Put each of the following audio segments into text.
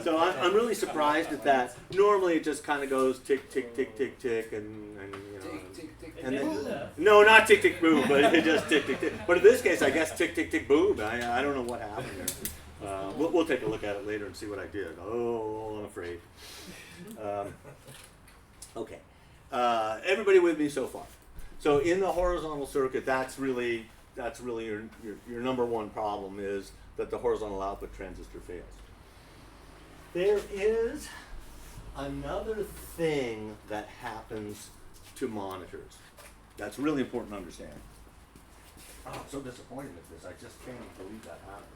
So I'm really surprised at that. Normally it just kind of goes tick, tick, tick, tick, tick, and you know. Tick, tick, tick, And boom. then, no, not tick, tick, boom, but it just tick, tick, tick. But in this case, I guess tick, tick, tick, boom. I don't know what happened there. We'll take a look at it later and see what I did. Oh, I'm afraid. Okay. Everybody with me so far? So in the horizontal circuit, that's really your number one problem is that the horizontal output transistor fails. There is another thing that happens to monitors that's really important to understand. Oh, I'm so disappointed with this. I just can't believe that happened.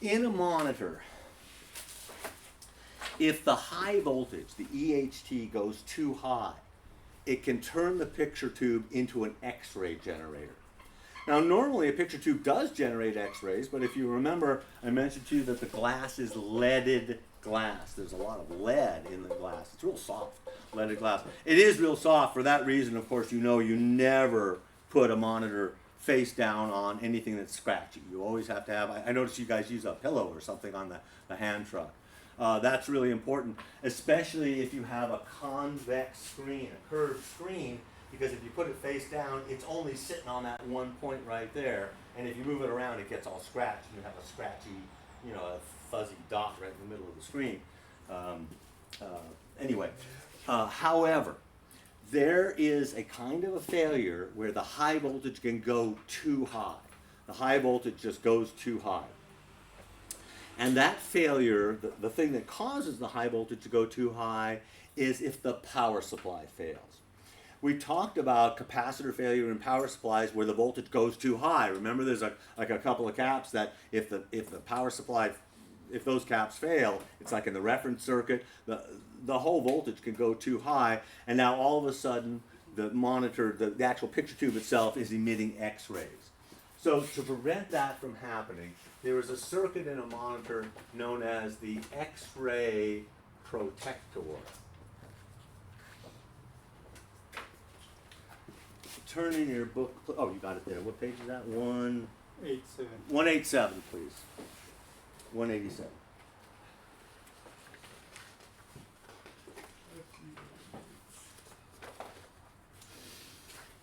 In a monitor, if the high voltage, the EHT, goes too high, it can turn the picture tube into an X-ray generator. Now, normally a picture tube does generate X-rays, but if you remember, I mentioned to you that the glass is leaded glass. There's a lot of lead in the glass. It's real soft, leaded glass. It is real soft. For that reason, of course, you know you never put a monitor face down on anything that's scratchy. You always have to have, I notice you guys use a pillow or something on the hand truck. That's really important, especially if you have a convex screen, a curved screen, because if you put it face down, it's only sitting on that one point right there, and if you move it around, it gets all scratched, and you have a scratchy, you know, a fuzzy dot right in the middle of the screen. However, there is a kind of a failure where the high voltage can go too high. The high voltage just goes too high. And that failure, the thing that causes the high voltage to go too high, is if the power supply fails. We talked about capacitor failure in power supplies where the voltage goes too high. Remember, there's like a couple of caps that if the power supply, if those caps fail, it's like in the reference circuit, the whole voltage can go too high, and now all of a sudden the monitor, the actual picture tube itself is emitting X-rays. So to prevent that from happening, there is a circuit in a monitor known as the X-ray protector. Turn in your book. Oh, you got it there. What page is that? 187. 187, please. 187.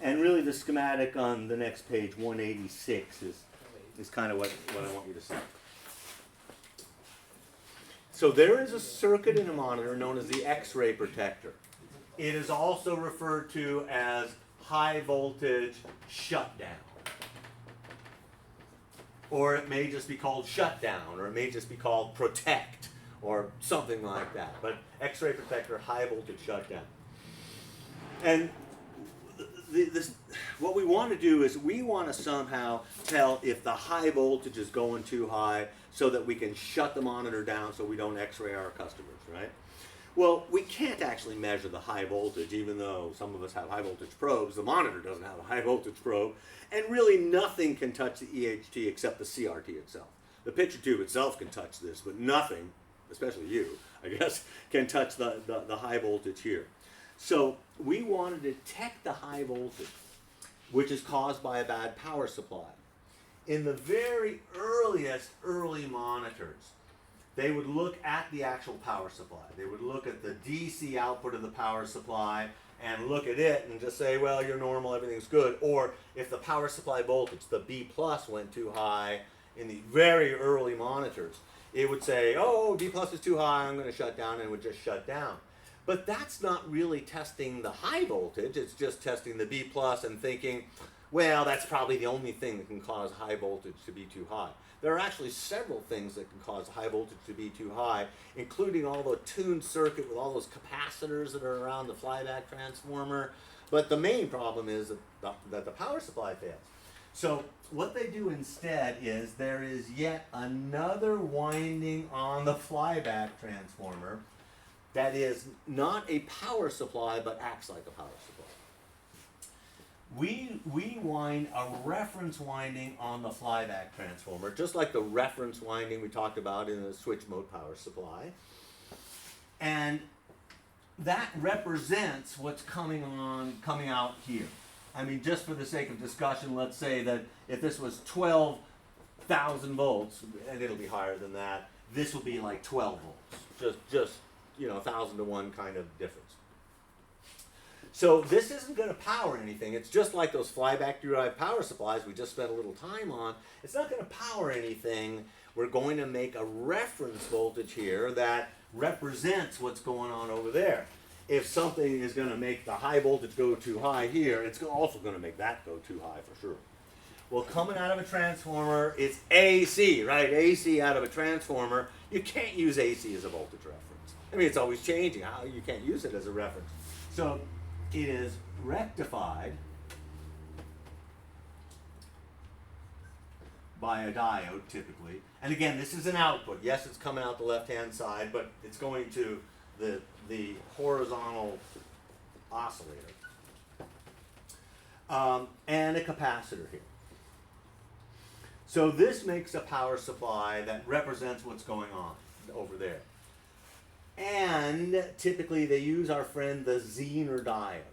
And really the schematic on the next page, 186, is kind of what I want you to see. So there is a circuit in a monitor known as the X-ray protector. It is also referred to as high voltage shutdown. Or it may just be called shutdown, or it may just be called protect, or something like that. But X-ray protector, high voltage shutdown. And what we want to do is we want to somehow tell if the high voltage is going too high so that we can shut the monitor down so we don't X-ray our customers, right? Well, we can't actually measure the high voltage, even though some of us have high voltage probes. The monitor doesn't have a high voltage probe, and really nothing can touch the EHT except the CRT itself. The picture tube itself can touch this, but nothing, especially you, I guess, can touch the high voltage here. So we want to detect the high voltage, which is caused by a bad power supply. In the very early monitors, they would look at the actual power supply. They would look at the DC output of the power supply and look at it and just say, well, you're normal, everything's good. Or if the power supply voltage, the B plus, went too high in the very early monitors, it would say, oh, B plus is too high, I'm going to shut down, and it would just shut down. But that's not really testing the high voltage, it's just testing the B plus and thinking, well, that's probably the only thing that can cause high voltage to be too high. There are actually several things that can cause high voltage to be too high, including all the tuned circuit with all those capacitors that are around the flyback transformer. But the main problem is that the power supply fails. So what they do instead is there is yet another winding on the flyback transformer that is not a power supply but acts like a power supply. We wind a reference winding on the flyback transformer, just like the reference winding we talked about in the switch mode power supply. And that represents what's coming out here. I mean, just for the sake of discussion, let's say that if this was 12 1,000 volts, and it'll be higher than that. This will be like 12 volts, just 1,000 to 1 kind of difference. So this isn't going to power anything. It's just like those flyback derived power supplies we just spent a little time on. It's not going to power anything. We're going to make a reference voltage here that represents what's going on over there. If something is going to make the high voltage go too high here, it's also going to make that go too high for sure. Well, coming out of a transformer, it's AC, right? AC out of a transformer. You can't use AC as a voltage reference. I mean, it's always changing. You can't use it as a reference. So it is rectified by a diode, typically. And again, this is an output. Yes, it's coming out the left-hand side, but it's going to the horizontal oscillator. And a capacitor here. So this makes a power supply that represents what's going on over there. And typically they use our friend the Zener diode.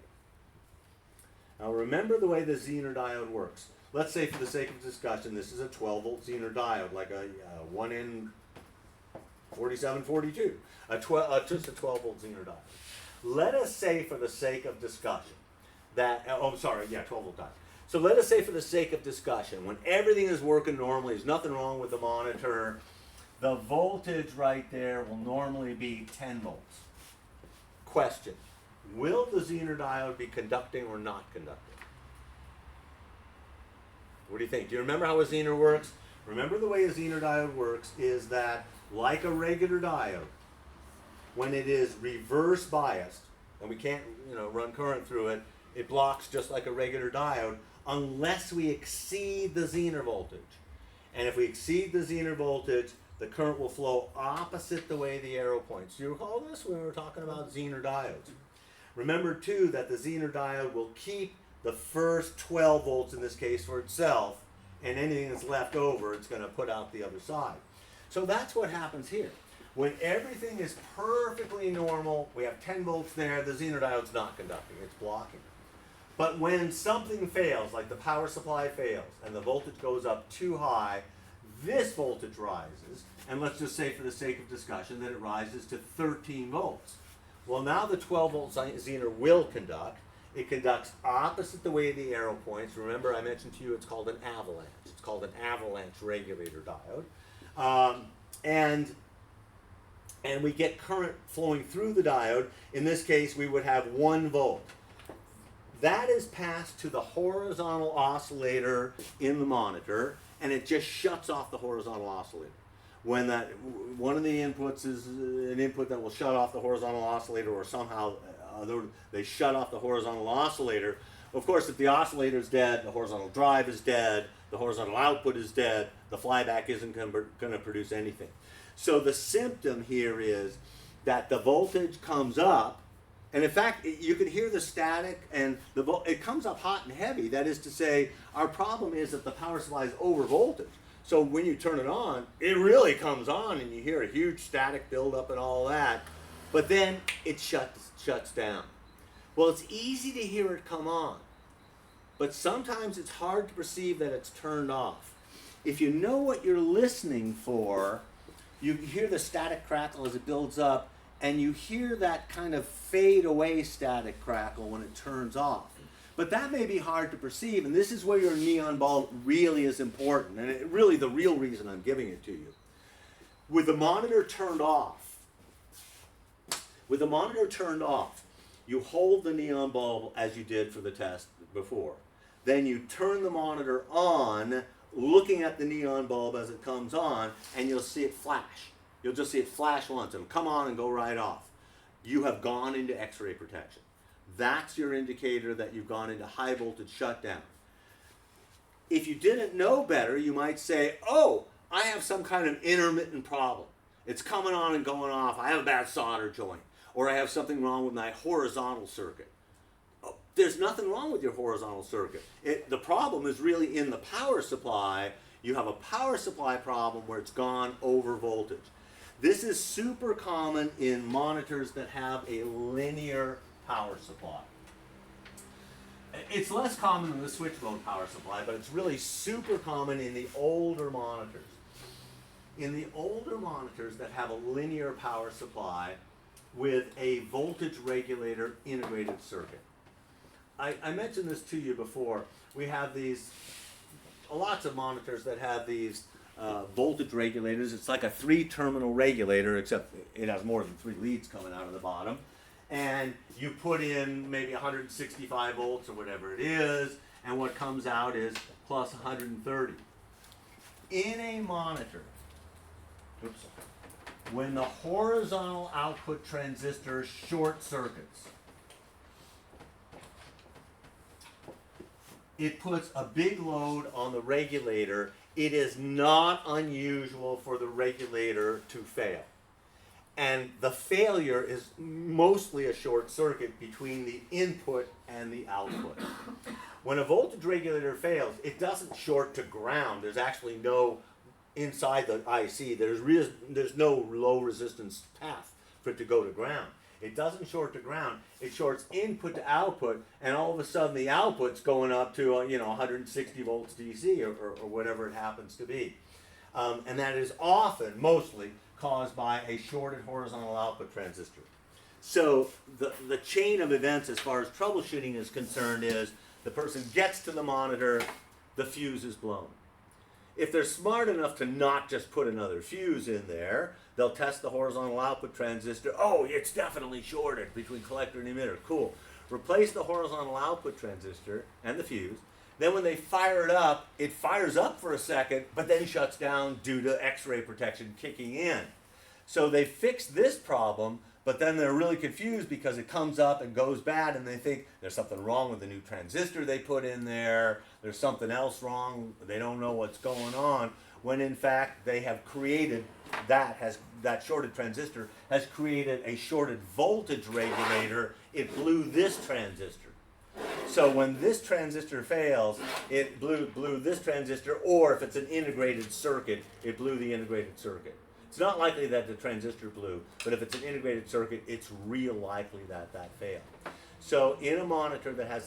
Now remember the way the Zener diode works. Let's say for the sake of discussion, this is a 12 volt Zener diode, like a 1N4742, just a 12 volt Zener diode. Let us say for the sake of discussion that, 12 volt diode. So let us say for the sake of discussion, when everything is working normally, there's nothing wrong with the monitor, the voltage right there will normally be 10 volts. Question, will the Zener diode be conducting or not conducting? What do you think? Do you remember how a Zener works? Remember the way a Zener diode works is that, like a regular diode, when it is reverse biased, and we can't run current through it, it blocks just like a regular diode unless we exceed the Zener voltage. And if we exceed the Zener voltage, the current will flow opposite the way the arrow points. Do you recall this when we were talking about Zener diodes? Remember too that the Zener diode will keep the first 12 volts in this case for itself, and anything that's left over it's going to put out the other side. So that's what happens here. When everything is perfectly normal, we have 10 volts there, the Zener diode's not conducting, it's blocking. But when something fails, like the power supply fails, and the voltage goes up too high, this voltage rises, and let's just say for the sake of discussion that it rises to 13 volts. Well, now the 12 volt Zener will conduct. It conducts opposite the way the arrow points. Remember I mentioned to you it's called an avalanche. It's called an avalanche regulator diode. And we get current flowing through the diode. In this case, we would have 1 volt. That is passed to the horizontal oscillator in the monitor, and it just shuts off the horizontal oscillator. When one of the inputs is an input that will shut off the horizontal oscillator, or somehow they shut off the horizontal oscillator. Of course, if the oscillator is dead, the horizontal drive is dead, the horizontal output is dead, the flyback isn't going to produce anything. So the symptom here is that the voltage comes up, and in fact, you can hear the static, and it comes up hot and heavy. That is to say, our problem is that the power supply is over voltage. So when you turn it on, it really comes on, and you hear a huge static buildup and all that, but then it shuts down. Well, it's easy to hear it come on, but sometimes it's hard to perceive that it's turned off. If you know what you're listening for, you hear the static crackle as it builds up, and you hear that kind of fade away static crackle when it turns off. But that may be hard to perceive, and this is where your neon bulb really is important, and really the real reason I'm giving it to you. With the monitor turned off, you hold the neon bulb as you did for the test before. Then you turn the monitor on, looking at the neon bulb as it comes on, and you'll see it flash. You'll just see it flash once. It'll come on and go right off. You have gone into X-ray protection. That's your indicator that you've gone into high voltage shutdown. If you didn't know better, you might say, oh, I have some kind of intermittent problem. It's coming on and going off. I have a bad solder joint. Or I have something wrong with my horizontal circuit. Oh, there's nothing wrong with your horizontal circuit. The problem is really in the power supply. You have a power supply problem where it's gone over voltage. This is super common in monitors that have a linear power supply. It's less common in the switch mode power supply, but it's really super common in the older monitors. In the older monitors that have a linear power supply with a voltage regulator integrated circuit. I mentioned this to you before. We have these, lots of monitors that have these voltage regulators. It's like a 3-terminal regulator, except it has more than 3 leads coming out of the bottom. And you put in maybe 165 volts or whatever it is, and what comes out is plus 130. In a monitor, when the horizontal output transistor short circuits, it puts a big load on the regulator. It is not unusual for the regulator to fail. And the failure is mostly a short circuit between the input and the output. When a voltage regulator fails, it doesn't short to ground. There's actually no, inside the IC, there's no low resistance path for it to go to ground. It doesn't short to ground. It shorts input to output, and all of a sudden the output's going up to 160 volts DC or whatever it happens to be. And that is often, mostly, caused by a shorted horizontal output transistor. So the chain of events as far as troubleshooting is concerned is the person gets to the monitor, the fuse is blown. If they're smart enough to not just put another fuse in there, they'll test the horizontal output transistor. Oh, it's definitely shorted between collector and emitter. Cool. Replace the horizontal output transistor and the fuse. Then when they fire it fires up for a second, but then shuts down due to X-ray protection kicking in. So they fixed this problem, but then they're really confused because it comes up and goes bad, and they think there's something wrong with the new transistor they put in there, there's something else wrong, they don't know what's going on, when in fact they have created, that shorted transistor has created a shorted voltage regulator. It blew this transistor. So when this transistor fails, it blew this transistor, or if it's an integrated circuit, it blew the integrated circuit. It's not likely that the transistor blew, but if it's an integrated circuit, it's real likely that failed. So in a monitor that has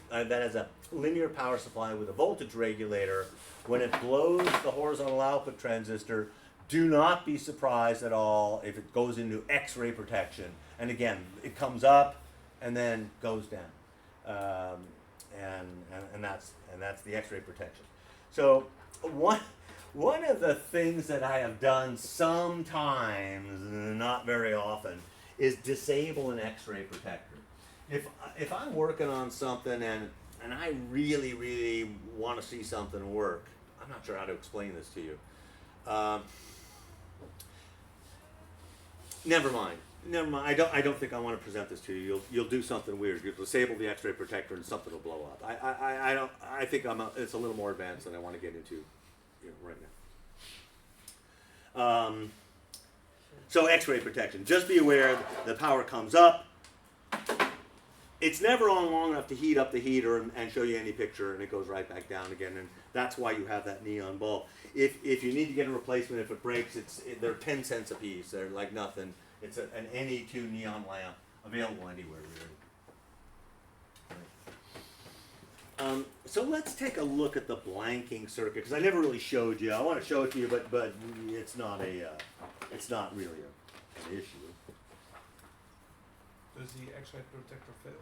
that has a linear power supply with a voltage regulator, when it blows the horizontal output transistor, do not be surprised at all if it goes into X-ray protection. And again, it comes up and then goes down. And that's the X-ray protection. So one of the things that I have done sometimes, not very often, is disable an X-ray protector. If I'm working on something and I really, really want to see something work, I'm not sure how to explain this to you. Never mind. I don't think I want to present this to you. You'll do something weird. You'll disable the X-ray protector and something will blow up. I think it's a little more advanced than I want to get into right now. So X-ray protection. Just be aware the power comes up. It's never on long enough to heat up the heater and show you any picture, and it goes right back down again. And that's why you have that neon bulb. If you need to get a replacement, if it breaks, they're 10 cents a piece. They're like nothing. It's an NE2 neon lamp available anywhere really. So let's take a look at the blanking circuit, because I never really showed you. I want to show it to you, but it's not really an issue. Does the X-ray protector fail?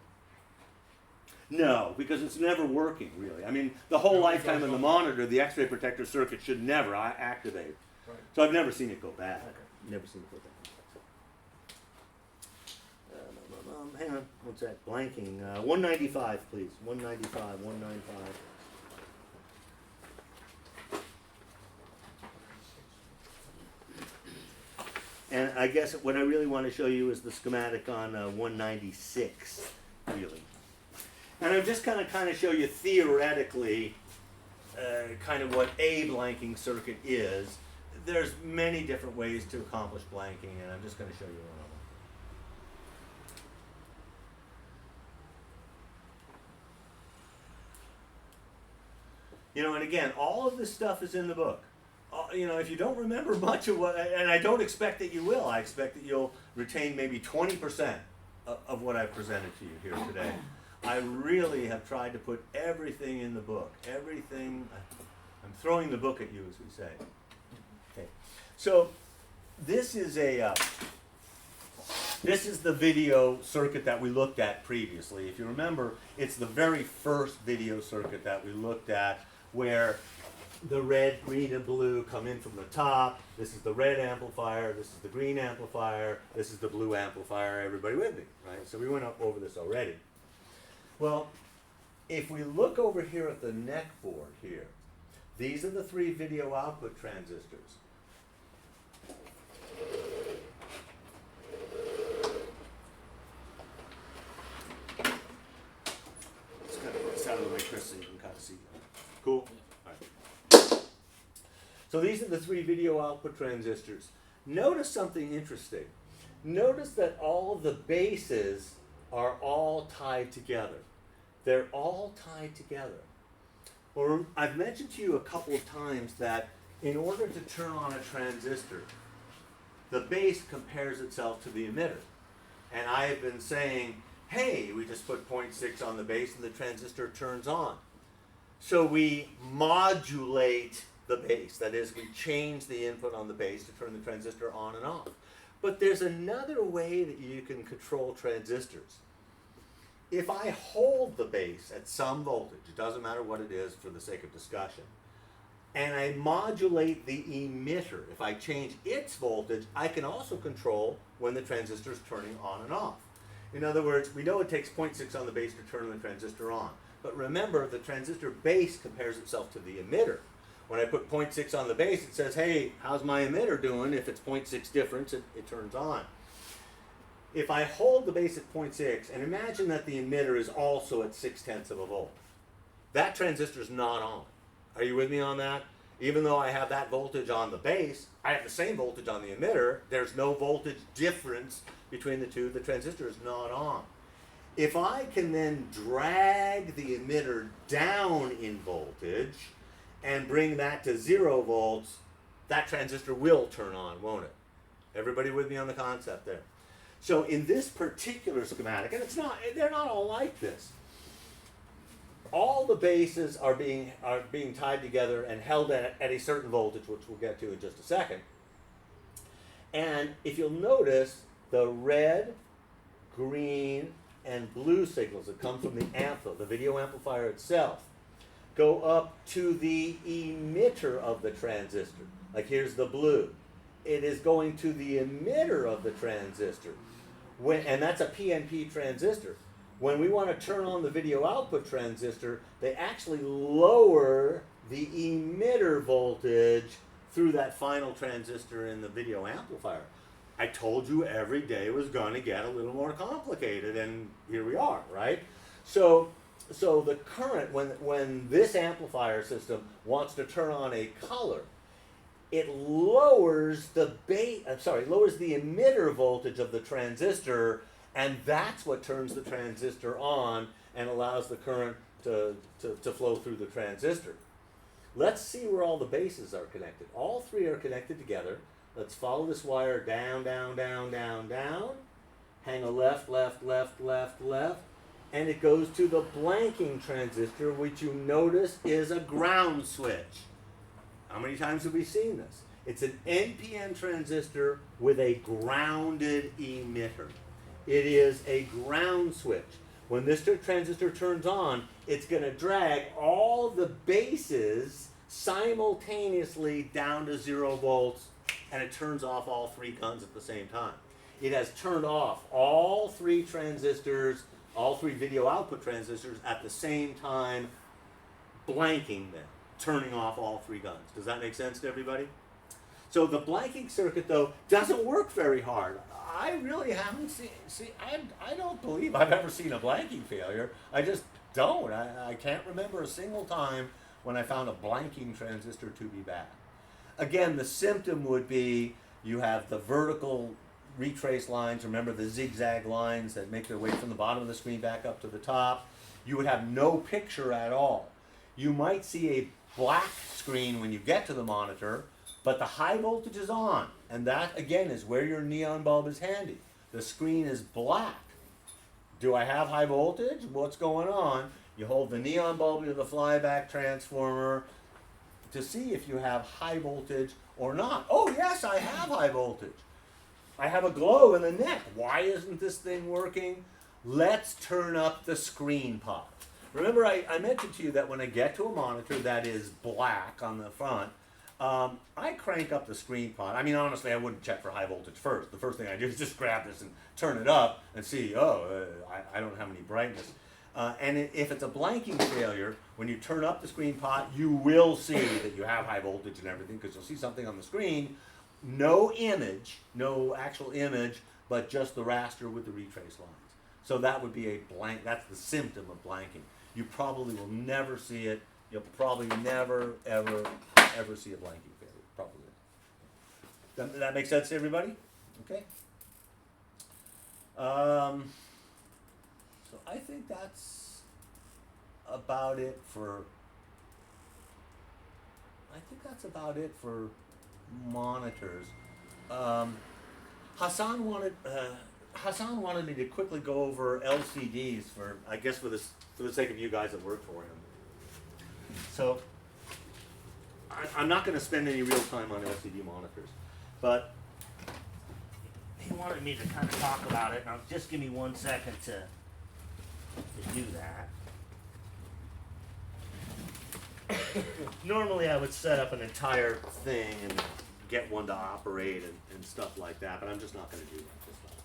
No, because it's never working really. I mean, the whole lifetime of the monitor, the X-ray protector circuit should never activate. Right. So I've never seen it go bad. Never seen it go bad. Hang on, what's that? Blanking. 195, please. 195, 195. And I guess what I really want to show you is the schematic on 196, really. And I'm just going to kind of show you theoretically kind of what a blanking circuit is. There's many different ways to accomplish blanking, and I'm just going to show you one of them. And again, all of this stuff is in the book. If you don't remember much of what, and I don't expect that you will, I expect that you'll retain maybe 20% of what I've presented to you here today. I really have tried to put everything in the book. Everything, I'm throwing the book at you, as we say. Okay, so this is this is the video circuit that we looked at previously. If you remember, it's the very first video circuit that we looked at where the red, green, and blue come in from the top. This is the red amplifier, this is the green amplifier, this is the blue amplifier. Everybody with me, right? So we went up over this already. Well, if we look over here at the neck board here, these are the 3 video output transistors. Let's kind of put this out of the way, Chris, so you can kind of see. Cool? All right. So these are the 3 video output transistors. Notice something interesting. Notice that all of the bases are all tied together. They're all tied together. Or I've mentioned to you a couple of times that in order to turn on a transistor, the base compares itself to the emitter. And I have been saying, hey, we just put 0.6 on the base and the transistor turns on. So we modulate the base. That is, we change the input on the base to turn the transistor on and off. But there's another way that you can control transistors. If I hold the base at some voltage, it doesn't matter what it is for the sake of discussion, and I modulate the emitter, if I change its voltage, I can also control when the transistor is turning on and off. In other words, we know it takes 0.6 on the base to turn the transistor on. But remember, the transistor base compares itself to the emitter. When I put 0.6 on the base, it says, hey, how's my emitter doing? If it's 0.6 difference, it turns on. If I hold the base at 0.6, and imagine that the emitter is also at 0.6 of a volt, that transistor is not on. Are you with me on that? Even though I have that voltage on the base, I have the same voltage on the emitter. There's no voltage difference between the two. The transistor is not on. If I can then drag the emitter down in voltage and bring that to 0 volts, that transistor will turn on, won't it? Everybody with me on the concept there? So in this particular schematic, and they're not all like this. All the bases are being tied together and held at a certain voltage, which we'll get to in just a second. And if you'll notice, the red, green, and blue signals that come from the anthem, the video amplifier itself, go up to the emitter of the transistor. Like here's the blue. It is going to the emitter of the transistor. And that's a PNP transistor. When we want to turn on the video output transistor, they actually lower the emitter voltage through that final transistor in the video amplifier. I told you every day was going to get a little more complicated, and here we are, right? So the current, when this amplifier system wants to turn on a color, it lowers the emitter voltage of the transistor, and that's what turns the transistor on and allows the current to flow through the transistor. Let's see where all the bases are connected. All 3 are connected together. Let's follow this wire down, down, down, down, down. Hang a left, left, left, left, left. And it goes to the blanking transistor, which you notice is a ground switch. How many times have we seen this? It's an NPN transistor with a grounded emitter. It is a ground switch. When this transistor turns on, it's going to drag all the bases simultaneously down to 0 volts, and it turns off all 3 guns at the same time. It has turned off all 3 transistors, all 3 video output transistors at the same time, blanking them, turning off all 3 guns. Does that make sense to everybody? So the blanking circuit, though, doesn't work very hard. I really haven't I don't believe I've ever seen a blanking failure. I just don't. I can't remember a single time when I found a blanking transistor to be bad. Again, the symptom would be you have the vertical retrace lines, remember the zigzag lines that make their way from the bottom of the screen back up to the top. You would have no picture at all. You might see a black screen when you get to the monitor, but the high voltage is on, and that again is where your neon bulb is handy. The screen is black, do I have high voltage? What's going on? You hold the neon bulb to the flyback transformer to see if you have high voltage or not. Oh yes, I have high voltage. I have a glow in the neck. Why isn't this thing working? Let's turn up the screen pot. Remember I mentioned to you that when I get to a monitor that is black on the front, I crank up the screen pot. I mean, honestly, I wouldn't check for high voltage first. The first thing I do is just grab this and turn it up and see, I don't have any brightness. And if it's a blanking failure, when you turn up the screen pot, you will see that you have high voltage and everything, because you'll see something on the screen, no image, no actual image, but just the raster with the retrace lines. So that would be a blank, that's the symptom of blanking. You probably will never see it. You'll probably never, ever see a blanking failure, probably. That makes sense to everybody? Okay. So I think that's about it for monitors. Hasan wanted me to quickly go over LCDs for the sake of you guys that work for him. So I'm not going to spend any real time on LCD monitors, but he wanted me to kind of talk about it. Now, just give me 1 second to do that. Normally, I would set up an entire thing and get one to operate and stuff like that, but I'm just not going to do that this time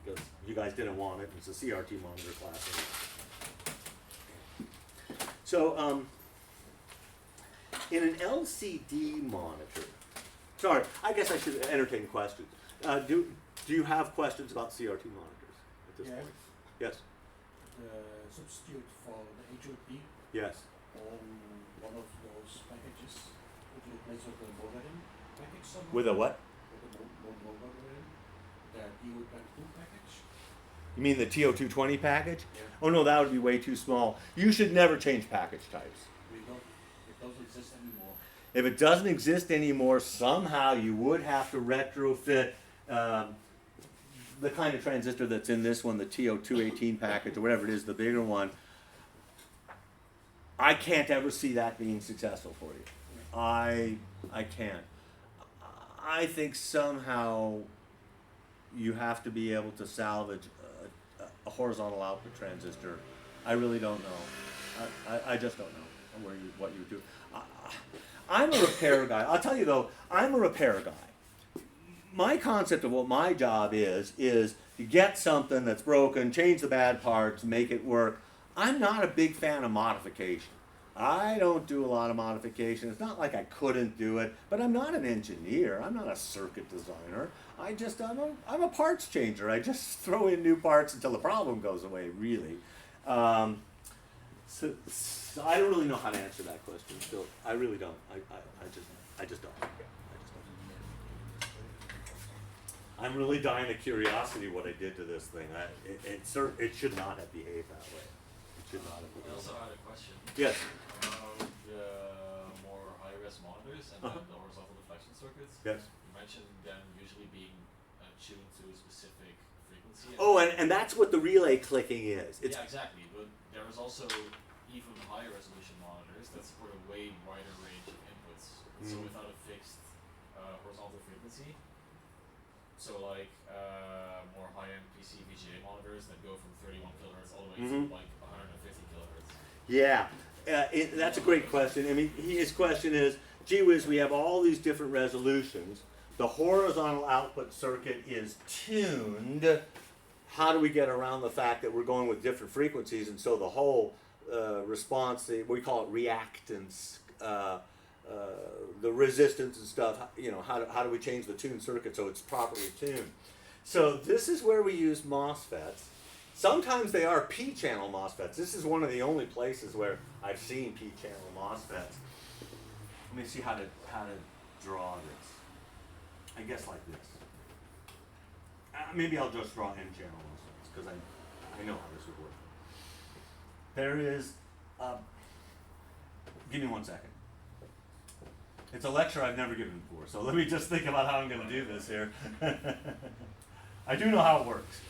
because you guys didn't want it. It's a CRT monitor class. So, in an LCD monitor, sorry, I guess I should entertain questions. Do you have questions about CRT monitors at this point? Yes. The substitute for the HOP Yes. on one of those packages, would you replace with the Mogadin package somewhere? With a what? With the Mogadin, the TO22 package? You mean the TO220 package? Yeah. Oh no, that would be way too small. You should never change package types. It doesn't exist anymore. If it doesn't exist anymore, somehow you would have to retrofit the kind of transistor that's in this one, the TO218 package or whatever it is, the bigger one. I can't ever see that being successful for you. I can't. I think somehow you have to be able to salvage a horizontal output transistor. I really don't know. I just don't know what you do. I'm a repair guy. I'll tell you though, I'm a repair guy. My concept of what my job is to get something that's broken, change the bad parts, make it work. I'm not a big fan of modification. I don't do a lot of modification. It's not like I couldn't do it, but I'm not an engineer. I'm not a circuit designer. I'm a parts changer. I just throw in new parts until the problem goes away, really. So I don't really know how to answer that question, Phil. I really don't. I just don't. I'm really dying of curiosity what I did to this thing. It should not have behaved that way. It should not have We behaved. also had a question. Yes. The more high-res monitors and then the horizontal deflection circuits. Yes. You mentioned them usually being tuned to a specific frequency. Oh, and that's what the relay clicking is. It's yeah, exactly. But there is also even higher resolution monitors that support a way wider range of inputs. So without a fixed horizontal frequency. So like more high-end PC VGA monitors that go from 31 kilohertz all the way to like 150 kilohertz. Yeah, that's a great question. I mean, his question is, gee whiz, we have all these different resolutions. The horizontal output circuit is tuned. How do we get around the fact that we're going with different frequencies, and so the whole response, we call it reactance, the resistance and stuff, you know, how do we change the tuned circuit so it's properly tuned? So this is where we use MOSFETs. Sometimes they are P-channel MOSFETs. This is one of the only places where I've seen P-channel MOSFETs. Let me see how to draw this. I guess like this. Maybe I'll just draw N-channel MOSFETs because I know how this would work. There is, give me 1 second. It's a lecture I've never given before, so let me just think about how I'm going to do this here. I do know how it works.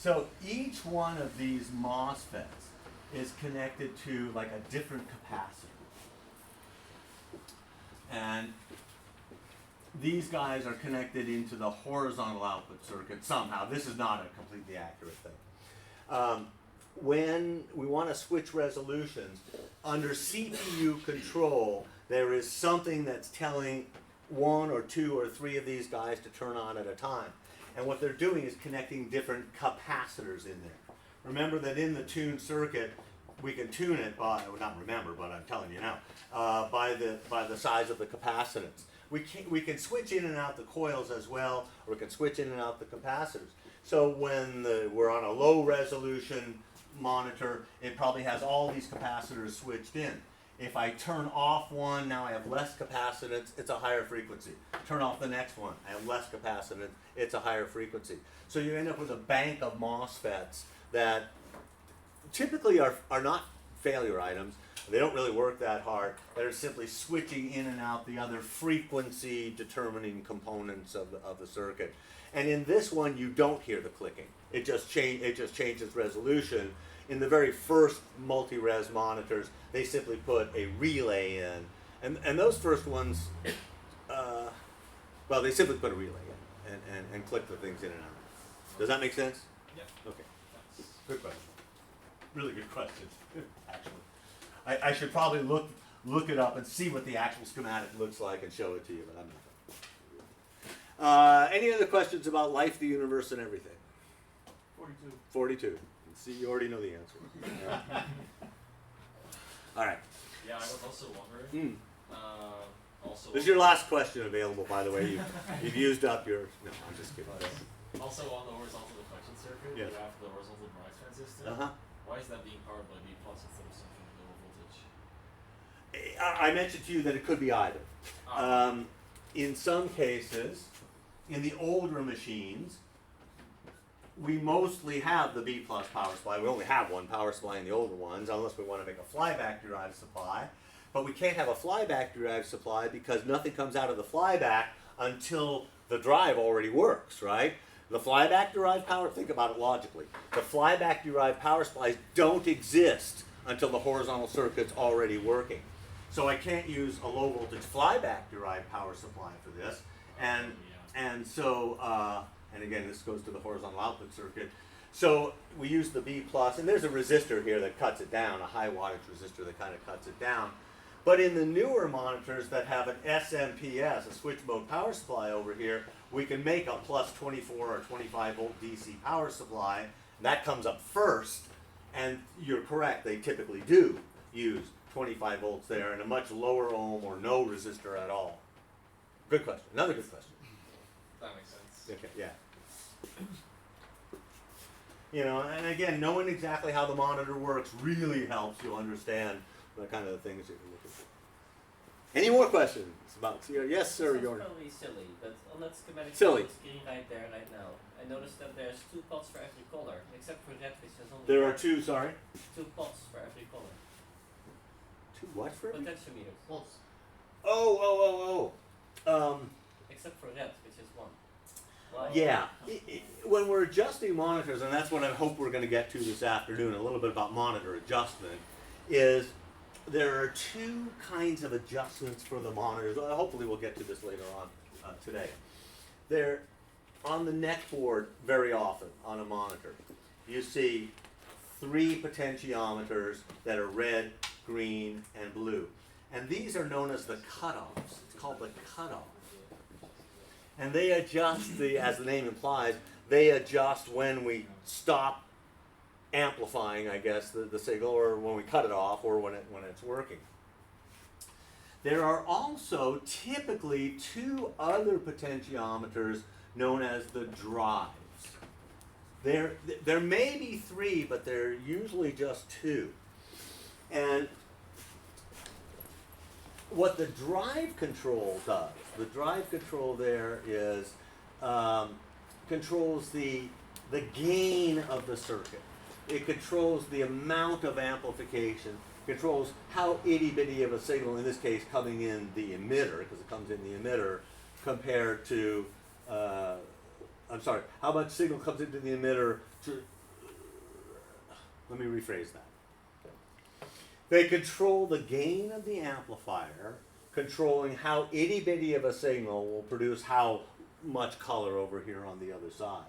So each one of these MOSFETs is connected to like a different capacitor. And these guys are connected into the horizontal output circuit somehow. This is not a completely accurate thing. When we want to switch resolutions, under CPU control, there is something that's telling one or two or three of these guys to turn on at a time. And what they're doing is connecting different capacitors in there. Remember that in the tuned circuit, we can tune it by, well, not remember, but I'm telling you now, by the size of the capacitance. We can switch in and out the coils as well, or we can switch in and out the capacitors. So when we're on a low resolution monitor, it probably has all these capacitors switched in. If I turn off one, now I have less capacitance, it's a higher frequency. Turn off the next one, I have less capacitance, it's a higher frequency. So you end up with a bank of MOSFETs that typically are not failure items. They don't really work that hard. They're simply switching in and out the other frequency determining components of the circuit. And in this one, you don't hear the clicking. It just changes resolution. In the very first multi-res monitors, they simply put a relay in. And those first ones, well, they simply put a relay in and click the things in and out. Does that make sense? Yep. Okay. Good question. Really good question, actually. I should probably look it up and see what the actual schematic looks like and show it to you, but I'm not. Any other questions about life, the universe, and everything? 42. 42. See, you already know the answer. All right. Yeah, I was also wondering. Also. This is your last question available, by the way. You've used up your. No, I'm just kidding. Also on the horizontal deflection circuit, Yes. you have the horizontal drive transistor. Why is that being powered by B plus instead of something with lower voltage? I mentioned to you that it could be either. In some cases, in the older machines, we mostly have the B plus power supply. We only have one power supply in the older ones, unless we want to make a flyback derived supply. But we can't have a flyback derived supply because nothing comes out of the flyback until the drive already works, right? The flyback derived power, think about it logically. The flyback derived power supplies don't exist until the horizontal circuit's already working. So I can't use a low voltage flyback derived power supply for this. And so, and again, this goes to the horizontal output circuit. So we use the B plus, and there's a resistor here that cuts it down, a high wattage resistor that kind of cuts it down. But in the newer monitors that have an SMPS, a switch mode power supply over here, we can make a plus 24 or 25 volt DC power supply. That comes up first, and you're correct, they typically do use 25 volts there and a much lower ohm or no resistor at all. Good question. Another good question. That makes sense. Okay, yeah. You know, and again, knowing exactly how the monitor works really helps you understand the kind of things that you're looking for. Any more questions about? Yes, sir. Sounds Jordan. probably silly, but on that schematic Silly. on the screen right there, right now, I noticed that there's 2 pots for every color, except for red, which has only There are one. two. Sorry. 2 pots for every color. Two what for? Potentiometers. Oh. Except for red, which is 1. Why? Yeah. When we're adjusting monitors, and that's what I hope we're going to get to this afternoon, a little bit about monitor adjustment, is there are 2 kinds of adjustments for the monitors. Well, hopefully we'll get to this later on today. They're on the neck board very often on a monitor. You see 3 potentiometers that are red, green, and blue. And these are known as the cutoffs. It's called the cutoff. And they adjust, as the name implies, they adjust when we stop amplifying, I guess, the signal, or when we cut it off, or when it's working. There are also typically 2 other potentiometers known as the drives. There may be 3, but they're usually just 2. And what the drive control does, the drive control there is controls the gain of the circuit. It controls the amount of amplification, controls how itty-bitty of a signal, in this case coming in the emitter, because it comes in the emitter, compared to, how much signal comes into the emitter let me rephrase that. They control the gain of the amplifier, controlling how itty bitty of a signal will produce how much color over here on the other side.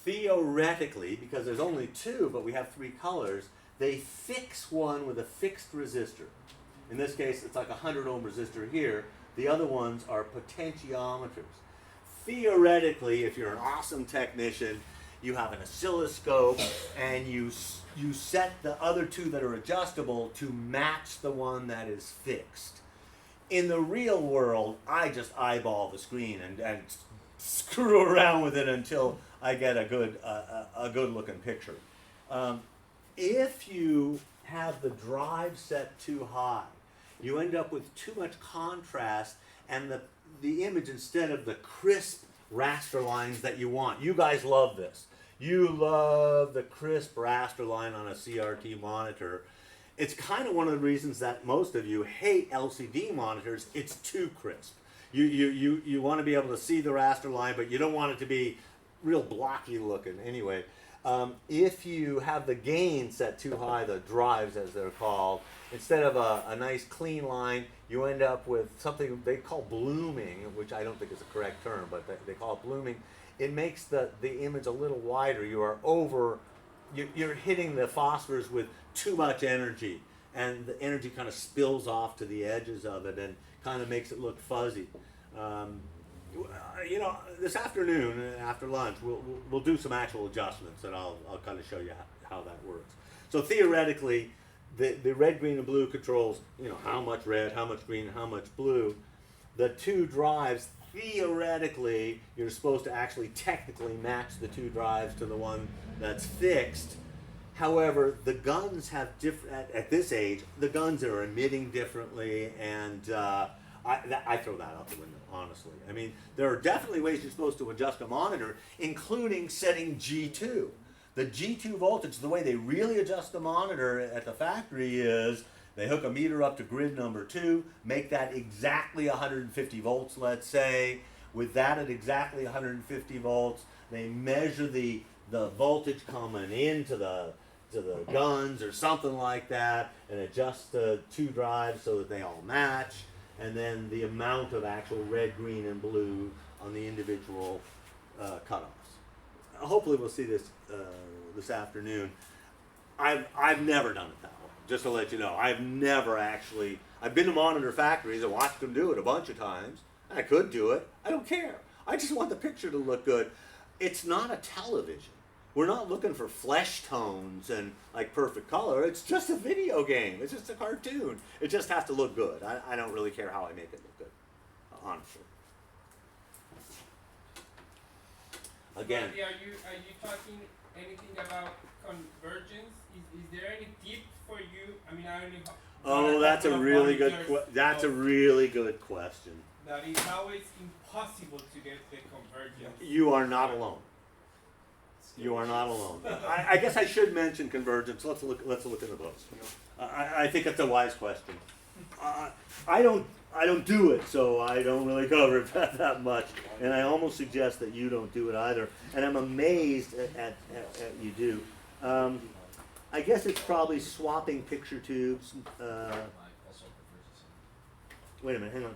Theoretically, because there's only two, but we have three colors, they fix one with a fixed resistor. In this case, it's like a 100 ohm resistor here. The other ones are potentiometers. Theoretically, if you're an awesome technician, you have an oscilloscope and you set the other two that are adjustable to match the one that is fixed. In the real world, I just eyeball the screen and screw around with it until I get a good looking picture. If you have the drive set too high, you end up with too much contrast, and the image, instead of the crisp raster lines that you want. You guys love this. You love the crisp raster line on a CRT monitor. It's kind of one of the reasons that most of you hate LCD monitors. It's too crisp. You want to be able to see the raster line, but you don't want it to be real blocky looking. Anyway, if you have the gain set too high, the drives as they're called, instead of a nice clean line, you end up with something they call blooming, which I don't think is a correct term, but they call it blooming. It makes the image a little wider. You're hitting the phosphors with too much energy, and the energy kind of spills off to the edges of it and kind of makes it look fuzzy. This afternoon after lunch, we'll do some actual adjustments, and I'll kind of show you how that works. So theoretically, the red, green, and blue controls, how much red, how much green, how much blue. The two drives, theoretically, you're supposed to actually technically match the two drives to the one that's fixed. However, the guns have different, at this age, the guns are emitting differently, and I throw that out the window, honestly. I mean, there are definitely ways you're supposed to adjust a monitor, including setting G2. The G2 voltage, the way they really adjust the monitor at the factory is they hook a meter up to grid number 2, make that exactly 150 volts, let's say. With that at exactly 150 volts, they measure the voltage coming into the guns or something like that, and adjust the two drives so that they all match, and then the amount of actual red, green, and blue on the individual cutoffs. Hopefully we'll see this afternoon. I've never done it that way, just to let you know. I've been to monitor factories and watched them do it a bunch of times. I could do it. I don't care. I just want the picture to look good. It's not a television. We're not looking for flesh tones and like perfect color. It's just a video game. It's just a cartoon. It just has to look good. I don't really care how I make it look good, honestly. Again. Are you talking anything about convergence? Is there any tip for you? I mean, I only. Oh, that's a really good. That's a really good question. That is always impossible to get the convergence. You are not alone. You are not alone. I guess I should mention convergence. Let's look into those. I think that's a wise question. I don't do it, so I don't really cover it that much, and I almost suggest that you don't do it either. And I'm amazed at you do. I guess it's probably swapping picture tubes. Wait a minute. Hang on.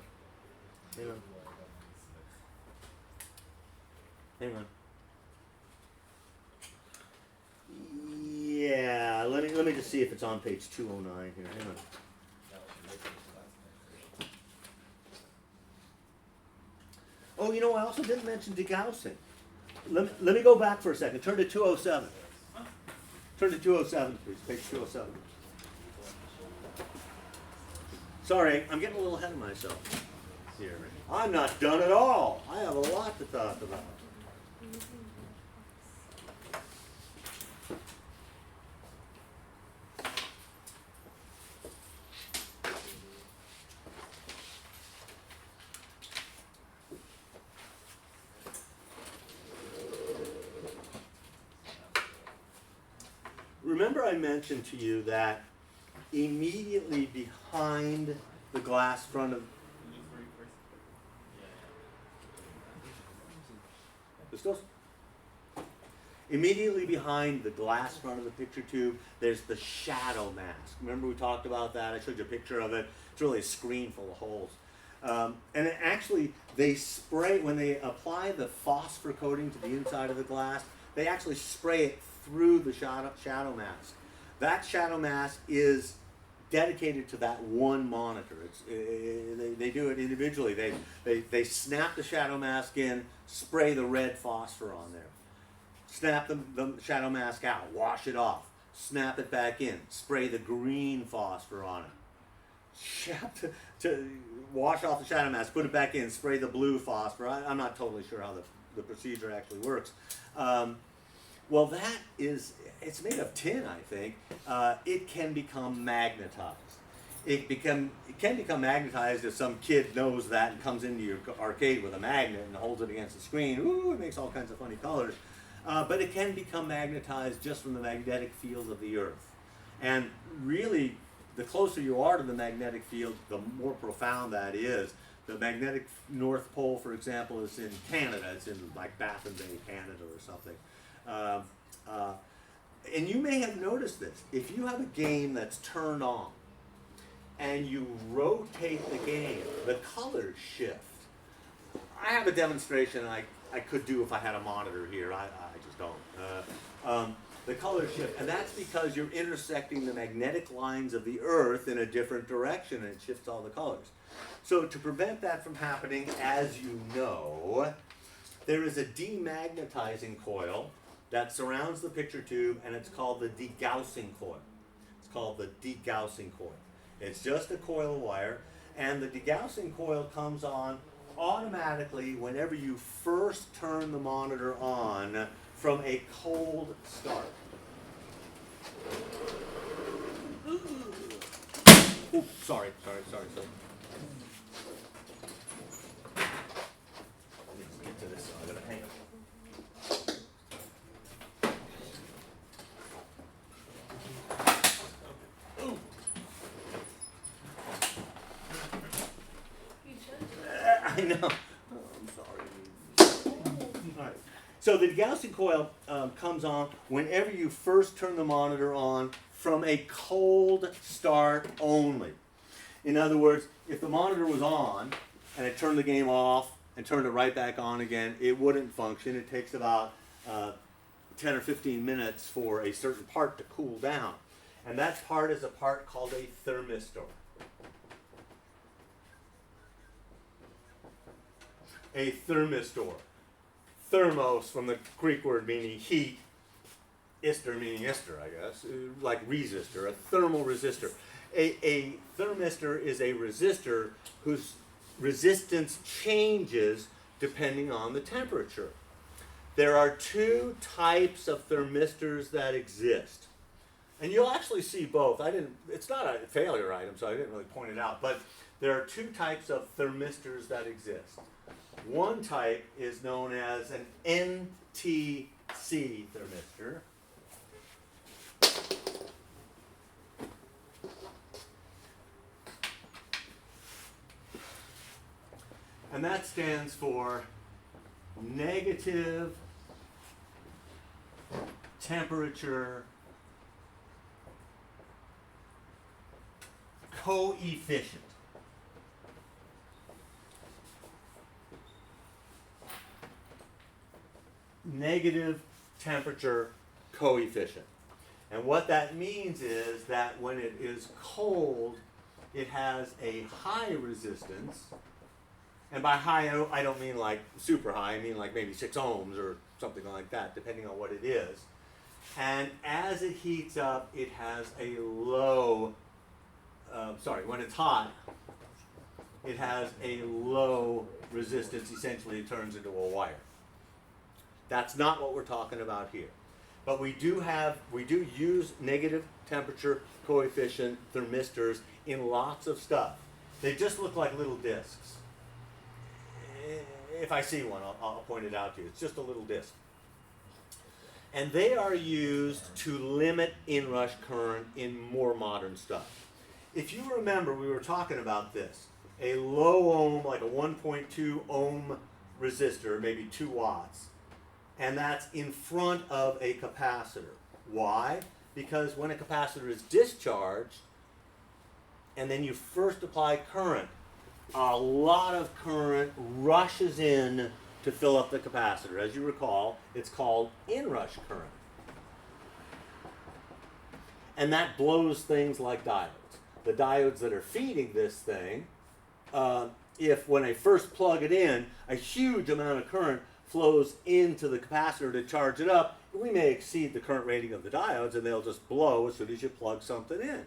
Yeah, let me just see if it's on page 209 here. Hang on. Oh, I also didn't mention degaussing. Let me go back for a second. Turn to 207. Turn to 207, please. Page 207. Sorry, I'm getting a little ahead of myself here. I'm not done at all. I have a lot to talk about. Remember I mentioned to you that immediately behind the glass front of Immediately behind the glass front of the picture tube, there's the shadow mask. Remember we talked about that? I showed you a picture of it. It's really a screen full of holes. And it actually, they spray, when they apply the phosphor coating to the inside of the glass, they actually spray it through the shadow mask. That shadow mask is dedicated to that one monitor. They do it individually. They snap the shadow mask in, spray the red phosphor on there. Snap the shadow mask out, wash it off, snap it back in, spray the green phosphor on it. To wash off the shadow mask, put it back in, spray the blue phosphor. I'm not totally sure how the procedure actually works. Well, that is, it's made of tin, I think. It can become magnetized. It can become magnetized if some kid knows that and comes into your arcade with a magnet and holds it against the screen. Ooh, it makes all kinds of funny colors. But it can become magnetized just from the magnetic field of the Earth. And really, the closer you are to the magnetic field, the more profound that is. The magnetic North Pole, for example, is in Canada. It's in like Baffin Bay, Canada or something. And you may have noticed this. If you have a game that's turned on and you rotate the game, the colors shift. I have a demonstration I could do if I had a monitor here. I just don't. The colors shift, and that's because you're intersecting the magnetic lines of the Earth in a different direction, and it shifts all the colors. So to prevent that from happening, as you know, there is a demagnetizing coil that surrounds the picture tube, and it's called the degaussing coil. It's called the degaussing coil. It's just a coil of wire, and the degaussing coil comes on automatically whenever you first turn the monitor on from a cold start. Oops, sorry. Let's get to this, so I'm gonna hang up. I know. Oh, I'm sorry. All right. So the degaussing coil comes on whenever you first turn the monitor on from a cold start only. In other words, if the monitor was on and it turned the game off and turned it right back on again, it wouldn't function. It takes about 10 or 15 minutes for a certain part to cool down. And that part is a part called a thermistor. A thermistor. Thermos from the Greek word meaning heat, ister meaning ester, I guess, like resistor, a thermal resistor. A thermistor is a resistor whose resistance changes depending on the temperature. There are two types of thermistors that exist. And you'll actually see both. It's not a failure item, so I didn't really point it out, but there are two types of thermistors that exist. One type is known as an NTC thermistor. And that stands for negative temperature coefficient. Negative temperature coefficient. And what that means is that when it is cold, it has a high resistance. And by high, I don't mean like super high, I mean like maybe 6 ohms or something like that, depending on what it is. And as it heats up, it has a low, when it's hot, it has a low resistance. Essentially, it turns into a wire. That's not what we're talking about here. But we do use negative temperature coefficient thermistors in lots of stuff. They just look like little discs. If I see one, I'll point it out to you. It's just a little disc. And they are used to limit inrush current in more modern stuff. If you remember, we were talking about this. A low ohm, like a 1.2 ohm resistor, maybe 2 watts, and that's in front of a capacitor. Why? Because when a capacitor is discharged, and then you first apply current, a lot of current rushes in to fill up the capacitor. As you recall, it's called inrush current. And that blows things like diodes. The diodes that are feeding this thing, if when I first plug it in, a huge amount of current flows into the capacitor to charge it up, we may exceed the current rating of the diodes and they'll just blow as soon as you plug something in.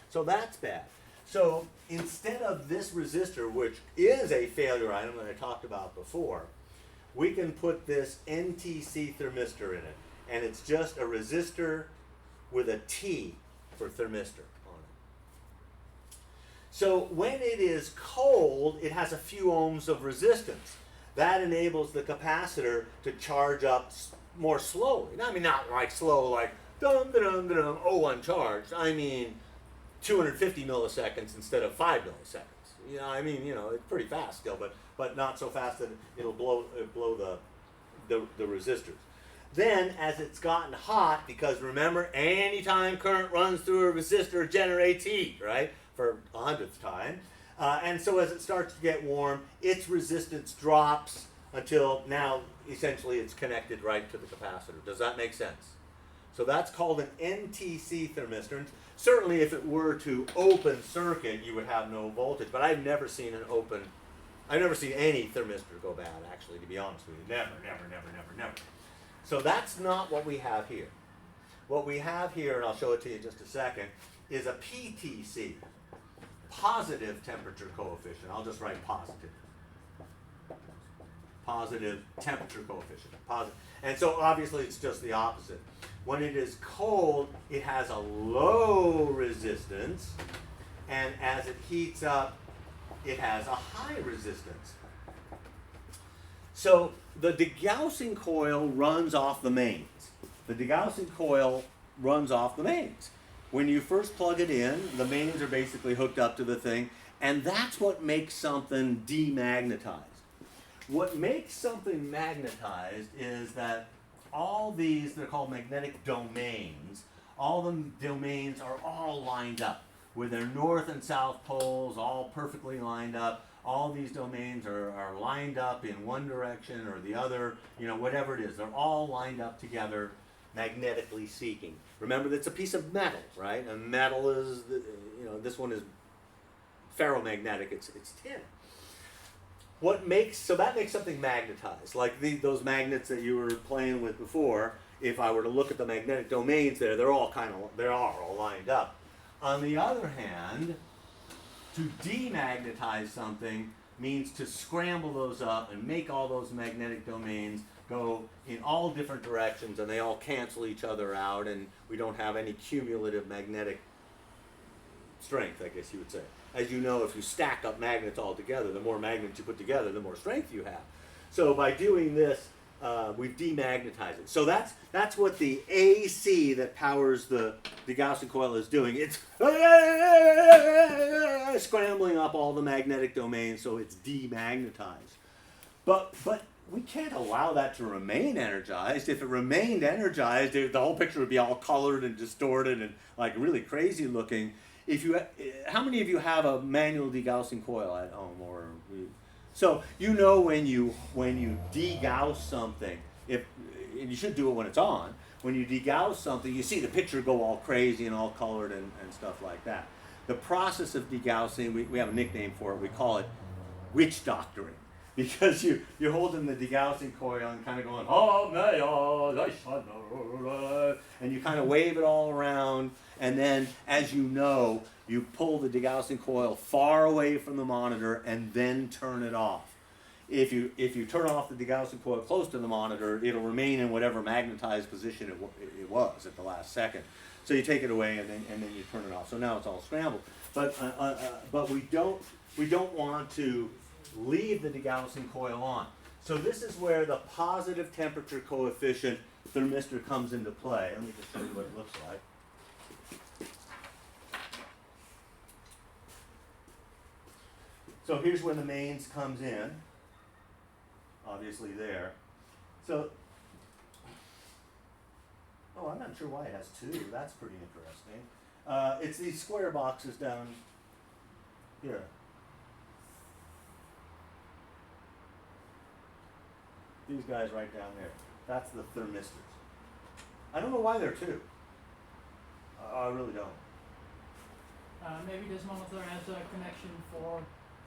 So that's bad. So instead of this resistor, which is a failure item that I talked about before, we can put this NTC thermistor in it. And it's just a resistor with a T for thermistor on it. So when it is cold, it has a few ohms of resistance. That enables the capacitor to charge up more slowly. I mean, not like slow, like dum dum dum, oh, uncharged. I mean, 250 milliseconds instead of 5 milliseconds. You know, I mean, you know, it's pretty fast still, but not so fast that it'll blow the resistors. Then, as it's gotten hot, because remember, anytime current runs through a resistor, it generates heat, right, for 100th time. And so as it starts to get warm, its resistance drops until now, essentially, it's connected right to the capacitor. Does that make sense? So that's called an NTC thermistor. And certainly, if it were to open circuit, you would have no voltage. But I've never seen any thermistor go bad, actually, to be honest with you. Never. So that's not what we have here. What we have here, and I'll show it to you in just a second, is a PTC, positive temperature coefficient. I'll just write positive. Positive temperature coefficient. Positive. And so obviously it's just the opposite. When it is cold, it has a low resistance, and as it heats up, it has a high resistance. So the degaussing coil runs off the mains. The degaussing coil runs off the mains. When you first plug it in, the mains are basically hooked up to the thing, and that's what makes something demagnetized. What makes something magnetized is that all these, they're called magnetic domains, all the domains are all lined up with their north and south poles all perfectly lined up. All these domains are lined up in one direction or the other, you know, whatever it is. They're all lined up together, magnetically speaking. Remember, that's a piece of metal, right? And metal is, you know, this one is ferromagnetic, it's tin. So that makes something magnetized, like those magnets that you were playing with before. If I were to look at the magnetic domains there, they're all lined up. On the other hand, to demagnetize something means to scramble those up and make all those magnetic domains go in all different directions, and they all cancel each other out, and we don't have any cumulative magnetic strength, I guess you would say. As you know, if you stack up magnets all together, the more magnets you put together, the more strength you have. So by doing this, we've demagnetized it. So that's what the AC that powers the Degaussing coil is doing. It's scrambling up all the magnetic domains, so it's demagnetized. But we can't allow that to remain energized. If it remained energized, the whole picture would be all colored and distorted and like really crazy looking. How many of you have a manual degaussing coil at home? So you know when you degauss something, and you should do it when it's on. When you degauss something, you see the picture go all crazy and all colored and stuff like that. The process of degaussing, we have a nickname for it. We call it witch doctoring, because you're holding the degaussing coil and kind of going, and you kind of wave it all around. And then, as you know, you pull the degaussing coil far away from the monitor and then turn it off. If you turn off the degaussing coil close to the monitor, it'll remain in whatever magnetized position it was at the last second. So you take it away and then you turn it off. So now it's all scrambled. But we don't want to leave the degaussing coil on. So this is where the positive temperature coefficient thermistor comes into play. Let me just show you what it looks like. So here's where the mains comes in, obviously there. So not sure why it has two. That's pretty interesting. It's these square boxes down here. These guys right down there. That's the thermistors. I don't know why they're two. I really don't. Maybe this monitor has a connection for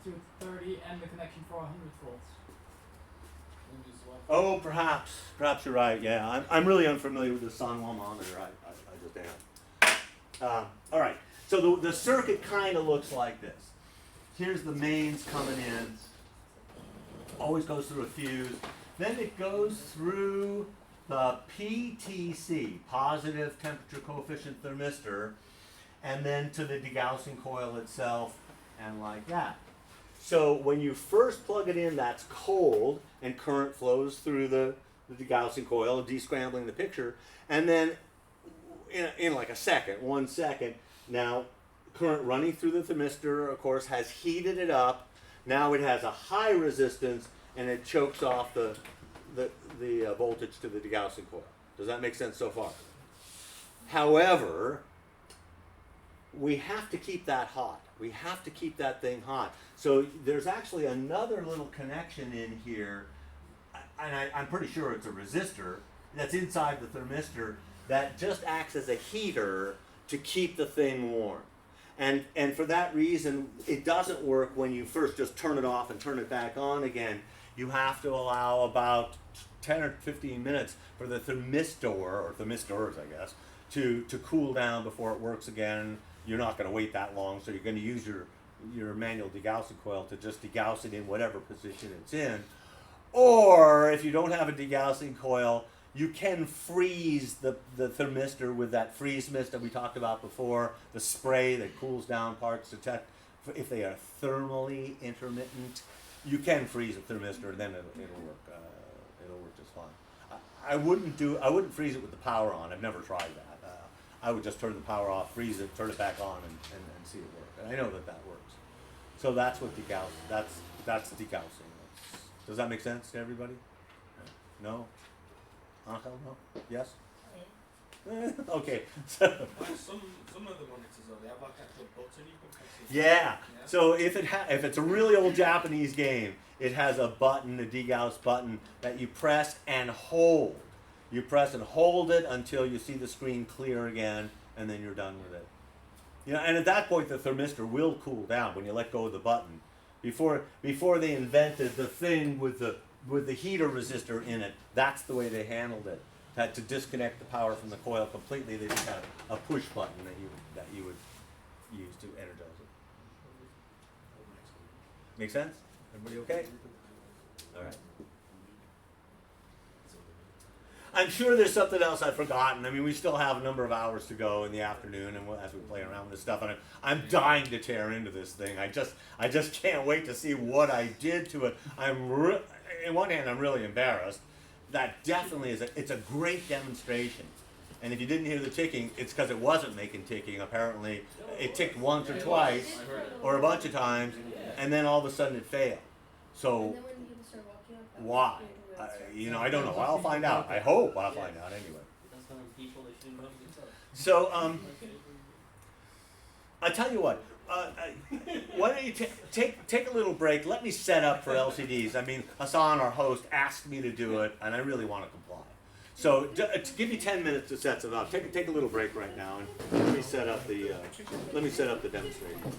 230 and the connection for 100 volts. Oh, perhaps. Perhaps you're right. Yeah, I'm really unfamiliar with the Sanwa monitor. I just am. All right. So the circuit kind of looks like this. Here's the mains coming in. Always goes through a fuse. Then it goes through the PTC, positive temperature coefficient thermistor, and then to the degaussing coil itself, and like that. So when you first plug it in, that's cold, and current flows through the degaussing coil, descrambling the picture, and then in like a second, 1 second, now current running through the thermistor, of course, has heated it up. Now it has a high resistance, and it chokes off the voltage to the degaussing coil. Does that make sense so far? However, we have to keep that hot. We have to keep that thing hot. So there's actually another little connection in here, and I'm pretty sure it's a resistor that's inside the thermistor that just acts as a heater to keep the thing warm. And for that reason, it doesn't work when you first just turn it off and turn it back on again. You have to allow about 10 or 15 minutes for the thermistor, or thermistors, I guess, to cool down before it works again. You're not going to wait that long, so you're going to use your manual degaussing coil to just degauss it in whatever position it's in. Or if you don't have a degaussing coil, you can freeze the thermistor with that freeze mist that we talked about before, the spray that cools down parts if they are thermally intermittent. You can freeze a thermistor, and then it'll work. It'll work just fine. I wouldn't freeze it with the power on. I've never tried that. I would just turn the power off, freeze it, turn it back on, and see it work. And I know that works. So that's what that's degaussing. Does that make sense to everybody? No? Angel, no? Yes? Okay. So Some of the monitors they have like actual button you can press. yeah. So if it's a really old Japanese game, it has a button, a degauss button that you press and hold. You press and hold it until you see the screen clear again, and then you're done with it. You know, and at that point the thermistor will cool down when you let go of the button. Before they invented the thing with the heater resistor in it, that's the way they handled it. Had to disconnect the power from the coil completely. They just had a push button that you would use to energize it. Make sense? Everybody okay? All right. I'm sure there's something else I've forgotten. I mean, we still have a number of hours to go in the afternoon, and as we play around with this stuff, and I'm dying to tear into this thing. I just can't wait to see what I did to it. In one hand, I'm really embarrassed. That definitely it's a great demonstration. And if you didn't hear the ticking, it's because it wasn't making ticking. Apparently, it ticked once or twice, or a bunch of times, and then all of a sudden it failed. So why? I don't know. I'll find out. I hope I'll find out anyway. So, I tell you what. Why don't you take a little break? Let me set up for LCDs. I mean, Hasan, our host, asked me to do it, and I really want to comply. So, give me 10 minutes to set it up. Take a little break right now, and let me set up the demonstration.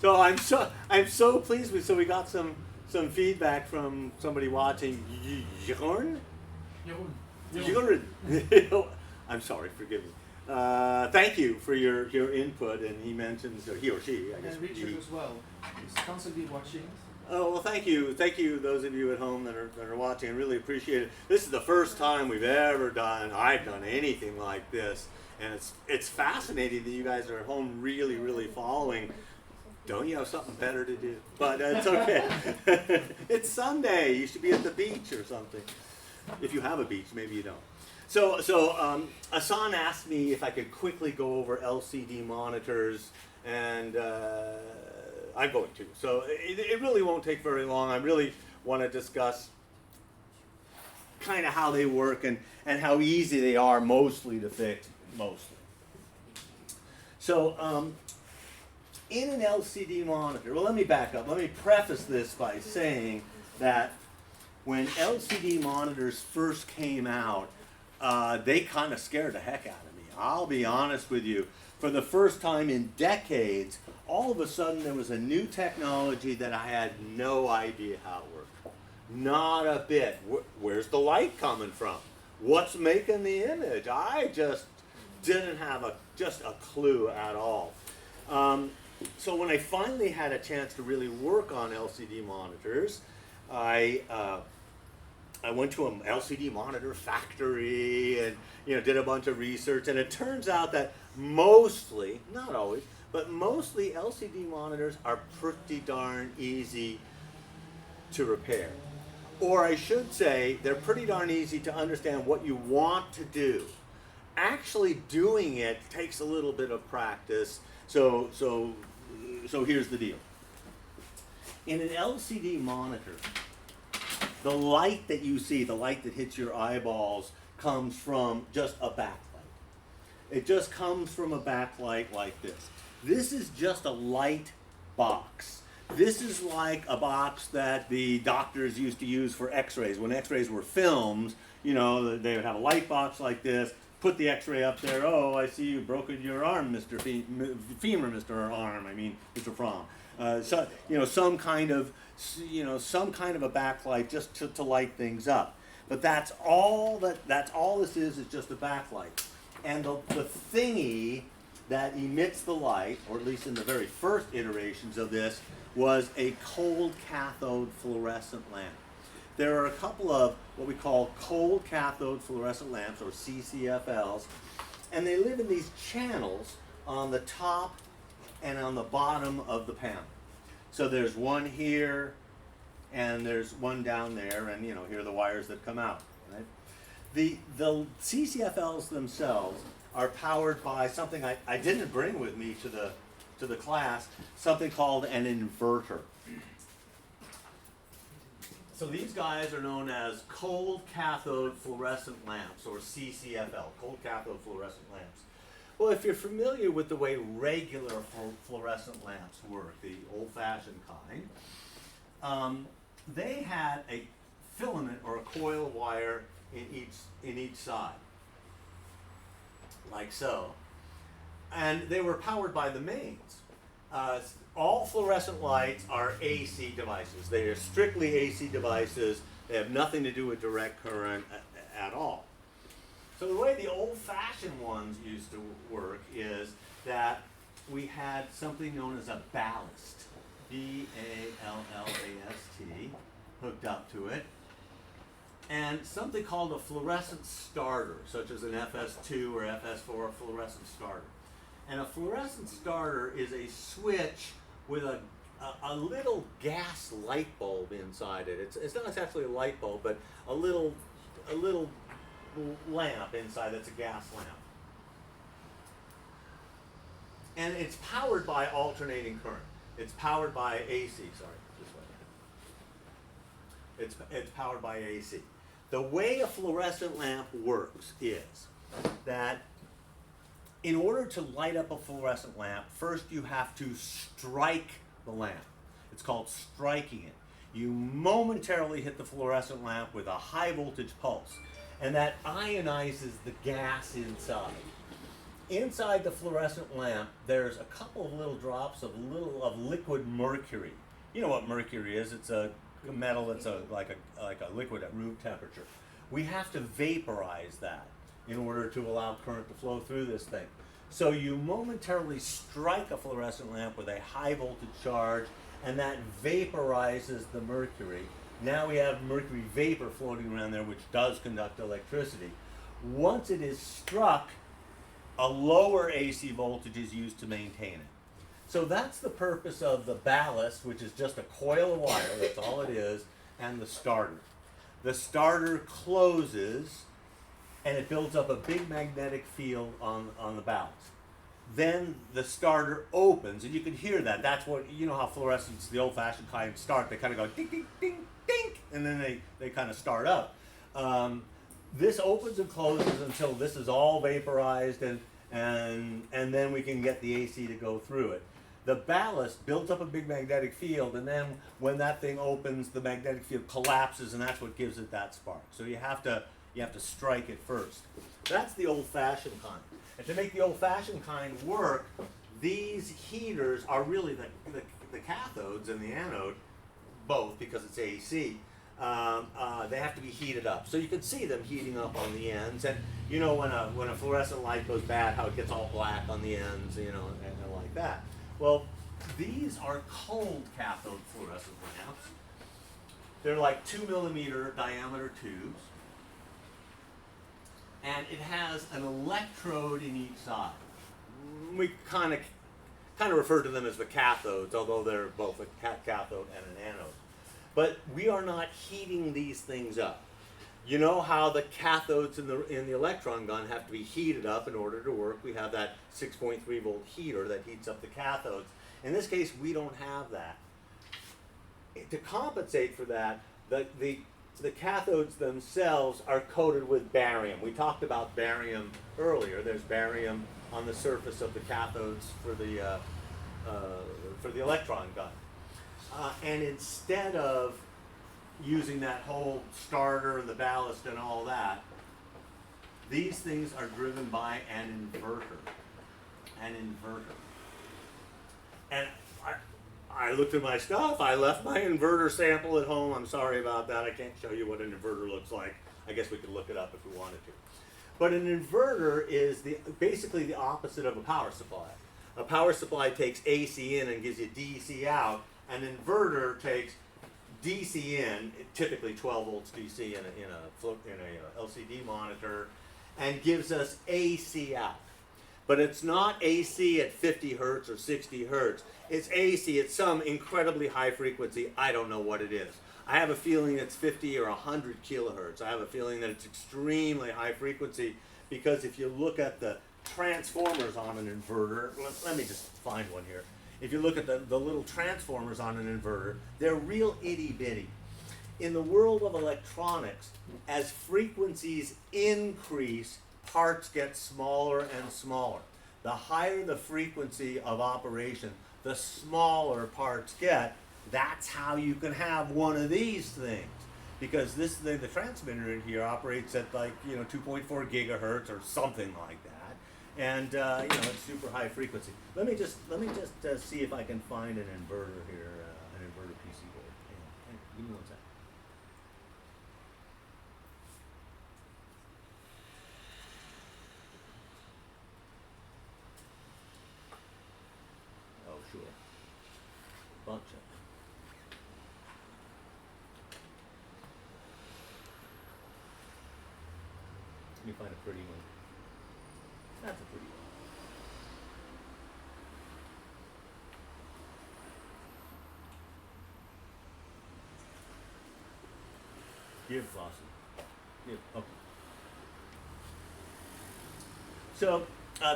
So I'm so pleased with. So we got some feedback from somebody watching. Jorn? Jeroen. Jorn. I'm sorry. Forgive me. Thank you for your input. And he mentions, or he or she, I guess. And Richard he- as well. He's constantly watching. Oh well, thank you, those of you at home that are watching. I really appreciate it. This is the first time I've done anything like this, and it's fascinating that you guys are at home really following. Don't you have something better to do? But it's okay. It's Sunday. You should be at the beach or something. If you have a beach, maybe you don't. So Hasan asked me if I could quickly go over LCD monitors, and I'm going to. So it really won't take very long. I really want to discuss kind of how they work and how easy they are mostly to fix, mostly. So in an LCD monitor, well, let me back up. Let me preface this by saying that when LCD monitors first came out, they kind of scared the heck out of me. I'll be honest with you. For the first time in decades, all of a sudden there was a new technology that I had no idea how it worked. Not a bit. Where's the light coming from? What's making the image? I just didn't have just a clue at all. So when I finally had a chance to really work on LCD monitors, I went to an LCD monitor factory and did a bunch of research, and it turns out that mostly, not always, but mostly LCD monitors are pretty darn easy to repair. Or I should say, they're pretty darn easy to understand what you want to do. Actually doing it takes a little bit of practice. So here's the deal. In an LCD monitor, the light that you see, the light that hits your eyeballs, comes from just a backlight. It just comes from a backlight like this. This is just a light box. This is like a box that the doctors used to use for x-rays. When x-rays were films, they would have a light box like this, put the x-ray up there. Oh, I see you broken your arm, Mr. Femur, Mr. Arm, Mr. Fromm. Some kind of a backlight just to light things up. But that's all this is just a backlight. And the thingy that emits the light, or at least in the very first iterations of this, was a cold cathode fluorescent lamp. There are a couple of what we call cold cathode fluorescent lamps, or CCFLs, and they live in these channels on the top and on the bottom of the panel. So there's one here, and there's one down there, and here are the wires that come out. Right? The CCFLs themselves are powered by something I didn't bring with me to the class, something called an inverter. So these guys are known as cold cathode fluorescent lamps, or CCFL, cold cathode fluorescent lamps. Well, if you're familiar with the way regular fluorescent lamps work, the old-fashioned kind, they had a filament or a coil wire in each side, like so. And they were powered by the mains. All fluorescent lights are AC devices. They are strictly AC devices. They have nothing to do with direct current at all. So the way the old-fashioned ones used to work is that we had something known as a ballast, B-A-L-L-A-S-T, hooked up to it, and something called a fluorescent starter, such as an FS2 or FS4 fluorescent starter. And a fluorescent starter is a switch with a little gas light bulb inside it. It's not exactly a light bulb, but a little lamp inside that's a gas lamp. And it's powered by alternating current. It's powered by AC, sorry, this way. It's powered by AC. The way a fluorescent lamp works is that in order to light up a fluorescent lamp, first you have to strike the lamp. It's called striking it. You momentarily hit the fluorescent lamp with a high voltage pulse, and that ionizes the gas inside. inside the fluorescent lamp, there's a couple of little drops of liquid mercury. You know what mercury is? It's a metal that's like a liquid at room temperature. We have to vaporize that in order to allow current to flow through this thing. So you momentarily strike a fluorescent lamp with a high voltage charge, and that vaporizes the mercury. Now we have mercury vapor floating around there, which does conduct electricity. Once it is struck, a lower AC voltage is used to maintain it. So that's the purpose of the ballast, which is just a coil of wire, that's all it is, and the starter. The starter closes, and it builds up a big magnetic field on the ballast. Then the starter opens, and you can hear that. That's what, you know how fluorescents, the old-fashioned kind, start. They kind of go ding, ding, ding, ding, and then they kind of start up. This opens and closes until this is all vaporized, and then we can get the AC to go through it. The ballast builds up a big magnetic field, and then when that thing opens, the magnetic field collapses, and that's what gives it that spark. So you have to strike it first. That's the old-fashioned kind. And to make the old-fashioned kind work, these heaters are really the cathodes and the anode, both because it's AC. They have to be heated up. So you can see them heating up on the ends. And you know when a fluorescent light goes bad, how it gets all black on the ends, you know, and like that. Well, these are cold cathode fluorescent lamps. They're like 2 millimeter diameter tubes. And it has an electrode in each side. We kind of refer to them as the cathodes, although they're both a cathode and an anode. But we are not heating these things up. You know how the cathodes in the electron gun have to be heated up in order to work. We have that 6.3 volt heater that heats up the cathodes. In this case, we don't have that. To compensate for that, the cathodes themselves are coated with barium. We talked about barium earlier. There's barium on the surface of the cathodes for the electron gun. And instead of using that whole starter and the ballast and all that, these things are driven by an inverter. And I looked at my stuff. I left my inverter sample at home. I'm sorry about that. I can't show you what an inverter looks like. I guess we could look it up if we wanted to. But an inverter is basically the opposite of a power supply. A power supply takes AC in and gives you DC out. An inverter takes DC in, typically 12 volts DC in a LCD monitor, and gives us AC out. But it's not AC at 50 hertz or 60 hertz. It's AC at some incredibly high frequency. I don't know what it is. I have a feeling it's 50 or 100 kilohertz. I have a feeling that it's extremely high frequency because if you look at the transformers on an inverter, let me just find one here. If you look at the little transformers on an inverter, they're real itty-bitty. In the world of electronics, as frequencies increase, parts get smaller and smaller. The higher the frequency of operation, the smaller parts get. That's how you can have one of these things. Because the transmitter in here operates at 2.4 gigahertz or something like that. And it's super high frequency. Let me just see if I can find an inverter here, an inverter PC board. Hang on, give me 1 second. Oh, sure. Bunch of them. Let me find a pretty one. That's a pretty one. Give, Lawson. Give. Okay. So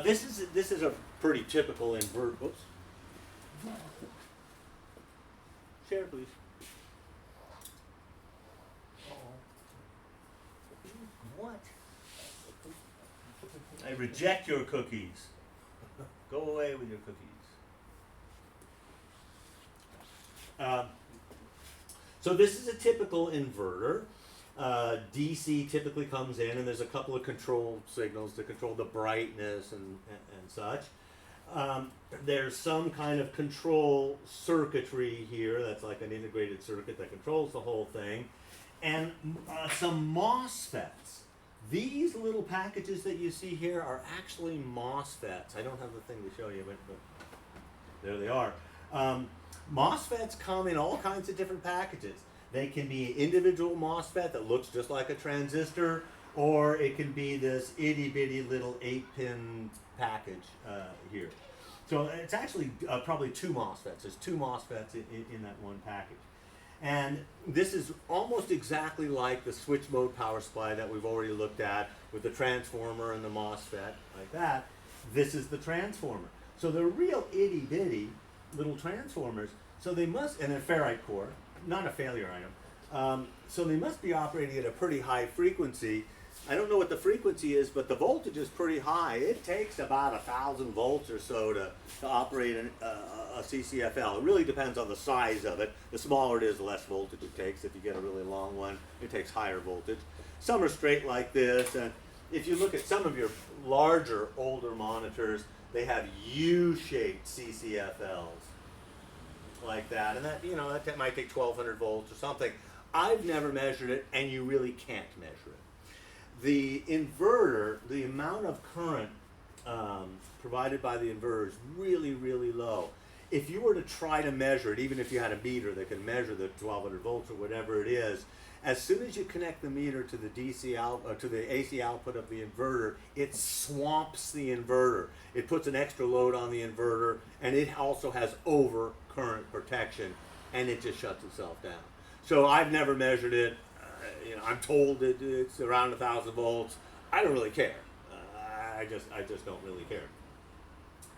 this is a pretty typical inverter. Whoops. Share, please. What? I reject your cookies. Go away with your cookies. So this is a typical inverter. DC typically comes in, and there's a couple of control signals to control the brightness and such. There's some kind of control circuitry here that's like an integrated circuit that controls the whole thing, and some MOSFETs. These little packages that you see here are actually MOSFETs. I don't have the thing to show you, but there they are. MOSFETs come in all kinds of different packages. They can be an individual MOSFET that looks just like a transistor, or it can be this itty bitty little 8-pin package here. So it's actually probably two MOSFETs. There's two MOSFETs in that one package. And this is almost exactly like the switch mode power supply that we've already looked at with the transformer and the MOSFET, like that. This is the transformer. So they're real itty bitty little transformers. So they must, and a ferrite core, not a failure item. So they must be operating at a pretty high frequency. I don't know what the frequency is, but the voltage is pretty high. It takes about 1,000 volts or so to operate a CCFL. It really depends on the size of it. The smaller it is, the less voltage it takes. If you get a really long one, it takes higher voltage. Some are straight like this, and if you look at some of your larger, older monitors, they have U-shaped CCFLs like that, and that, you know, that might take 1,200 volts or something. I've never measured it, and you really can't measure it. The inverter, the amount of current provided by the inverter is really, really low. If you were to try to measure it, even if you had a meter that can measure the 1,200 volts or whatever it is, as soon as you connect the meter to the DC out to the AC output of the inverter, it swamps the inverter. It puts an extra load on the inverter, and it also has over current protection, and it just shuts itself down. So I've never measured it. You know, I'm told that it's around 1,000 volts. I don't really care. I just don't really care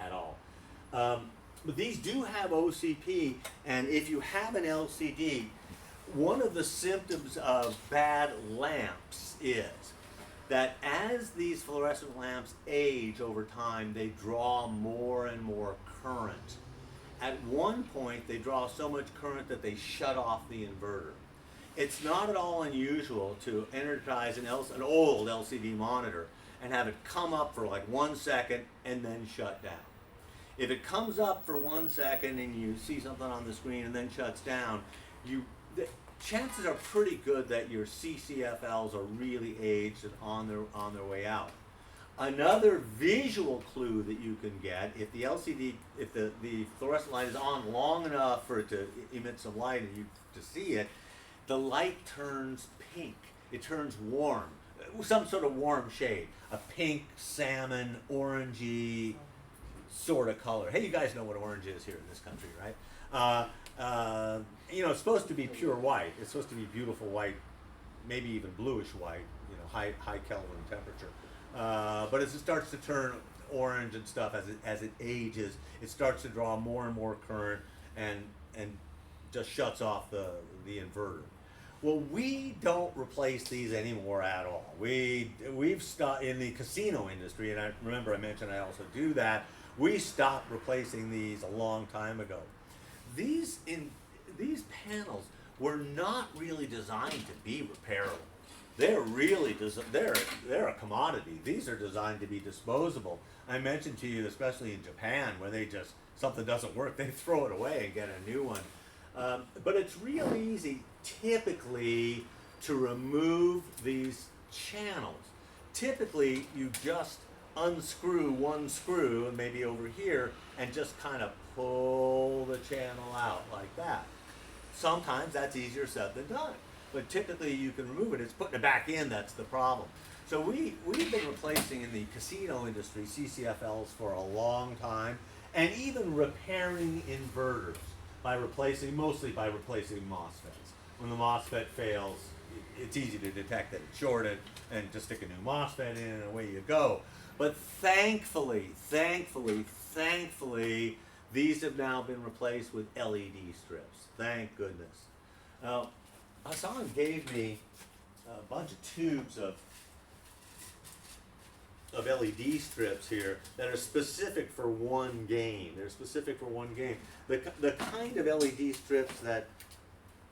at all. But these do have OCP, and if you have an LCD, one of the symptoms of bad lamps is that as these fluorescent lamps age over time, they draw more and more current. At one point, they draw so much current that they shut off the inverter. It's not at all unusual to energize an old LCD monitor and have it come up for like 1 second and then shut down. If it comes up for 1 second and you see something on the screen and then shuts down, the chances are pretty good that your CCFLs are really aged and on their way out. Another visual clue that you can get, if the LCD, if the fluorescent light is on long enough for it to emit some light and you to see it, the light turns pink. It turns warm, some sort of warm shade, a pink, salmon, orangey sort of color. Hey, you guys know what orange is here in this country, right? You know, it's supposed to be pure white. It's supposed to be beautiful white, maybe even bluish white. You know, high Kelvin temperature. But as it starts to turn orange and stuff, as it ages, it starts to draw more and more current and just shuts off the inverter. Well, we don't replace these anymore at all. We've stopped in the casino industry, and I remember I mentioned I also do that. We stopped replacing these a long time ago. These panels were not really designed to be repairable. They're really they're a commodity. These are designed to be disposable. I mentioned to you, especially in Japan, where something doesn't work, they throw it away and get a new one. But it's real easy, typically, to remove these channels. Typically, you just unscrew one screw, and maybe over here, and just kind of pull the channel out like that. Sometimes that's easier said than done, but typically you can remove it. It's putting it back in that's the problem. So we've been replacing in the casino industry CCFLs for a long time, and even repairing inverters mostly by replacing MOSFETs. When the MOSFET fails, it's easy to detect that it's shorted and just stick a new MOSFET in and away you go. But thankfully, these have now been replaced with LED strips. Thank goodness. Now, Hasan gave me a bunch of tubes of LED strips here that are specific for one game. They're specific for one game. The kind of LED strips that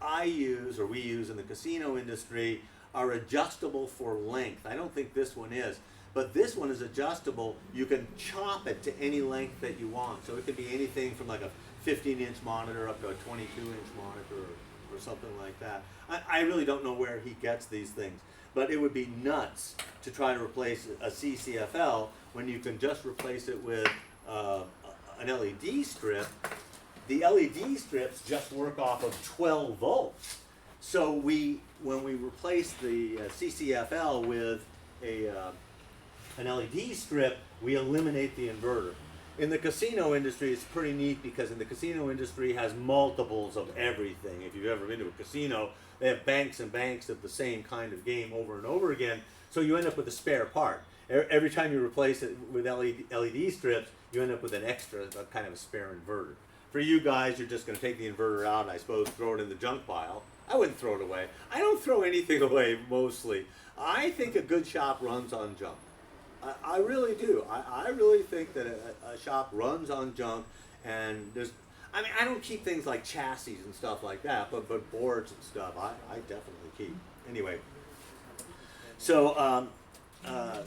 I use or we use in the casino industry are adjustable for length. I don't think this one is, but this one is adjustable. You can chop it to any length that you want. So it could be anything from like a 15-inch monitor up to a 22-inch monitor or something like that. I really don't know where he gets these things, but it would be nuts to try to replace a CCFL when you can just replace it with an LED strip. The LED strips just work off of 12 volts. So when we replace the CCFL with an LED strip, we eliminate the inverter. In the casino industry, it's pretty neat because in the casino industry has multiples of everything. If you've ever been to a casino, they have banks and banks of the same kind of game over and over again. So you end up with a spare part. Every time you replace it with LED strips, you end up with an extra, a kind of a spare inverter. For you guys, you're just going to take the inverter out and I suppose throw it in the junk pile. I wouldn't throw it away. I don't throw anything away mostly. I think a good shop runs on junk. I really do. I really think that a shop runs on junk, and I mean, I don't keep things like chassis and stuff like that, but boards and stuff, I definitely keep. Anyway, so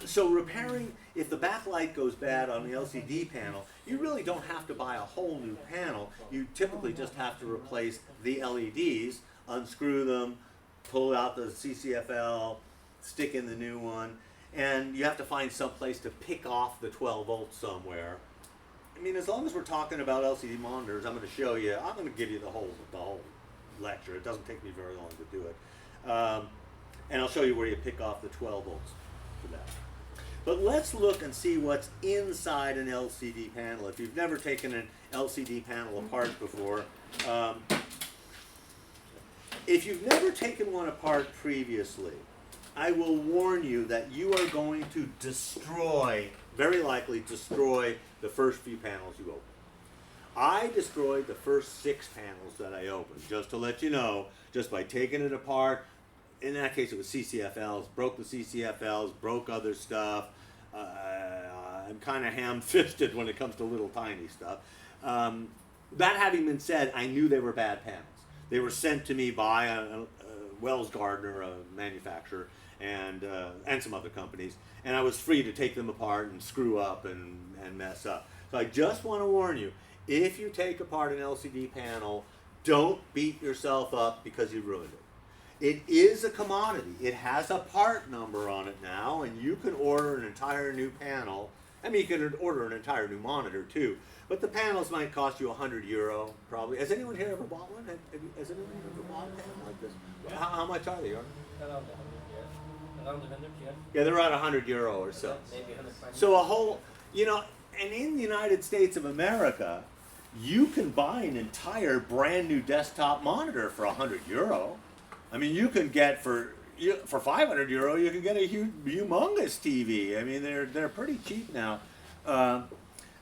so repairing, if the backlight goes bad on the LCD panel, you really don't have to buy a whole new panel. You typically just have to replace the LEDs, unscrew them, pull out the CCFL, stick in the new one, and you have to find some place to pick off the 12 volts somewhere. I mean, as long as we're talking about LCD monitors, I'm going to show you, I'm going to give you the whole lecture. It doesn't take me very long to do it. And I'll show you where you pick off the 12 volts for that. But let's look and see what's inside an LCD panel. If you've never taken an LCD panel apart before, if you've never taken one apart previously, I will warn you that you are going to destroy, very likely destroy, the first few panels you open. I destroyed the first 6 panels that I opened, just to let you know, just by taking it apart. In that case, it was CCFLs, broke the CCFLs, broke other stuff. I'm kind of ham-fisted when it comes to little tiny stuff. That having been said, I knew they were bad panels. They were sent to me by a Wells Gardner, a manufacturer, and some other companies, and I was free to take them apart and screw up and mess up. So I just want to warn you, if you take apart an LCD panel, don't beat yourself up because you ruined it. It is a commodity. It has a part number on it now, and you can order an entire new panel. I mean, you can order an entire new monitor too, but the panels might cost you €100 probably. Has anyone here ever bought one? Has anyone ever bought a panel like this? Yeah. How much are they? Around 100, yeah. Around 100, yeah. Yeah, they're around €100 or so. Maybe 120. So a whole, you know, and in the United States of America, you can buy an entire brand new desktop monitor for €100. I mean, you can get for €500, you can get a humongous TV. I mean, they're pretty cheap now.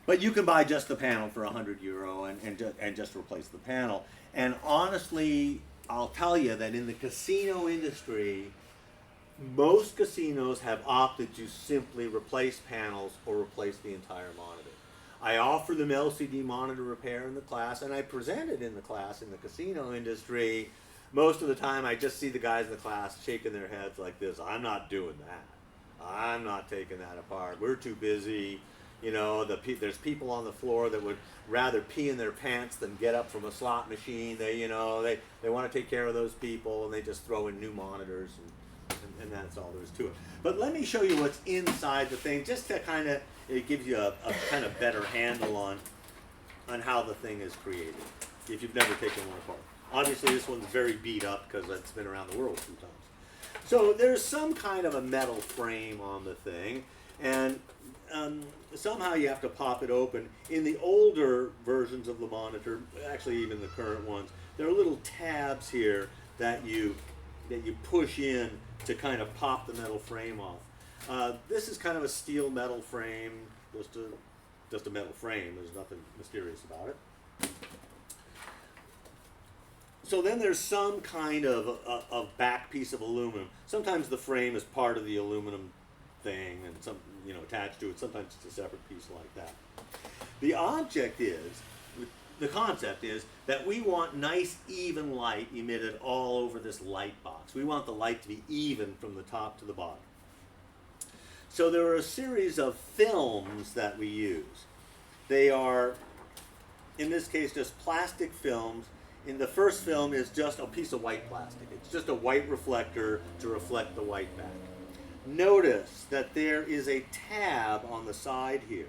But you can buy just the panel for €100 and just replace the panel. And honestly, I'll tell you that in the casino industry, most casinos have opted to simply replace panels or replace the entire monitor. I offer them LCD monitor repair in the class, and I present it in the class in the casino industry. Most of the time, I just see the guys in the class shaking their heads like this. I'm not doing that. I'm not taking that apart. We're too busy. You know, there's people on the floor that would rather pee in their pants than get up from a slot machine. They want to take care of those people, and they just throw in new monitors, and that's all there is to it. But let me show you what's inside the thing, just to kind of, it gives you a kind of better handle on how the thing is created, if you've never taken one apart. Obviously, this one's very beat up because it's been around the world 2 times. So there's some kind of a metal frame on the thing, and somehow you have to pop it open. In the older versions of the monitor, actually even the current ones, there are little tabs here that you push in to kind of pop the metal frame off. This is kind of a steel metal frame, just a metal frame. There's nothing mysterious about it. So then there's some kind of back piece of aluminum. Sometimes the frame is part of the aluminum thing and some, attached to it. Sometimes it's a separate piece like that. The object is, the concept is that we want nice even light emitted all over this light box. We want the light to be even from the top to the bottom. So there are a series of films that we use. They are, in this case, just plastic films. In the first film is just a piece of white plastic. It's just a white reflector to reflect the white back. Notice that there is a tab on the side here.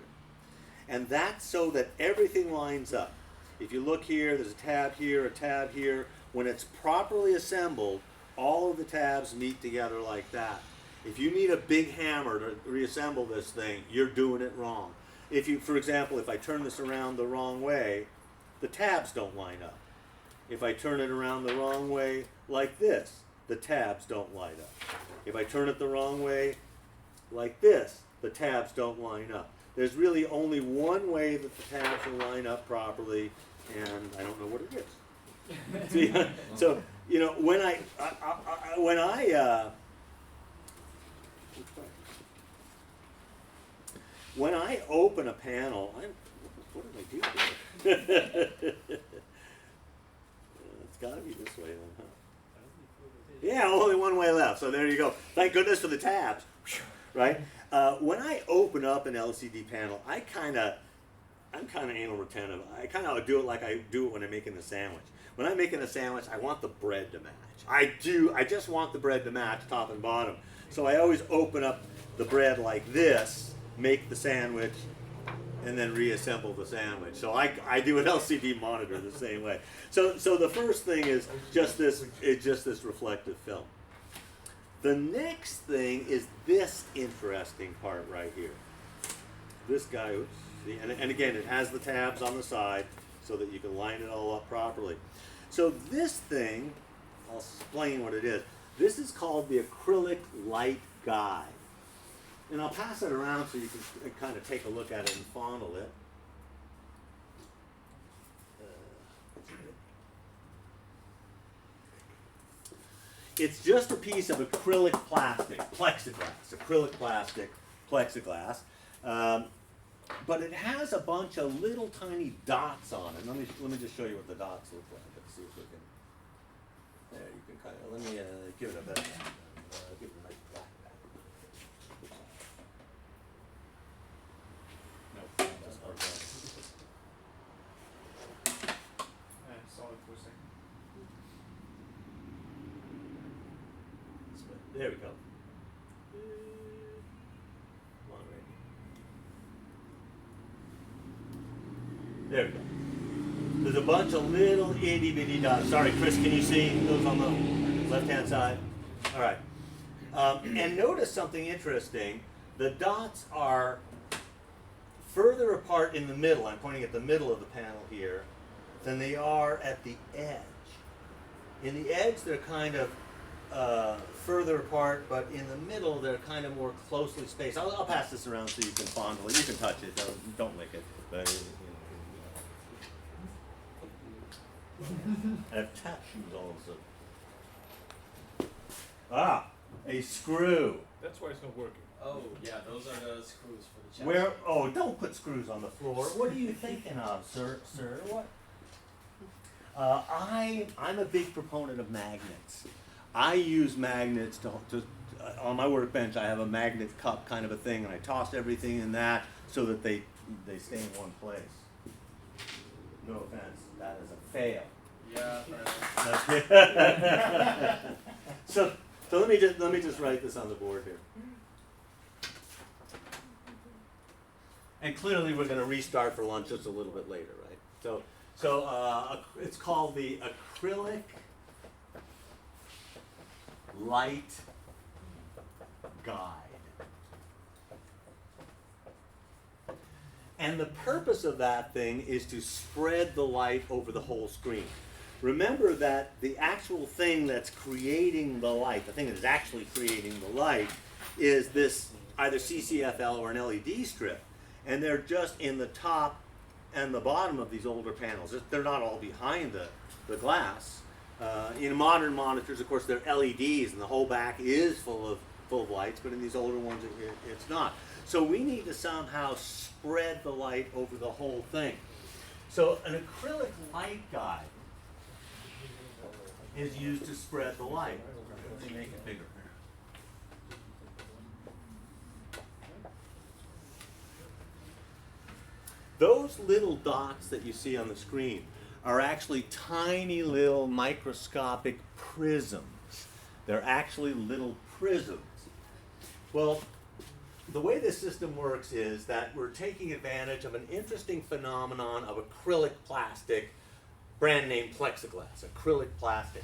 And that's so that everything lines up. If you look here, there's a tab here, a tab here. When it's properly assembled, all of the tabs meet together like that. If you need a big hammer to reassemble this thing, you're doing it wrong. If you, for example, if I turn this around the wrong way, the tabs don't line up. If I turn it around the wrong way like this, the tabs don't line up. If I turn it the wrong way like this, the tabs don't line up. There's really only one way that the tabs will line up properly, and I don't know what it is. See, so, you know, when I open a panel, what did I do here? It's got to be this way then, huh? Yeah, only one way left. So there you go. Thank goodness for the tabs, right? When I open up an LCD panel, I'm kind of anal retentive. I kind of do it like I do it when I'm making a sandwich. When I'm making a sandwich, I want the bread to match. I just want the bread to match top and bottom. So I always open up the bread like this, make the sandwich, and then reassemble the sandwich. So I do an LCD monitor the same way. So the first thing is just this reflective film. The next thing is this interesting part right here. This guy, oops, see, and again, it has the tabs on the side so that you can line it all up properly. So this thing, I'll explain what it is. This is called the acrylic light guide. And I'll pass it around so you can kind of take a look at it and fondle it. It's just a piece of acrylic plastic, plexiglass, but it has a bunch of little tiny dots on it. Let me just show you what the dots look like. Let's see if we can. There, you can kind of. Let me give it a better. Give it a nice black back. No, just our I saw it for a second. There we go. Come on, Randy. There we go. There's a bunch of little itty bitty dots. Sorry, Chris, can you see those on the left-hand side? All right. And notice something interesting. The dots are further apart in the middle. I'm pointing at the middle of the panel here than they are at the edge. In the edge, they're kind of further apart, but in the middle, they're kind of more closely spaced. I'll pass this around so you can fondle it. You can touch it. Don't lick it. But, I have tap shoes also. Ah, a screw. That's why it's not working. Oh, yeah, those are the screws for the chassis. Where? Oh, don't put screws on the floor. What are you thinking of, sir? What? I'm a big proponent of magnets. I use magnets to on my workbench. I have a magnet cup kind of a thing, and I toss everything in that so that they stay in one place. No offense, that is a fail. Yeah, so let me just write this on the board here. And clearly we're going to restart for lunch just a little bit later, right? So it's called the acrylic light guide. And the purpose of that thing is to spread the light over the whole screen. Remember that the actual thing that's creating the light, the thing that is actually creating the light, is this either CCFL or an LED strip. And they're just in the top and the bottom of these older panels. They're not all behind the glass. In modern monitors, of course, they're LEDs and the whole back is full of lights, but in these older ones it's not. So we need to somehow spread the light over the whole thing. So an acrylic light guide is used to spread the light. Let me make it bigger. Those little dots that you see on the screen are actually tiny little microscopic prisms. They're actually little prisms. Well, the way this system works is that we're taking advantage of an interesting phenomenon of acrylic plastic, brand name plexiglass, acrylic plastic.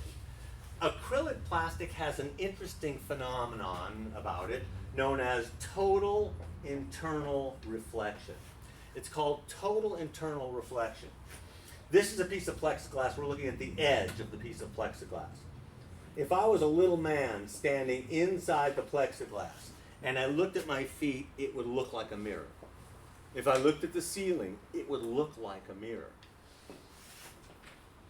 Acrylic plastic has an interesting phenomenon about it known as total internal reflection. It's called total internal reflection. This is a piece of plexiglass. We're looking at the edge of the piece of plexiglass. If I was a little man standing inside the plexiglass and I looked at my feet, it would look like a mirror. If I looked at the ceiling, it would look like a mirror.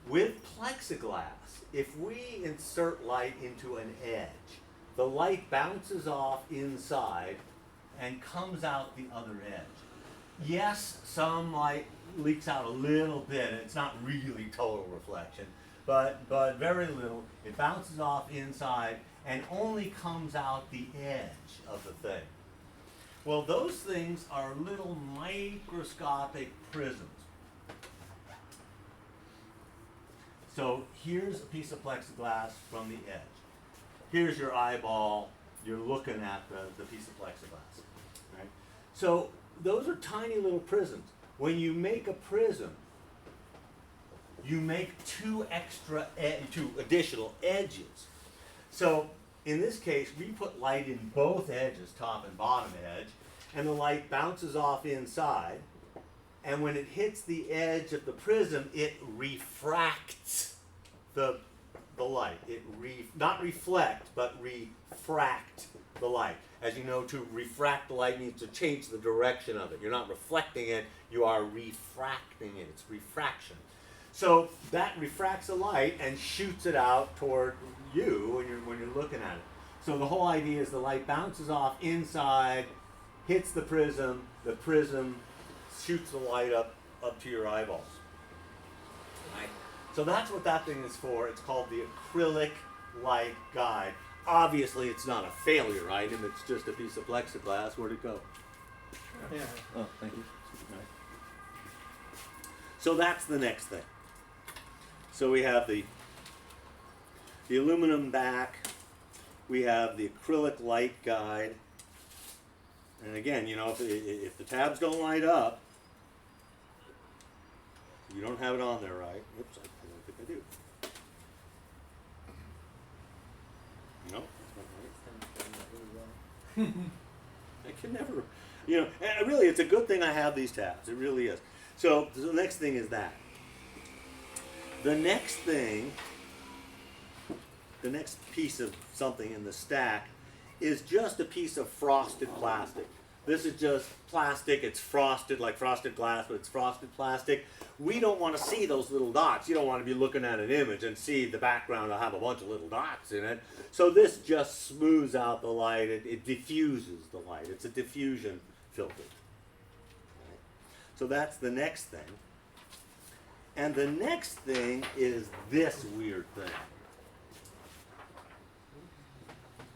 With plexiglass, if we insert light into an edge, the light bounces off inside and comes out the other edge. Yes, some light leaks out a little bit. It's not really total reflection, but very little. It bounces off inside and only comes out the edge of the thing. Well, those things are little microscopic prisms. So here's a piece of plexiglass from the edge. Here's your eyeball. You're looking at the piece of plexiglass. Right? So those are tiny little prisms. When you make a prism, you make two additional edges. So in this case, we put light in both edges, top and bottom edge, and the light bounces off inside. And when it hits the edge of the prism, it refracts the light. It not reflect, but refract the light. As you know, to refract the light means to change the direction of it. You're not reflecting it, you are refracting it. It's refraction. So that refracts the light and shoots it out toward you when you're looking at it. So the whole idea is the light bounces off inside, hits the prism shoots the light up to your eyeballs. Right? So that's what that thing is for. It's called the acrylic light guide. Obviously, it's not a failure item. It's just a piece of plexiglass. Where'd it go? Yeah. Oh, thank you. Right. So that's the next thing. So we have the aluminum back. We have the acrylic light guide. And again, you know, if the tabs don't light up, you don't have it on there right. Oops, I don't think I do. No, that's not right. I can never, you know, and really, it's a good thing I have these tabs. It really is. So the next thing is that. The next thing, the next piece of something in the stack is just a piece of frosted plastic. This is just plastic. It's frosted, like frosted glass, but it's frosted plastic. We don't want to see those little dots. You don't want to be looking at an image and see the background will have a bunch of little dots in it. So this just smooths out the light. It diffuses the light. It's a diffusion filter. Right. So that's the next thing. And the next thing is this weird thing.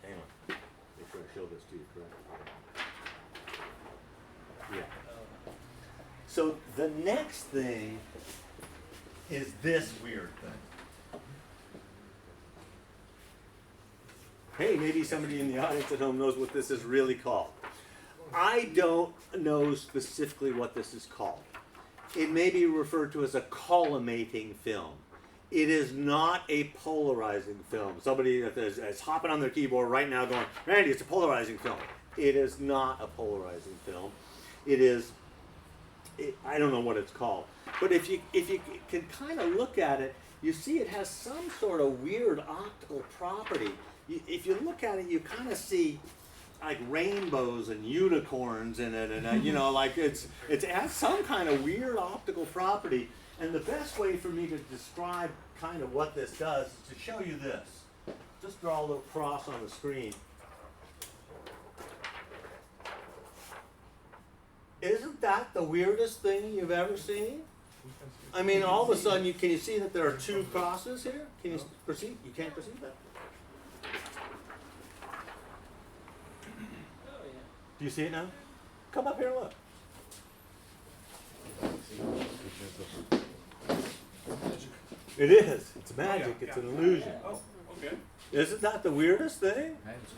Hang on. Make sure I show this to you correctly. Yeah. So the next thing is this weird thing. Hey, maybe somebody in the audience at home knows what this is really called. I don't know specifically what this is called. It may be referred to as a collimating film. It is not a polarizing film. Somebody is hopping on their keyboard right now going, Randy, it's a polarizing film. It is not a polarizing film. It is, I don't know what it's called. But if you can kind of look at it, you see it has some sort of weird optical property. If you look at it, you kind of see like rainbows and unicorns in it, and you know, like it has some kind of weird optical property. And the best way for me to describe kind of what this does is to show you this. Just draw a little cross on the screen. Isn't that the weirdest thing you've ever seen? I mean, all of a sudden, can you see that there are two crosses here? Can you perceive? You can't perceive that? Oh yeah. Do you see it now? Come up here and look. It is. It's magic. It's an illusion. Oh, okay. Isn't that the weirdest thing? It's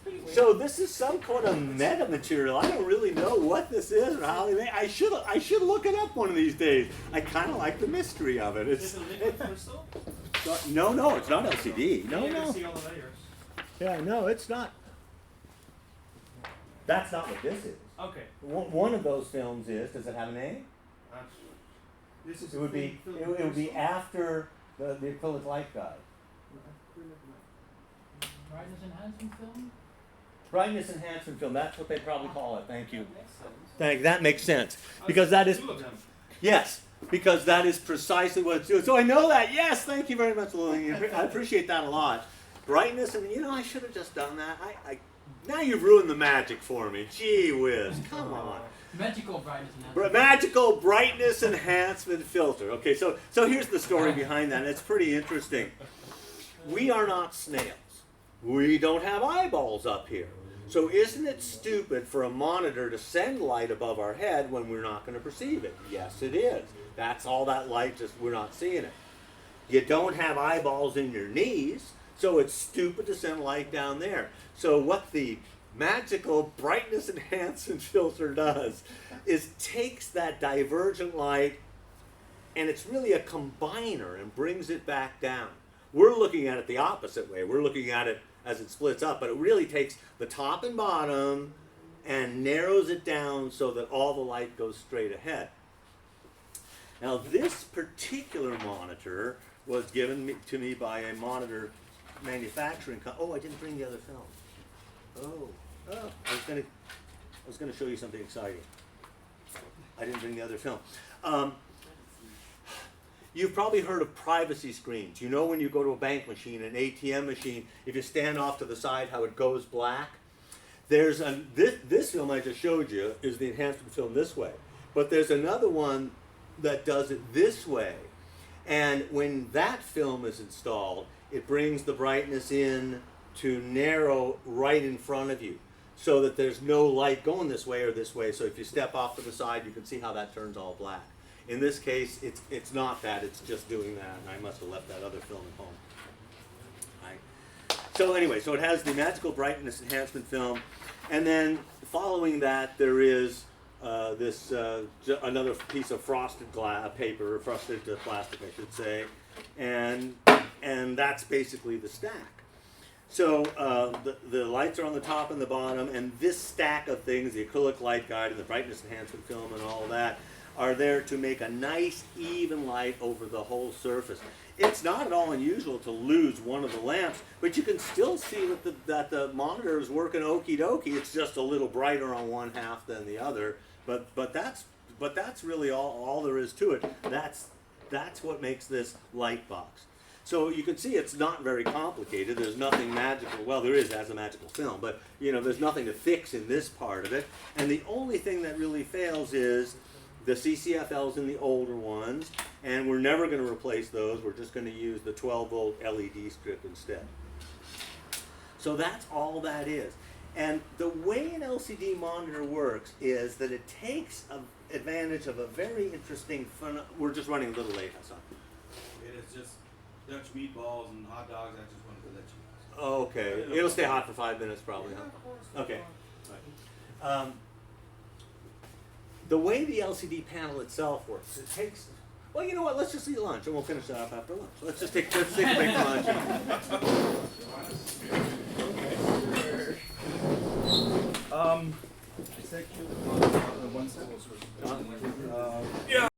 pretty weird. So this is some kind of meta material. I don't really know what this is or how they make. I should look it up one of these days. I kind of like the mystery of it. Is it liquid crystal? No, it's not LCD. You No, can no. see all the layers. Yeah, no, it's not. That's not what this is. Okay. One of those films is. Does it have a name? This is It would be. It would be after the acrylic light guide. Brightness enhancement film. Brightness enhancement film. That's what they probably call it. Thank you. That makes sense. That makes sense because that is. Two of them. Yes, because that is precisely what it's doing. So I know that. Yes, thank you very much, Lillian. I appreciate that a lot. Brightness, and I should have just done that. Now you've ruined the magic for me. Gee whiz, come on. Magical brightness enhancement. Magical brightness enhancement filter. Okay, so here's the story behind that. It's pretty interesting. We are not snails. We don't have eyeballs up here. So isn't it stupid for a monitor to send light above our head when we're not going to perceive it? Yes, it is. That's all that light, just we're not seeing it. You don't have eyeballs in your knees, so it's stupid to send light down there. So what the magical brightness enhancement filter does is takes that divergent light, and it's really a combiner, and brings it back down. We're looking at it the opposite way. We're looking at it as it splits up, but it really takes the top and bottom and narrows it down so that all the light goes straight ahead. Now this particular monitor was given to me by a monitor manufacturing company. Oh, I didn't bring the other film. I was gonna show you something exciting. I didn't bring the other film. You've probably heard of privacy screens. You know when you go to a bank machine, an ATM machine, if you stand off to the side, how it goes black? There's this film I just showed you is the enhancement film this way. But there's another one that does it this way. And when that film is installed, it brings the brightness in to narrow right in front of you so that there's no light going this way or this way. So if you step off to the side, you can see how that turns all black. In this case, it's not that, it's just doing that, and I must have left that other film at home. Right. So anyway, so it has the magical brightness enhancement film, and then following that there is another piece of frosted paper, or frosted plastic I should say, and that's basically the stack. So the lights are on the top and the bottom, and this stack of things, the acrylic light guide and the brightness enhancement film and all that, are there to make a nice even light over the whole surface. It's not at all unusual to lose one of the lamps, but you can still see that the monitor is working okie dokie. It's just a little brighter on one half than the other, but that's really all there is to it. That's what makes this light box. So you can see it's not very complicated. There's nothing magical. Well, there is as a magical film, but there's nothing to fix in this part of it. And the only thing that really fails is the CCFLs in the older ones, and we're never going to replace those. We're just going to use the 12-volt LED strip instead. So that's all that is. And the way an LCD monitor works is that it takes advantage of a very interesting we're just running a little late, Hasan. It is just Dutch meatballs and hot dogs. I just wanted to let you know. Okay. It'll stay hot for 5 minutes probably, Yeah, huh? of course. Okay. Right. The way the LCD panel itself works, it takes. Well, you know what? Let's just eat lunch, and we'll finish that up after lunch. Let's take a quick lunch. It's actually one second. Yeah.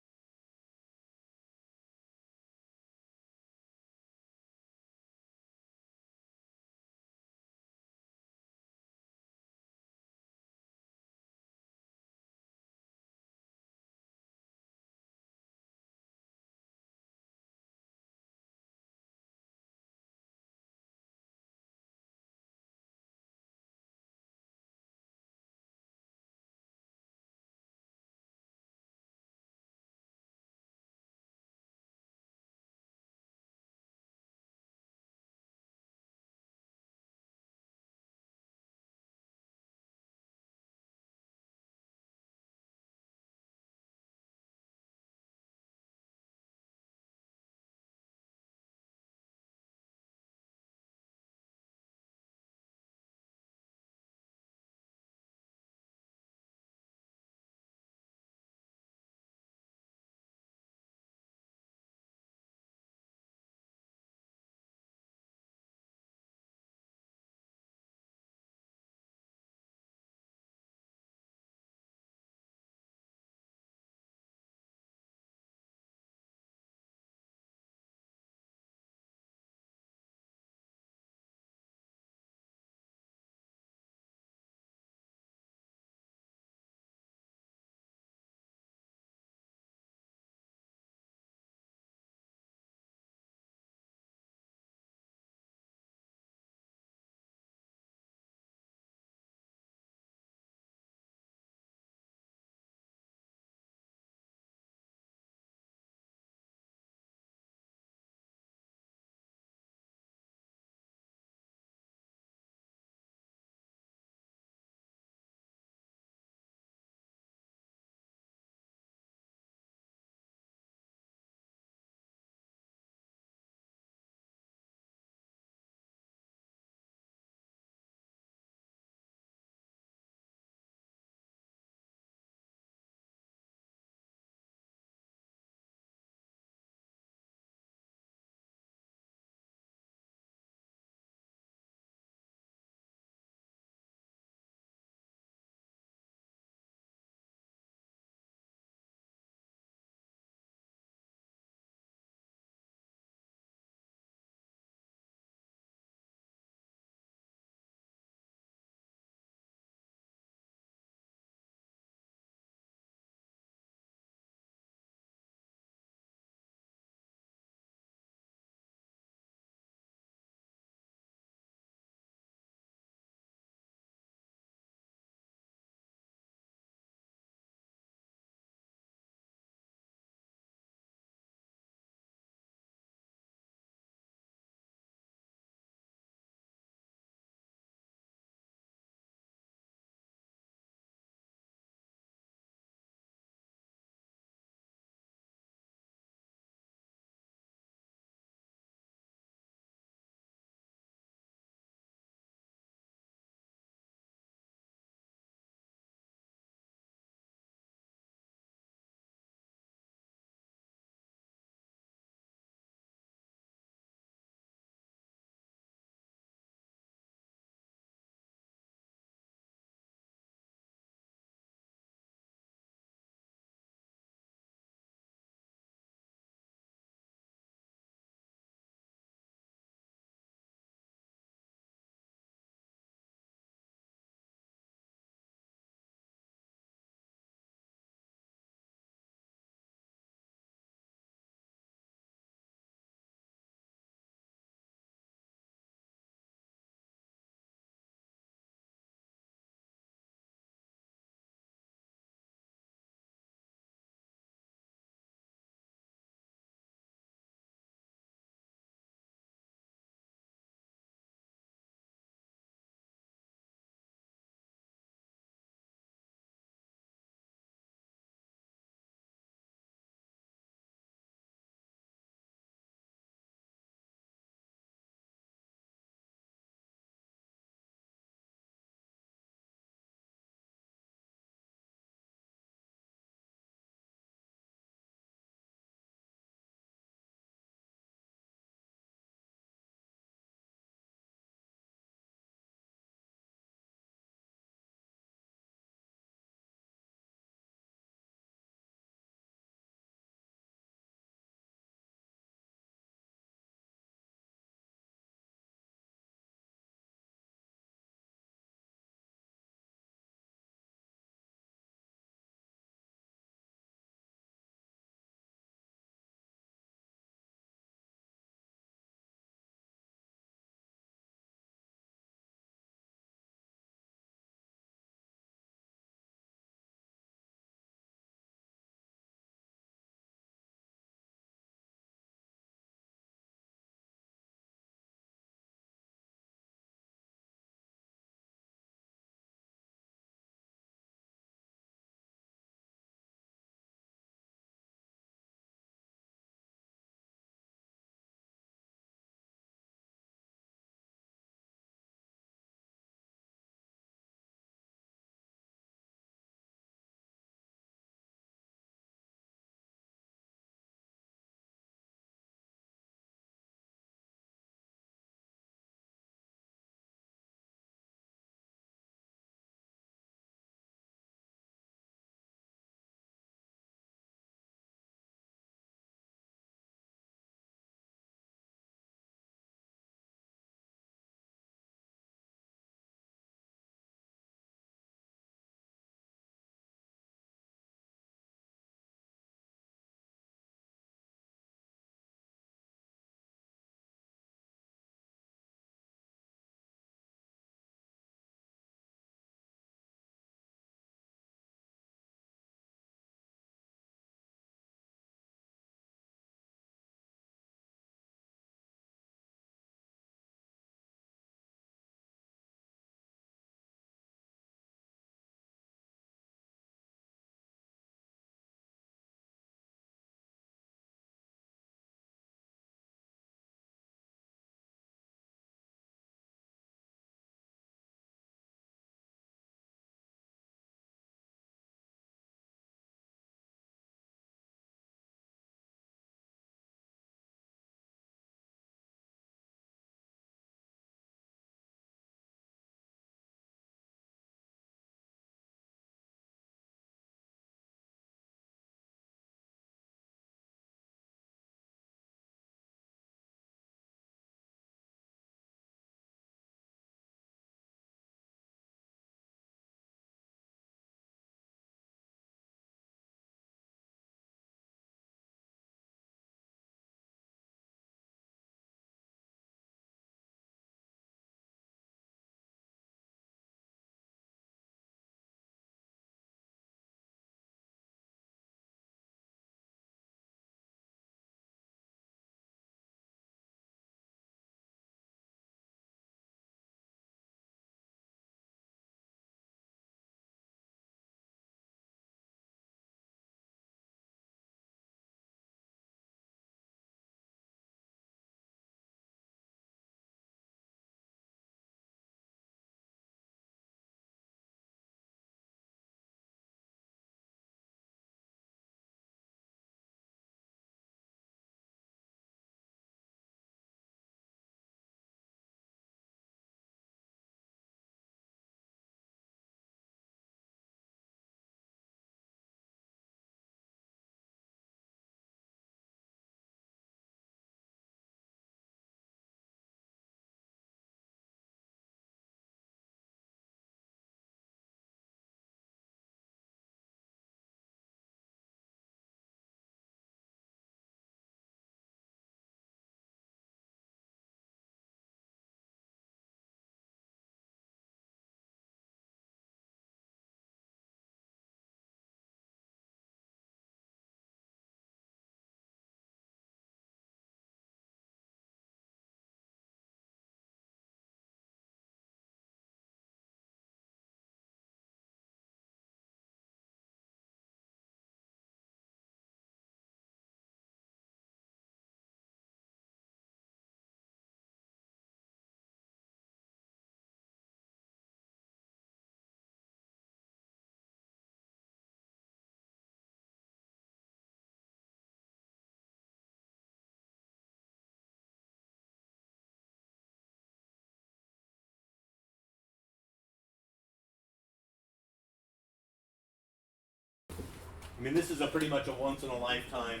I mean, this is a pretty much a once in a lifetime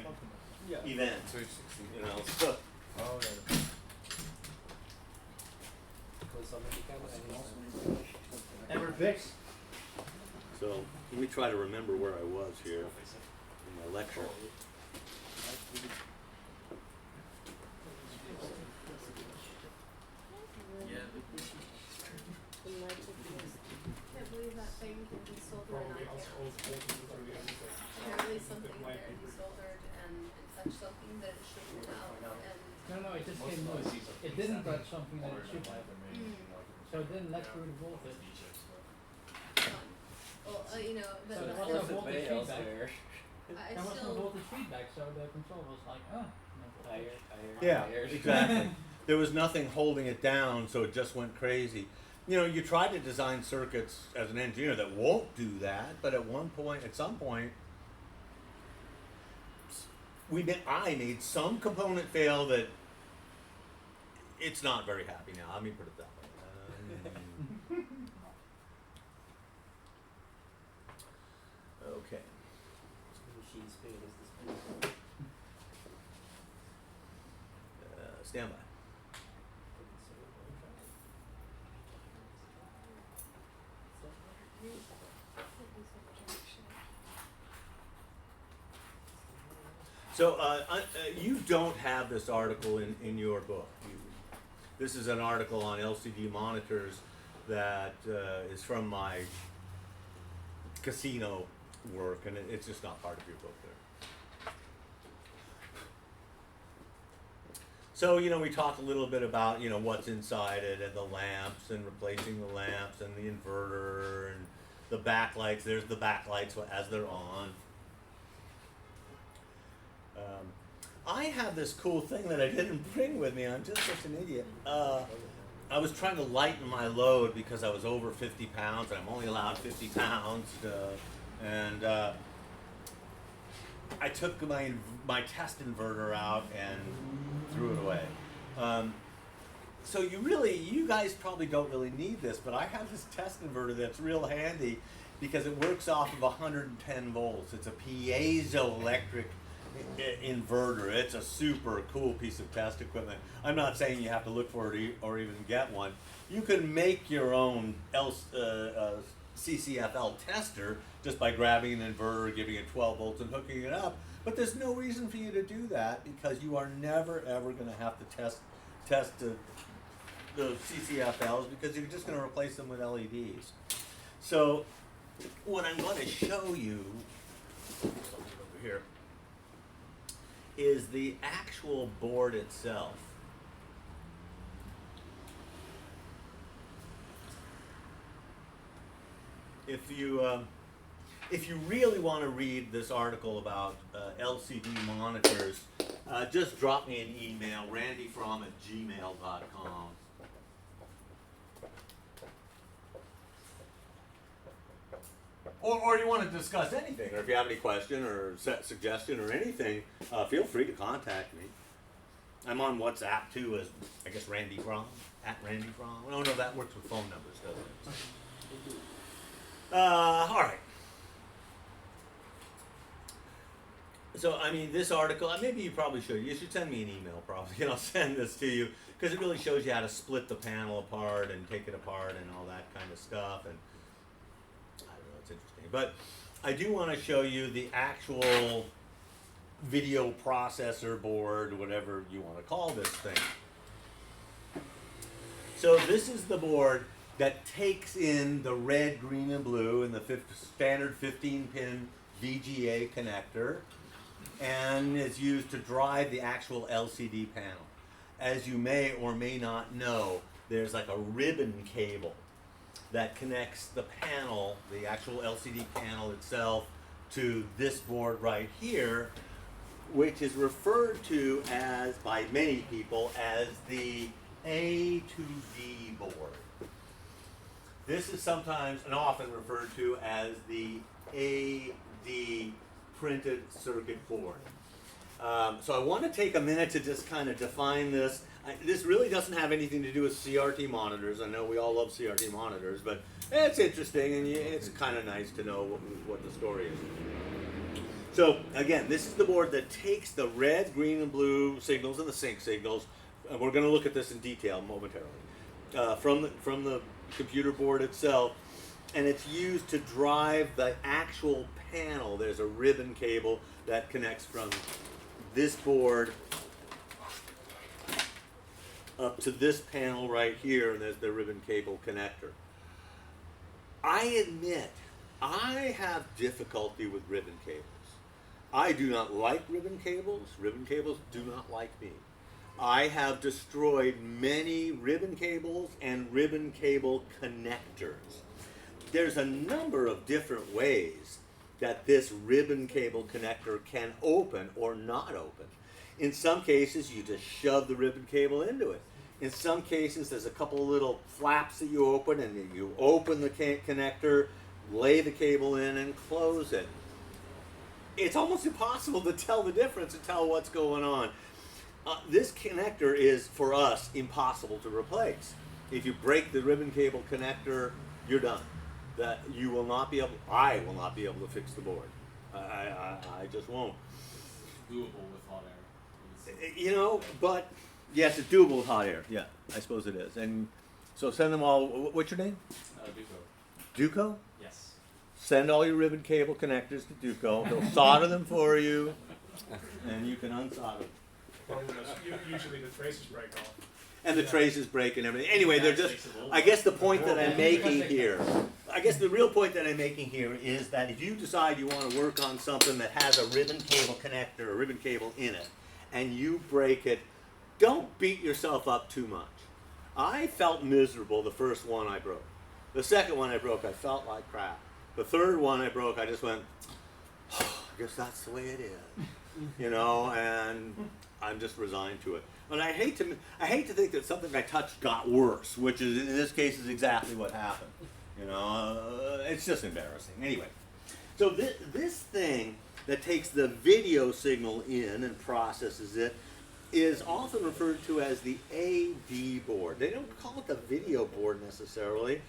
event, you know. So, Oh, yeah. Never fixed. so let me try to remember where I was here in my lecture. Can't believe that thing can be soldered and I can't. Apparently something there desoldered and it touched something that it shouldn't have and No, it just came loose. It didn't touch something that it should have. So it didn't let through the voltage. well, you know, but So there I was no voltage feedback. There was no still, voltage feedback, so the control was like, no voltage. Yeah, exactly. There was nothing holding it down, so it just went crazy. You know, you try to design circuits as an engineer that won't do that, but at some point, I made some component fail that it's not very happy now. Let me put it that way. Okay. Stand by. So you don't have this article in your book. This is an article on LCD monitors that is from my casino work, and it's just not part of your book there. So, you know, we talked a little bit about, you know, what's inside it and the lamps and replacing the lamps and the inverter and the backlights. There's the backlights as they're on. I have this cool thing that I didn't bring with me. I'm just such an idiot. I was trying to lighten my load because I was over 50 pounds and I'm only allowed 50 pounds. And I took my test inverter out and threw it away. So you guys probably don't really need this, but I have this test inverter that's real handy because it works off of 110 volts. It's a piezoelectric inverter. It's a super cool piece of test equipment. I'm not saying you have to look for it or even get one. You can make your own CCFL tester just by grabbing an inverter, giving it 12 volts and hooking it up. But there's no reason for you to do that because you are never ever going to have to test the CCFLs because you're just going to replace them with LEDs. So what I'm going to show you over here is the actual board itself. If you really want to read this article about LCD monitors, just drop me an email, randyfrom@gmail.com. Or you want to discuss anything, or if you have any question or suggestion or anything, feel free to contact me. I'm on WhatsApp too, as I guess Randy From, @Randy From. Oh no, that works with phone numbers, doesn't it? All right. So, I mean, this article, maybe you probably should. You should send me an email probably, and I'll send this to you, because it really shows you how to split the panel apart and take it apart and all that kind of stuff. And I don't know, it's interesting. But I do want to show you the actual video processor board, whatever you want to call this thing. So this is the board that takes in the red, green, and blue and the standard 15-pin VGA connector and is used to drive the actual LCD panel. As you may or may not know, there's like a ribbon cable that connects the panel, the actual LCD panel itself, to this board right here, which is referred to as, by many people, as the A to D board. This is sometimes and often referred to as the AD printed circuit board. So I want to take a minute to just kind of define this. This really doesn't have anything to do with CRT monitors. I know we all love CRT monitors, but it's interesting and it's kind of nice to know what the story is. So again, this is the board that takes the red, green, and blue signals and the sync signals, and we're going to look at this in detail momentarily, from the computer board itself, and it's used to drive the actual panel. There's a ribbon cable that connects from this board up to this panel right here, and there's the ribbon cable connector. I admit, I have difficulty with ribbon cables. I do not like ribbon cables. Ribbon cables do not like me. I have destroyed many ribbon cables and ribbon cable connectors. There's a number of different ways that this ribbon cable connector can open or not open. In some cases, you just shove the ribbon cable into it. In some cases, there's a couple of little flaps that you open, and you open the connector, lay the cable in, and close it. It's almost impossible to tell the difference and tell what's going on. This connector is, for us, impossible to replace. If you break the ribbon cable connector, you're done. That you will not be able. I will not be able to fix the board. I just won't. It's doable with hot air. You know, but yes, it's doable with hot air. Yeah, I suppose it is. And so send them all. What's your name? Duco. Duco. Yes. Send all your ribbon cable connectors to Duco. He'll solder them for you, and you can unsolder them. Usually the traces break off. And the traces break and everything. Anyway, they're just. I guess the point that I'm making here. I guess the real point that I'm making here is that if you decide you want to work on something that has a ribbon cable connector or ribbon cable in it, and you break it, don't beat yourself up too much. I felt miserable the first one I broke. The second one I broke, I felt like crap. The third one I broke, I just went, oh, I guess that's the way it is, you know, and I'm just resigned to it. And I hate to think that something I touched got worse, which is in this case is exactly what happened. You know, it's just embarrassing. Anyway, so this thing that takes the video signal in and processes it is often referred to as the AV board. They don't call it the video board necessarily.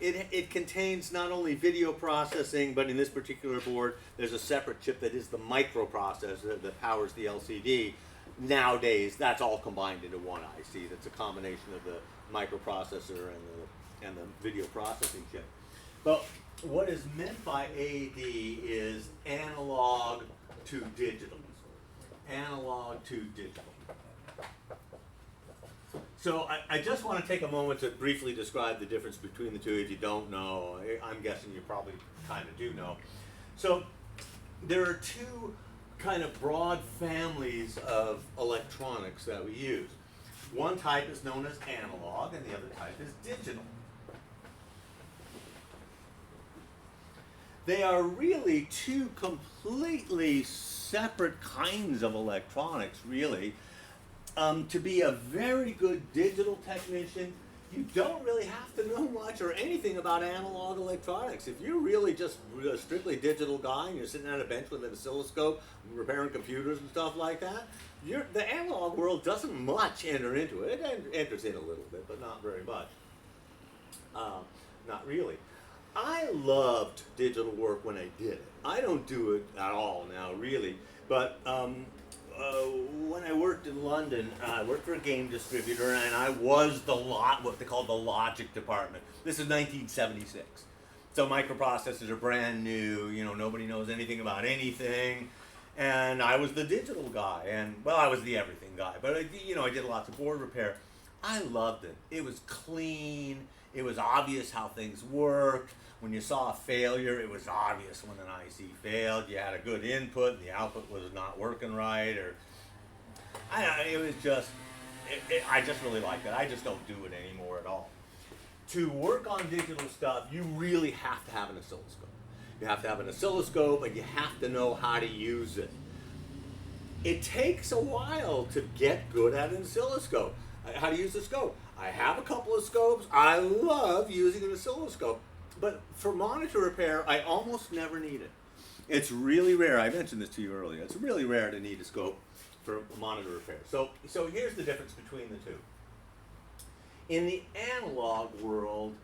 It contains not only video processing, but in this particular board, there's a separate chip that is the microprocessor that powers the LCD. Nowadays, that's all combined into one IC. That's a combination of the microprocessor and the video processing chip. But what is meant by AD is analog to digital. Analog to digital. So I just want to take a moment to briefly describe the difference between the two. If you don't know, I'm guessing you probably kind of do know. So there are two kind of broad families of electronics that we use. One type is known as analog and the other type is digital. They are really two completely separate kinds of electronics, really. To be a very good digital technician, you don't really have to know much or anything about analog electronics. If you're really just a strictly digital guy and you're sitting on a bench with an oscilloscope, repairing computers and stuff like that, the analog world doesn't much enter into it. It enters in a little bit, but not very much. Not really. I loved digital work when I did it. I don't do it at all now, really. But when I worked in London, I worked for a game distributor, and I was what they call the logic department. This is 1976. So microprocessors are brand new, you know, nobody knows anything about anything. And I was the digital guy, and well, I was the everything guy. But I did lots of board repair. I loved it. It was clean. It was obvious how things worked. When you saw a failure, it was obvious when an IC failed. You had a good input, and the output was not working right, or it was just. I just really liked it. I just don't do it anymore at all. To work on digital stuff, you really have to have an oscilloscope. You have to have an oscilloscope, and you have to know how to use it. It takes a while to get good at an oscilloscope. How to use a scope. I have a couple of scopes. I love using an oscilloscope. But for monitor repair, I almost never need it. It's really rare. I mentioned this to you earlier. It's really rare to need a scope for monitor repair. So here's the difference between the two. In the analog world,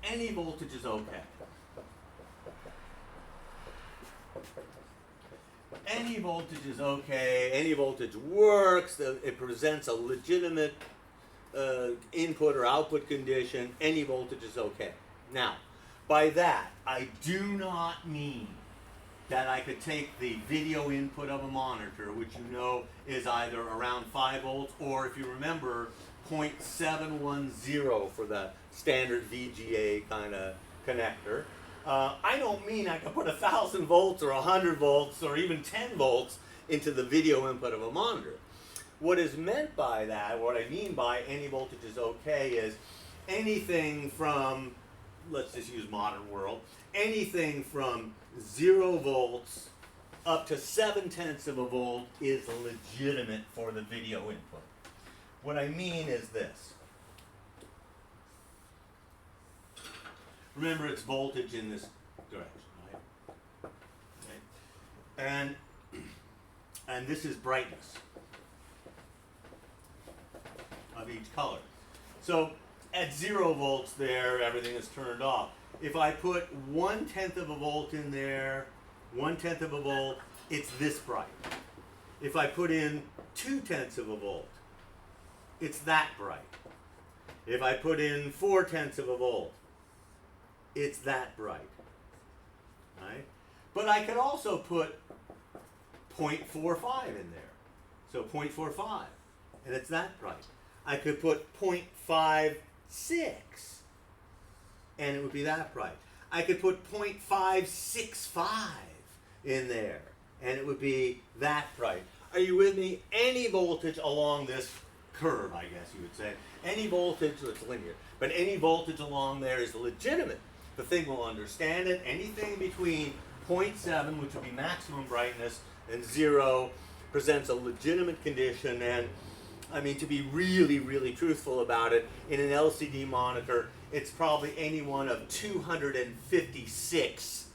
any voltage is okay. any voltage is okay, any voltage works, it presents a legitimate input or output condition, any voltage is okay. Now, by that, I do not mean that I could take the video input of a monitor, which you know is either around 5 volts, or if you remember, 0.710 for the standard VGA kind of connector. I don't mean I could put 1,000 volts or 100 volts or even 10 volts into the video input of a monitor. What is meant by that, what I mean by any voltage is okay, is anything from, let's just use modern world, anything from 0 volts up to 0.7 of a volt is legitimate for the video input. What I mean is this. Remember, it's voltage in this direction, right? Okay. And this is brightness of each color. So at 0 volts there, everything is turned off. If I put 1/10 of a volt in there, 1/10 of a volt, it's this bright. If I put in 2/10 of a volt, it's that bright. If I put in 4/10 of a volt, it's that bright, right? But I could also put 0.45 in there. So 0.45, and it's that bright. I could put 0.56, and it would be that bright. I could put 0.565 in there, and it would be that bright. Are you with me? Any voltage along this curve, I guess you would say, any voltage that's linear, but any voltage along there is legitimate. The thing will understand it. Anything between 0.7, which would be maximum brightness, and 0 presents a legitimate condition. And I mean, to be really, really truthful about it, in an LCD monitor, it's probably any one of 256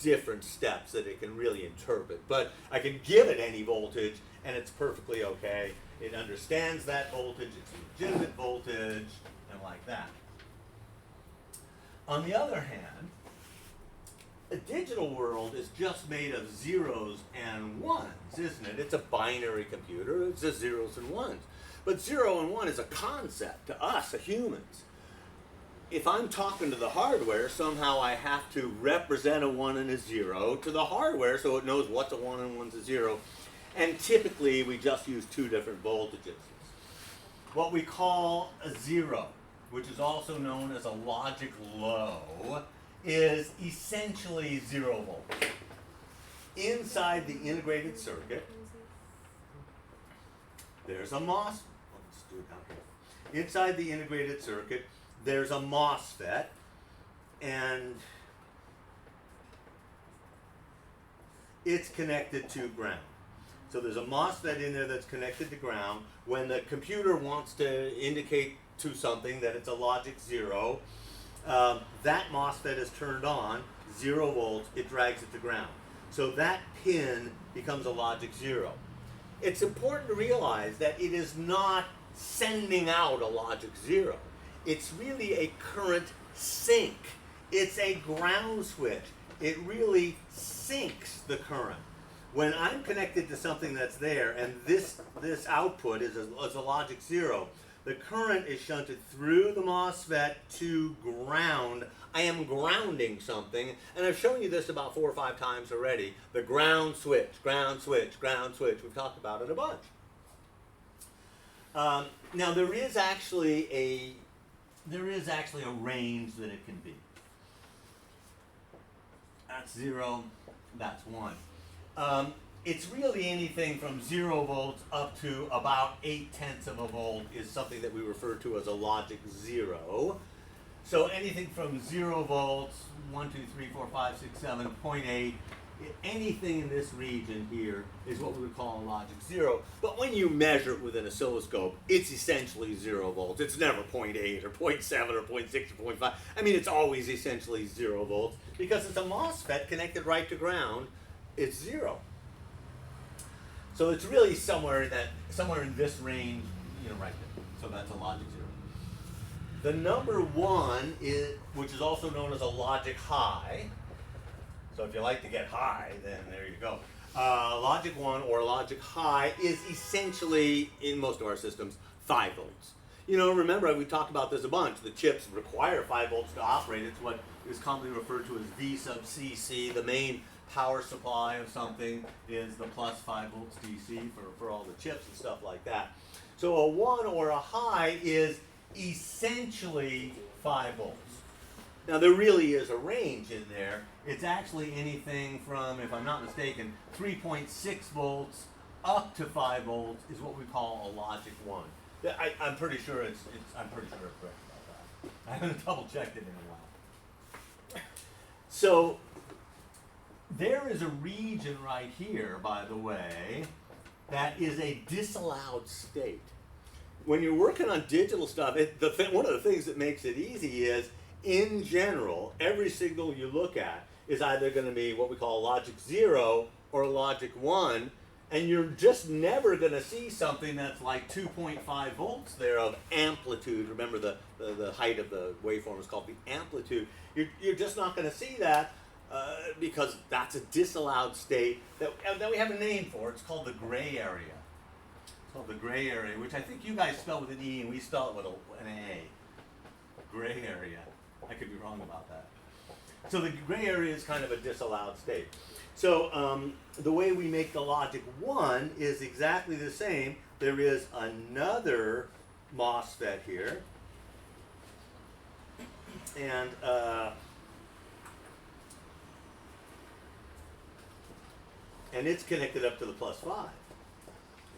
different steps that it can really interpret. But I can give it any voltage, and it's perfectly okay. It understands that voltage, it's legitimate voltage, and like that. On the other hand, a digital world is just made of zeros and ones, isn't it? It's a binary computer, it's just zeros and ones. But 0 and 1 is a concept to us, humans. If I'm talking to the hardware, somehow I have to represent a 1 and a 0 to the hardware so it knows what's a 1 and what's a 0. And typically we just use 2 different voltages. What we call a 0, which is also known as a logic low, is essentially 0 volts. Inside the integrated circuit, there's a MOS. Let's do it down here. Inside the integrated circuit, there's a MOSFET, and it's connected to ground. So there's a MOSFET in there that's connected to ground. When the computer wants to indicate to something that it's a logic 0, that MOSFET is turned on, 0 volts, it drags it to ground. So that pin becomes a logic 0. It's important to realize that it is not sending out a logic 0. It's really a current sink. It's a ground switch. It really sinks the current. When I'm connected to something that's there, and this output is a logic 0, the current is shunted through the MOSFET to ground. I am grounding something, and I've shown you this about 4 or 5 times already. The ground switch, ground switch, ground switch. We've talked about it a bunch. Now there is actually a range that it can be. That's 0. That's 1. It's really anything from 0 volts up to about 0.8 of a volt is something that we refer to as a logic 0. So anything from 0 volts, 1, 2, 3, 4, 5, 6, 7, 0.8, anything in this region here is what we would call a logic 0. But when you measure it with an oscilloscope, it's essentially 0 volts. It's never 0.8 or 0.7 or 0.6 or 0.5. I mean, it's always essentially 0 volts because it's a MOSFET connected right to ground. It's 0. So it's really somewhere in this range, right there. So that's a logic 0. The number 1 is, which is also known as a logic high. So if you like to get high, then there you go. logic 1 or logic high is essentially, in most of our systems, 5 volts. You know, remember, we talked about this a bunch. The chips require 5 volts to operate. It's what is commonly referred to as V sub CC. The main power supply of something is the plus 5 volts DC for all the chips and stuff like that. So a 1 or a high is essentially 5 volts. Now there really is a range in there. It's actually anything from, if I'm not mistaken, 3.6 volts up to 5 volts is what we call a logic 1. I'm pretty sure it's correct about that. I haven't double checked it in a while. So there is a region right here, by the way, that is a disallowed state. When you're working on digital stuff, one of the things that makes it easy is, in general, every signal you look at is either going to be what we call logic 0 or logic 1, and you're just never going to see something that's like 2.5 volts there of amplitude. Remember the height of the waveform is called the amplitude. You're just not going to see that because that's a disallowed state that we have a name for. It's called the gray area. It's called the gray area, which I think you guys spell with an E and we spell it with an A. Gray area. I could be wrong about that. So the gray area is kind of a disallowed state. So the way we make the logic 1 is exactly the same. There is another MOSFET here. And it's connected up to the plus 5,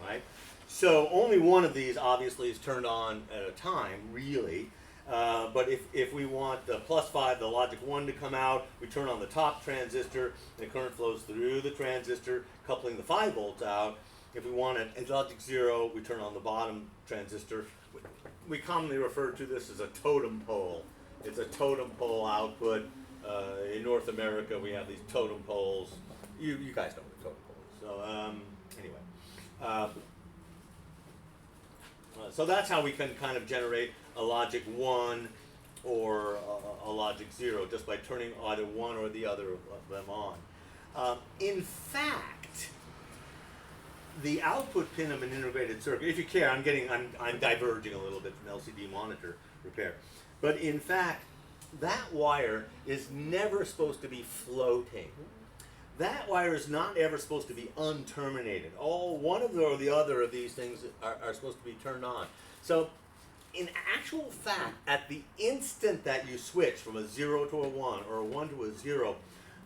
right? So only one of these obviously is turned on at a time, really. But if we want the plus 5, the logic 1 to come out, we turn on the top transistor, and the current flows through the transistor, coupling the 5 volts out. If we want a logic 0, we turn on the bottom transistor. We commonly refer to this as a totem pole. It's a totem pole output. In North America, we have these totem poles. You guys know what a totem pole is. So anyway. So that's how we can kind of generate a logic 1 or a logic 0 just by turning either one or the other of them on. In fact, the output pin of an integrated circuit, if you care, I'm diverging a little bit from LCD monitor repair. But in fact, that wire is never supposed to be floating. That wire is not ever supposed to be unterminated. One of or the other of these things are supposed to be turned on. So in actual fact, at the instant that you switch from a 0 to a 1 or a 1 to a 0,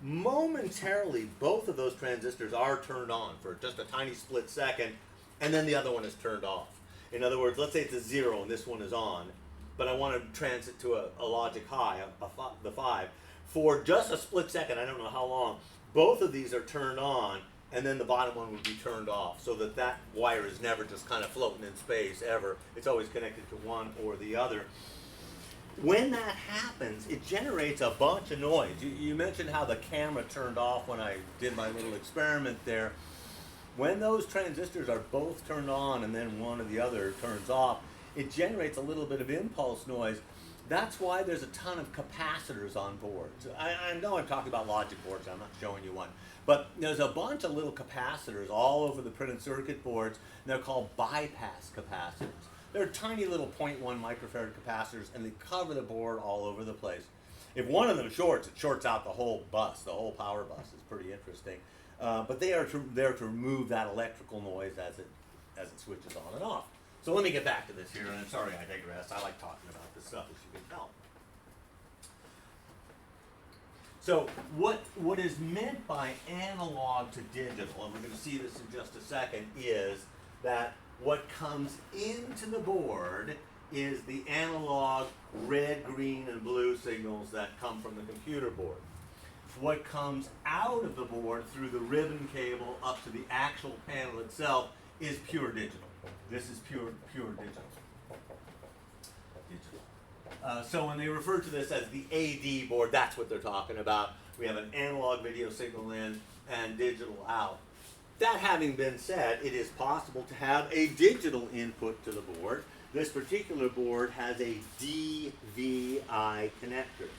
momentarily both of those transistors are turned on for just a tiny split second, and then the other one is turned off. In other words, let's say it's a 0 and this one is on, but I want to transit to a logic high, the 5. For just a split second, I don't know how long, both of these are turned on, and then the bottom one would be turned off, so that wire is never just kind of floating in space ever. It's always connected to one or the other. When that happens, it generates a bunch of noise. You mentioned how the camera turned off when I did my little experiment there. When those transistors are both turned on and then one or the other turns off, it generates a little bit of impulse noise. That's why there's a ton of capacitors on boards. I know I'm talking about logic boards, I'm not showing you one. But there's a bunch of little capacitors all over the printed circuit boards, and they're called bypass capacitors. They're tiny little 0.1 microfarad capacitors, and they cover the board all over the place. If one of them shorts, it shorts out the whole bus, the whole power bus. It's pretty interesting. But they are there to remove that electrical noise as it switches on and off. So let me get back to this here, and I'm sorry I digress. I like talking about this stuff, as you can tell. So what is meant by analog to digital, and we're going to see this in just a second, is that what comes into the board is the analog red, green, and blue signals that come from the computer board. What comes out of the board through the ribbon cable up to the actual panel itself is pure digital. This is pure digital. So when they refer to this as the AD board, that's what they're talking about. We have an analog video signal in and digital out. That having been said, it is possible to have a digital input to the board. This particular board has a DVI connector.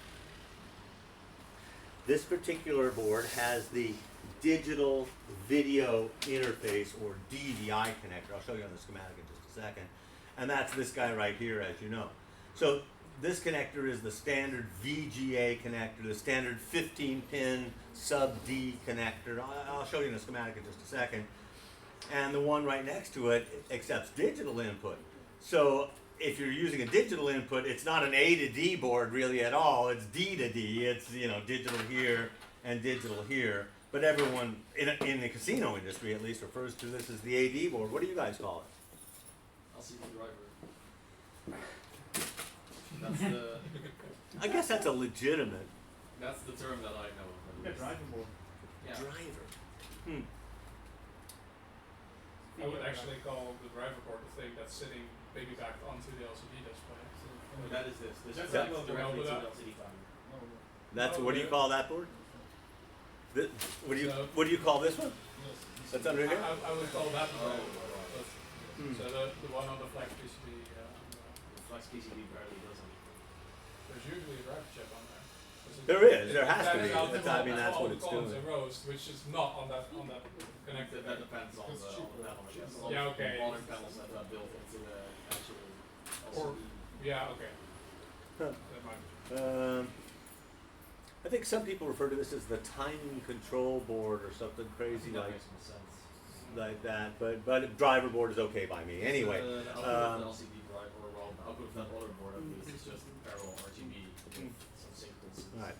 This particular board has the digital video interface, or DVI connector. I'll show you on the schematic in just a second. And that's this guy right here, as you know. So this connector is the standard VGA connector, the standard 15-pin sub-D connector. I'll show you in the schematic in just a second. And the one right next to it accepts digital input. So if you're using a digital input, it's not an A to D board really at all. It's D to D. It's, you know, digital here and digital here. But everyone in the casino industry at least refers to this as the AD board. What do you guys call it? LCD driver. That's the I guess that's a legitimate that's the term that I know. Yeah, driving board. Yeah. driver. I would actually call the driver board the thing that's sitting piggybacked onto the LCD display. That is this. This That's connects not the directly one to without- the LCD timer. That's Oh, what do you yeah. call that board? What do you call this one? That's under here. I would call that the driver board. Hmm. So the one on the flex PCB, The Flex PCB barely does anything. there's usually a driver chip on there. There is. There has to That be. is out That's, of I mean, that's all what the it's columns doing. and rows, which is not on that connector. That depends on the panel, I guess. Yeah, okay. Modern panels have that built into the actual Or- LCD. Yeah, okay. Huh. That might be. I think some people refer to this as the timing control board or something crazy That like makes more sense. that. But driver board is okay by me. Anyway, The output of the LCD drive, or well, the output of that other board at least is just parallel RGB with some sequences. all right.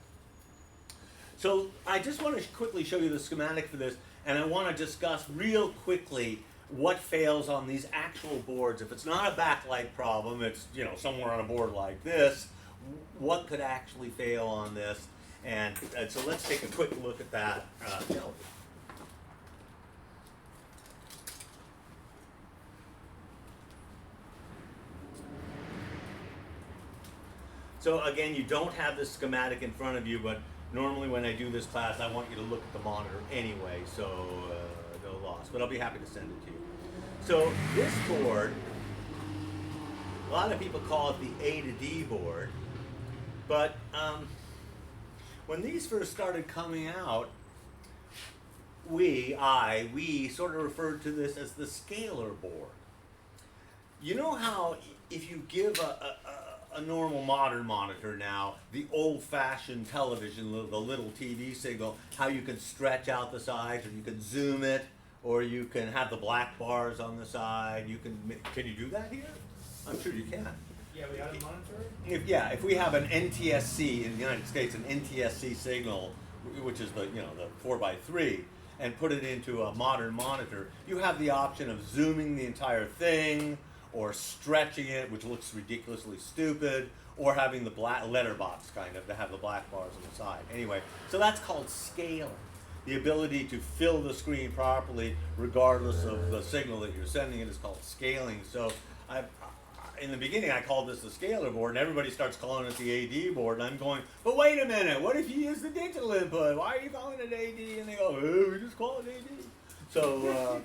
So I just want to quickly show you the schematic for this, and I want to discuss real quickly what fails on these actual boards. If it's not a backlight problem, it's, you know, somewhere on a board like this, what could actually fail on this? And so let's take a quick look at that. So again, you don't have this schematic in front of you, but normally when I do this class, I want you to look at the monitor anyway, so no loss. But I'll be happy to send it to you. So this board, a lot of people call it the A to D board, but when these first started coming out, we sort of referred to this as the scalar board. You know how if you give a normal modern monitor now, the old-fashioned television, the little TV signal, how you can stretch out the sides, or you can zoom it, or you can have the black bars on the side. Can you do that here? I'm sure you can. Yeah, we had a monitor. If we have an NTSC in the United States, an NTSC signal, which is the 4x3, and put it into a modern monitor, you have the option of zooming the entire thing, or stretching it, which looks ridiculously stupid, or having the black letterbox kind of to have the black bars on the side. Anyway, so that's called scaling. The ability to fill the screen properly regardless of the signal that you're sending it is called scaling. So in the beginning I called this the scalar board, and everybody starts calling it the AD board, and I'm going, but wait a minute, what if you use the digital input? Why are you calling it AD? And they go, oh, we just call it AD. So,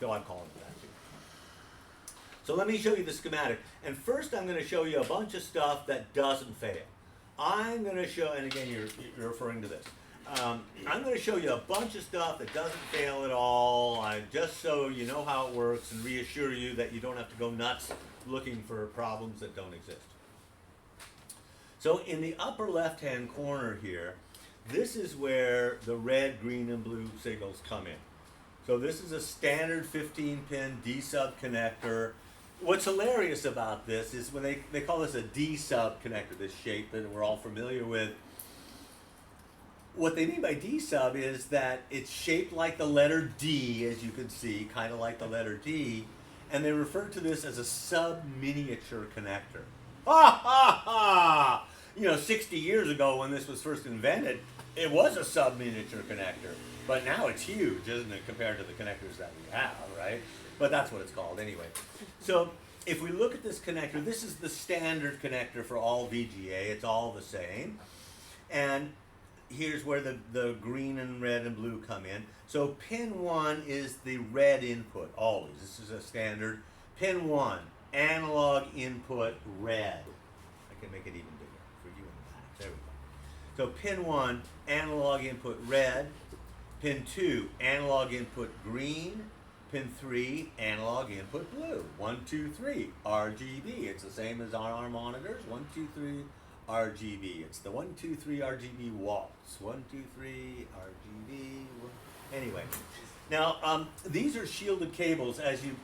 no, I'm calling it that too. So let me show you the schematic. And first I'm going to show you a bunch of stuff that doesn't fail. I'm going to show, and again you're referring to this, I'm going to show you a bunch of stuff that doesn't fail at all, just so you know how it works and reassure you that you don't have to go nuts looking for problems that don't exist. So in the upper left-hand corner here, this is where the red, green, and blue signals come in. So this is a standard 15-pin D-sub connector. What's hilarious about this is when they call this a D-sub connector, this shape that we're all familiar with. What they mean by D-sub is that it's shaped like the letter D, as you can see, kind of like the letter D, and they refer to this as a sub-miniature connector. Ha ha ha! 60 years ago when this was first invented, it was a sub-miniature connector, but now it's huge, isn't it, compared to the connectors that we have, right? But that's what it's called anyway. So if we look at this connector, this is the standard connector for all VGA. It's all the same. And here's where the green and red and blue come in. So pin 1 is the red input, always. This is a standard. Pin 1, analog input red. I can make it even bigger for you in the back. There we go. So pin 1, analog input red. Pin 2, analog input green. Pin 3, analog input blue. 1, 2, 3, RGB. It's the same as on our monitors. 1, 2, 3, RGB. It's the 1, 2, 3 RGB waltz. 1, 2, 3 RGB. Anyway, now these are shielded cables, as you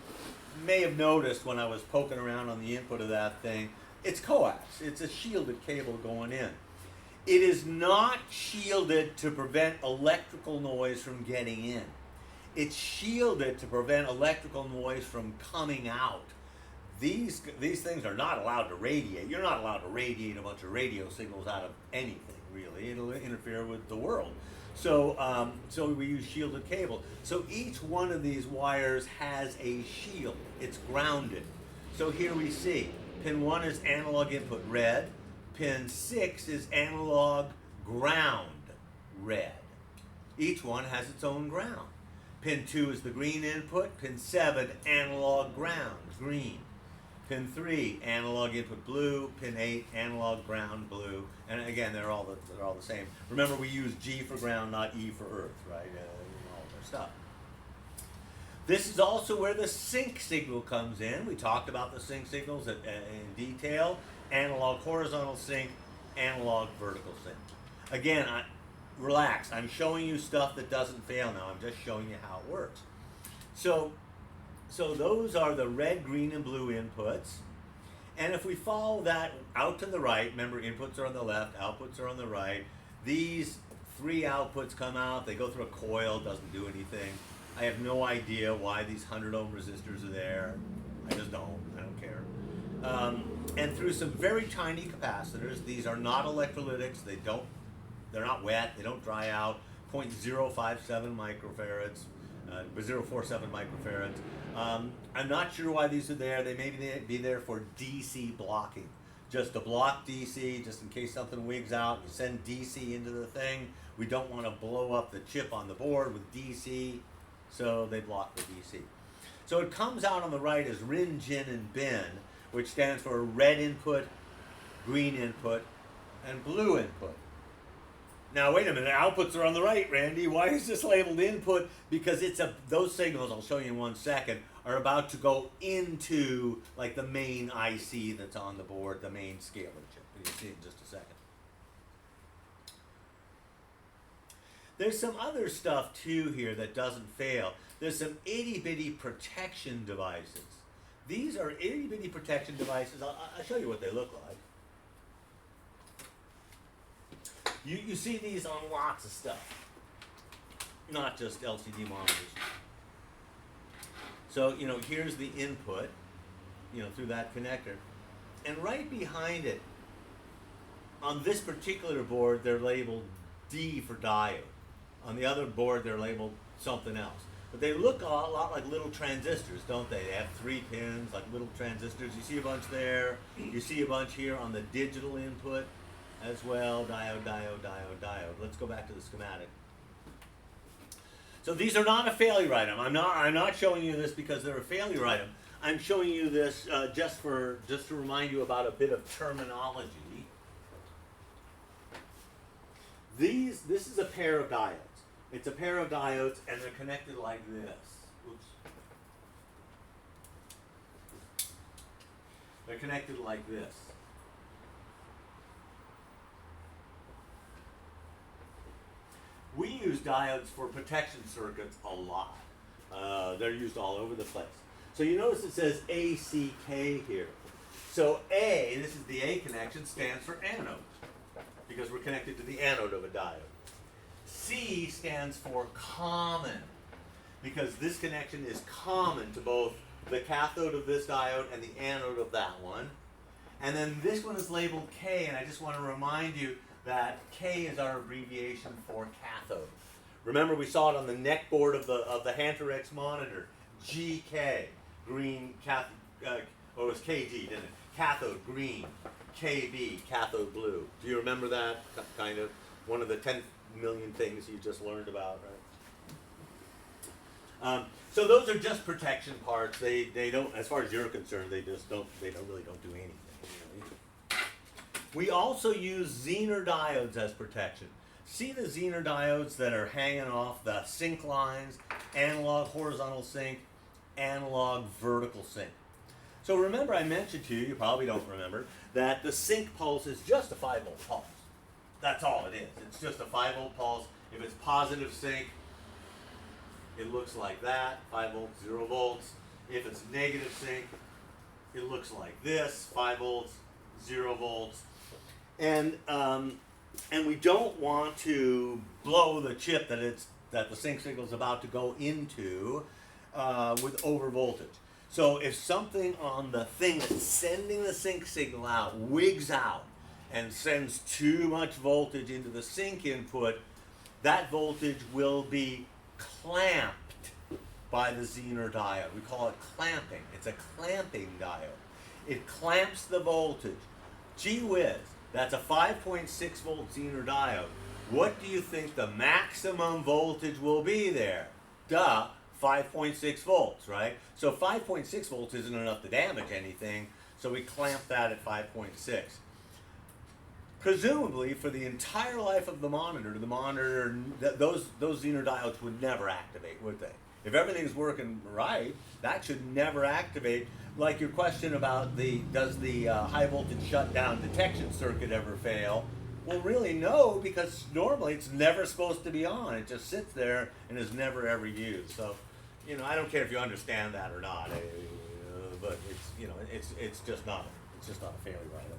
may have noticed when I was poking around on the input of that thing. It's coax. It's a shielded cable going in. It is not shielded to prevent electrical noise from getting in. It's shielded to prevent electrical noise from coming out. These things are not allowed to radiate. You're not allowed to radiate a bunch of radio signals out of anything, really. It'll interfere with the world. So, so we use shielded cable. So each one of these wires has a shield. It's grounded. So here we see pin 1 is analog input red. Pin 6 is analog ground red. Each one has its own ground. Pin 2 is the green input. Pin 7, analog ground, green. Pin 3, analog input blue. Pin 8, analog ground, blue. And again, they're all the same. Remember, we use G for ground, not E for earth, right? All their stuff. This is also where the sync signal comes in. We talked about the sync signals in detail. Analog horizontal sync, analog vertical sync. Again, relax. I'm showing you stuff that doesn't fail now. I'm just showing you how it works. So those are the red, green, and blue inputs. And if we follow that out to the right, remember inputs are on the left, outputs are on the right. These 3 outputs come out. They go through a coil, doesn't do anything. I have no idea why these 100 ohm resistors are there. I just don't. I don't care. And through some very tiny capacitors. These are not electrolytics. They're not wet. They don't dry out. 0.057 microfarads, 0.47 microfarads. I'm not sure why these are there. They may be there for DC blocking. Just to block DC, just in case something wigs out. You send DC into the thing. We don't want to blow up the chip on the board with DC, so they block the DC. So it comes out on the right as RIN, GIN, and BIN, which stands for red input, green input, and blue input. Now wait a minute, outputs are on the right, Randy. Why is this labeled input? Because those signals, I'll show you in 1 second, are about to go into like the main IC that's on the board, the main scaler chip. You'll see in just a second. There's some other stuff too here that doesn't fail. There's some itty-bitty protection devices. These are itty-bitty protection devices. I'll show you what they look like. You see these on lots of stuff, not just LCD monitors. So, here's the input, through that connector. And right behind it, on this particular board, they're labeled D for diode. On the other board, they're labeled something else. But they look a lot like little transistors, don't they? They have 3 pins, like little transistors. You see a bunch there. You see a bunch here on the digital input as well. Diode, diode, diode, diode. Let's go back to the schematic. So these are not a failure item. I'm not showing you this because they're a failure item. I'm showing you this just to remind you about a bit of terminology. This is a pair of diodes. It's a pair of diodes, and they're connected like this. Oops. They're connected like this. We use diodes for protection circuits a lot. They're used all over the place. So you notice it says ACK here. So A, this is the A connection, stands for anode, because we're connected to the anode of a diode. C stands for common, because this connection is common to both the cathode of this diode and the anode of that one. And then this one is labeled K, and I just want to remind you that K is our abbreviation for cathode. Remember, we saw it on the neck board of the Hunter X monitor. GK, green, it was KG, didn't it? Cathode, green. KB, cathode, blue. Do you remember that? Kind of one of the 10 million things you just learned about, right? So those are just protection parts. They don't, as far as you're concerned, they really don't do anything. We also use Zener diodes as protection. See the Zener diodes that are hanging off the sync lines? Analog horizontal sync, analog vertical sync. So remember I mentioned to you, you probably don't remember, that the sync pulse is just a 5-volt pulse. That's all it is. It's just a 5-volt pulse. If it's positive sync, it looks like that, 5 volts, 0 volts. If it's negative sync, it looks like this, 5 volts, 0 volts. And we don't want to blow the chip that the sync signal is about to go into with over voltage. So if something on the thing that's sending the sync signal out wigs out and sends too much voltage into the sync input, that voltage will be clamped by the Zener diode. We call it clamping. It's a clamping diode. It clamps the voltage. Gee whiz, that's a 5.6 volt Zener diode. What do you think the maximum voltage will be there? Duh, 5.6 volts, right? So 5.6 volts isn't enough to damage anything, so we clamp that at 5.6. Presumably, for the entire life of the monitor, those Zener diodes would never activate, would they? If everything's working right, that should never activate. Like your question about does the high voltage shutdown detection circuit ever fail? Well, really no, because normally it's never supposed to be on. It just sits there and is never ever used. So, I don't care if you understand that or not, but it's just not a failure item.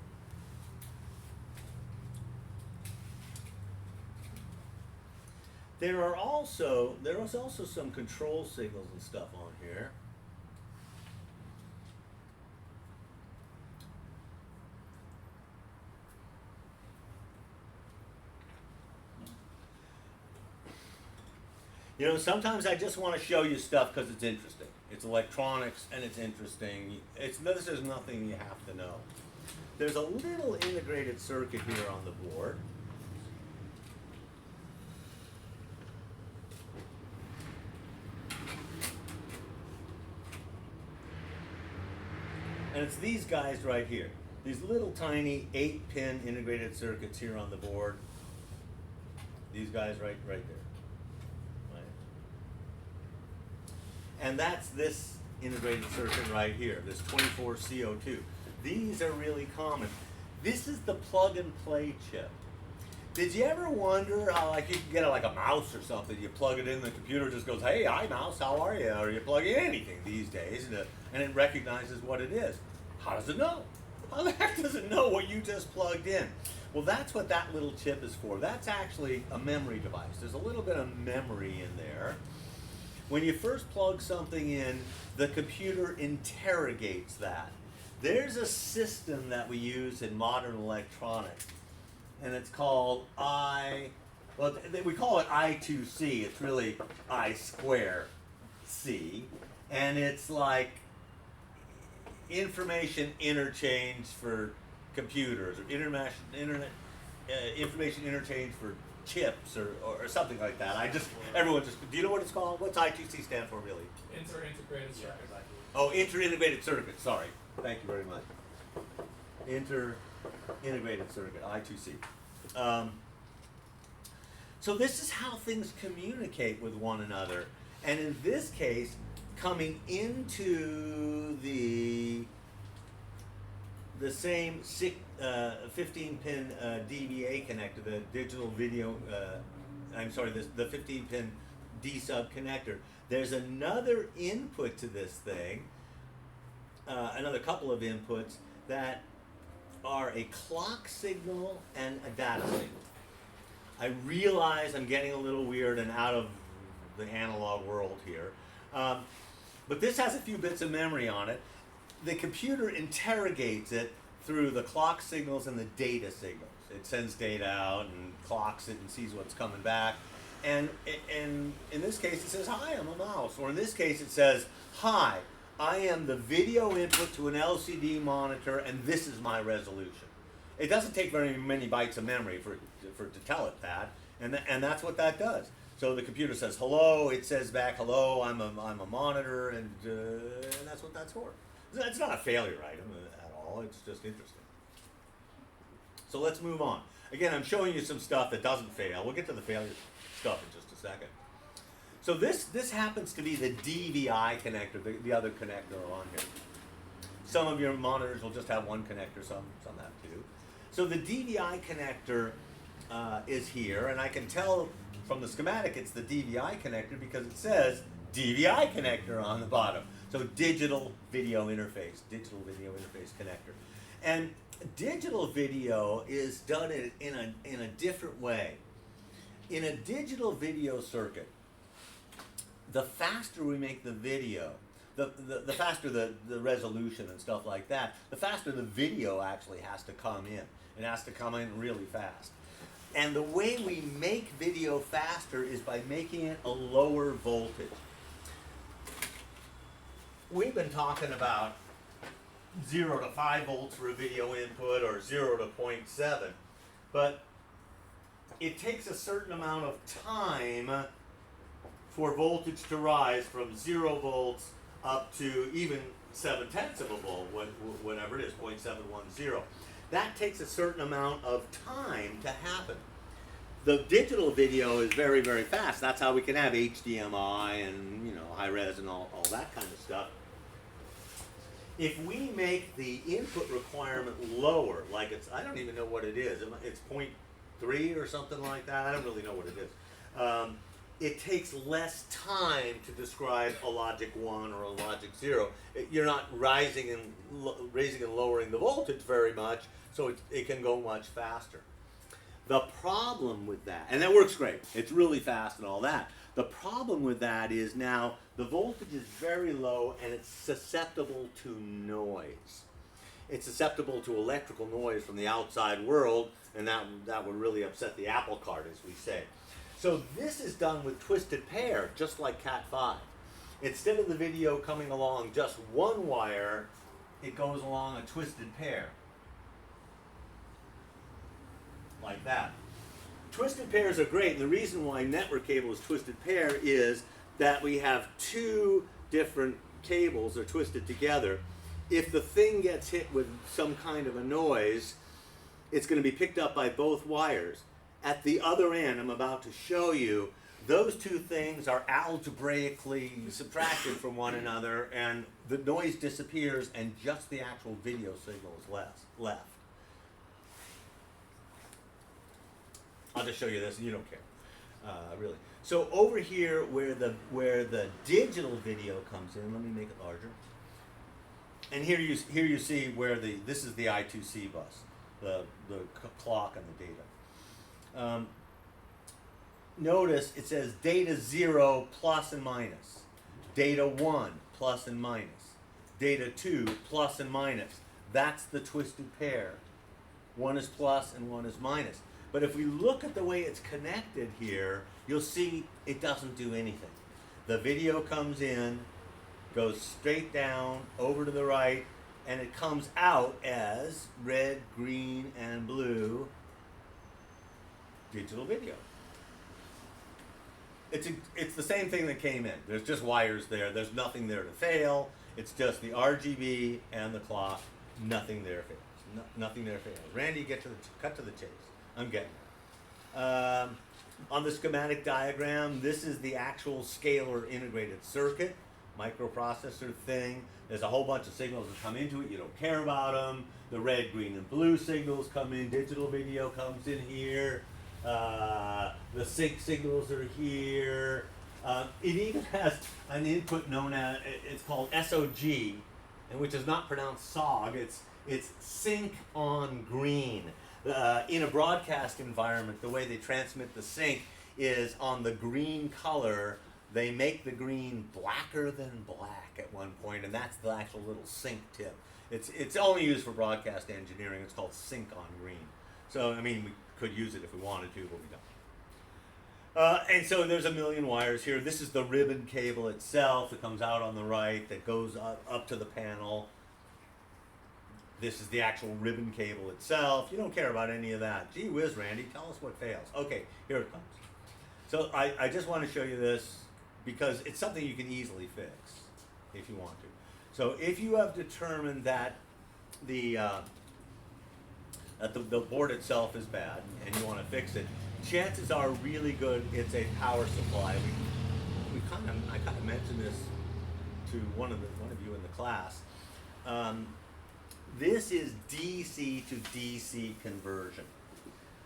There is also some control signals and stuff on here. Sometimes I just want to show you stuff because it's interesting. It's electronics and it's interesting. This is nothing you have to know. There's a little integrated circuit here on the board. And it's these guys right here. These little tiny 8-pin integrated circuits here on the board. These guys right there. And that's this integrated circuit right here, this 24CO2. These are really common. This is the plug and play chip. Did you ever wonder how you can get a mouse or something, you plug it in, the computer just goes, hey, hi mouse, how are you? Or you plug in anything these days and it recognizes what it is. How does it know? How the heck does it know what you just plugged in? Well, that's what that little chip is for. That's actually a memory device. There's a little bit of memory in there. When you first plug something in, the computer interrogates that. There's a system that we use in modern electronics, and it's called we call it I2C. It's really I square C, and it's like information interchange for computers, or information interchange for chips, or something like that. Everyone just, do you know what it's called? What's I2C stand for, really? Inter-integrated circuit. Oh, inter-integrated circuit, sorry. Thank you very much. Inter-integrated circuit, I2C. So this is how things communicate with one another. And in this case, coming into the same 15-pin DVA connector, the digital video, the 15-pin D-sub connector. There's another input to this thing, another couple of inputs that are a clock signal and a data signal. I realize I'm getting a little weird and out of the analog world here, but this has a few bits of memory on it. The computer interrogates it through the clock signals and the data signals. It sends data out and clocks it and sees what's coming back. And in this case, it says, hi, I'm a mouse. Or in this case, it says, hi, I am the video input to an LCD monitor, and this is my resolution. It doesn't take very many bytes of memory for it to tell it that, and that's what that does. So the computer says hello, it says back hello, I'm a monitor, and that's what that's for. It's not a failure item at all, it's just interesting. So let's move on. Again, I'm showing you some stuff that doesn't fail. We'll get to the failure stuff in just a second. So this happens to be the DVI connector, the other connector on here. Some of your monitors will just have one connector, some have two. So the DVI connector is here, and I can tell from the schematic it's the DVI connector because it says DVI connector on the bottom. So digital video interface connector. And digital video is done in a different way. In a digital video circuit, the faster we make the video, the faster the resolution and stuff like that, the faster the video actually has to come in. It has to come in really fast. And the way we make video faster is by making it a lower voltage. We've been talking about 0 to 5 volts for a video input or 0 to 0.7, but it takes a certain amount of time for voltage to rise from 0 volts up to even 0.7 of a volt, whatever it is, 0.710. That takes a certain amount of time to happen. The digital video is very, very fast. That's how we can have HDMI and high res and all that kind of stuff. If we make the input requirement lower, like I don't even know what it is. It's 0.3 or something like that. I don't really know what it is. It takes less time to describe a logic 1 or a logic 0. You're not raising and lowering the voltage very much, so it can go much faster. The problem with that, and that works great, it's really fast and all that. The problem with that is now the voltage is very low and it's susceptible to noise. It's susceptible to electrical noise from the outside world, and that would really upset the apple cart, as we say. So this is done with twisted pair, just like Cat5. Instead of the video coming along just one wire, it goes along a twisted pair. Like that. Twisted pairs are great, and the reason why network cable is twisted pair is that we have two different cables that are twisted together. If the thing gets hit with some kind of a noise, it's going to be picked up by both wires. At the other end, I'm about to show you, those two things are algebraically subtracted from one another, and the noise disappears, and just the actual video signal is left. I'll just show you this, and you don't care, really. So over here, where the digital video comes in, let me make it larger. And here you see where this is the I2C bus, the clock and the data. Notice it says data 0 plus and minus, data 1 plus and minus, data 2 plus and minus. That's the twisted pair. One is plus and one is minus. But if we look at the way it's connected here, you'll see it doesn't do anything. The video comes in, goes straight down, over to the right, and it comes out as red, green, and blue digital video. It's the same thing that came in. There's just wires there. There's nothing there to fail. It's just the RGB and the clock. Nothing there fails. Nothing there fails. Randy, cut to the chase. I'm getting there. On the schematic diagram, this is the actual scalar integrated circuit, microprocessor thing. There's a whole bunch of signals that come into it. You don't care about them. The red, green, and blue signals come in. Digital video comes in here. The sync signals are here. It even has an input known as, it's called SOG, and which is not pronounced SOG. It's sync on green. In a broadcast environment, the way they transmit the sync is on the green color. They make the green blacker than black at one point, and that's the actual little sync tip. It's only used for broadcast engineering. It's called sync on green. So, I mean, we could use it if we wanted to, but we don't. And so there's a million wires here. This is the ribbon cable itself that comes out on the right that goes up to the panel. This is the actual ribbon cable itself. You don't care about any of that. Gee whiz, Randy, tell us what fails. Okay, here it comes. So I just want to show you this because it's something you can easily fix if you want to. So if you have determined that the that the board itself is bad and you want to fix it, chances are really good it's a power supply. I kind of mentioned this to one of you in the class. This is DC to DC conversion.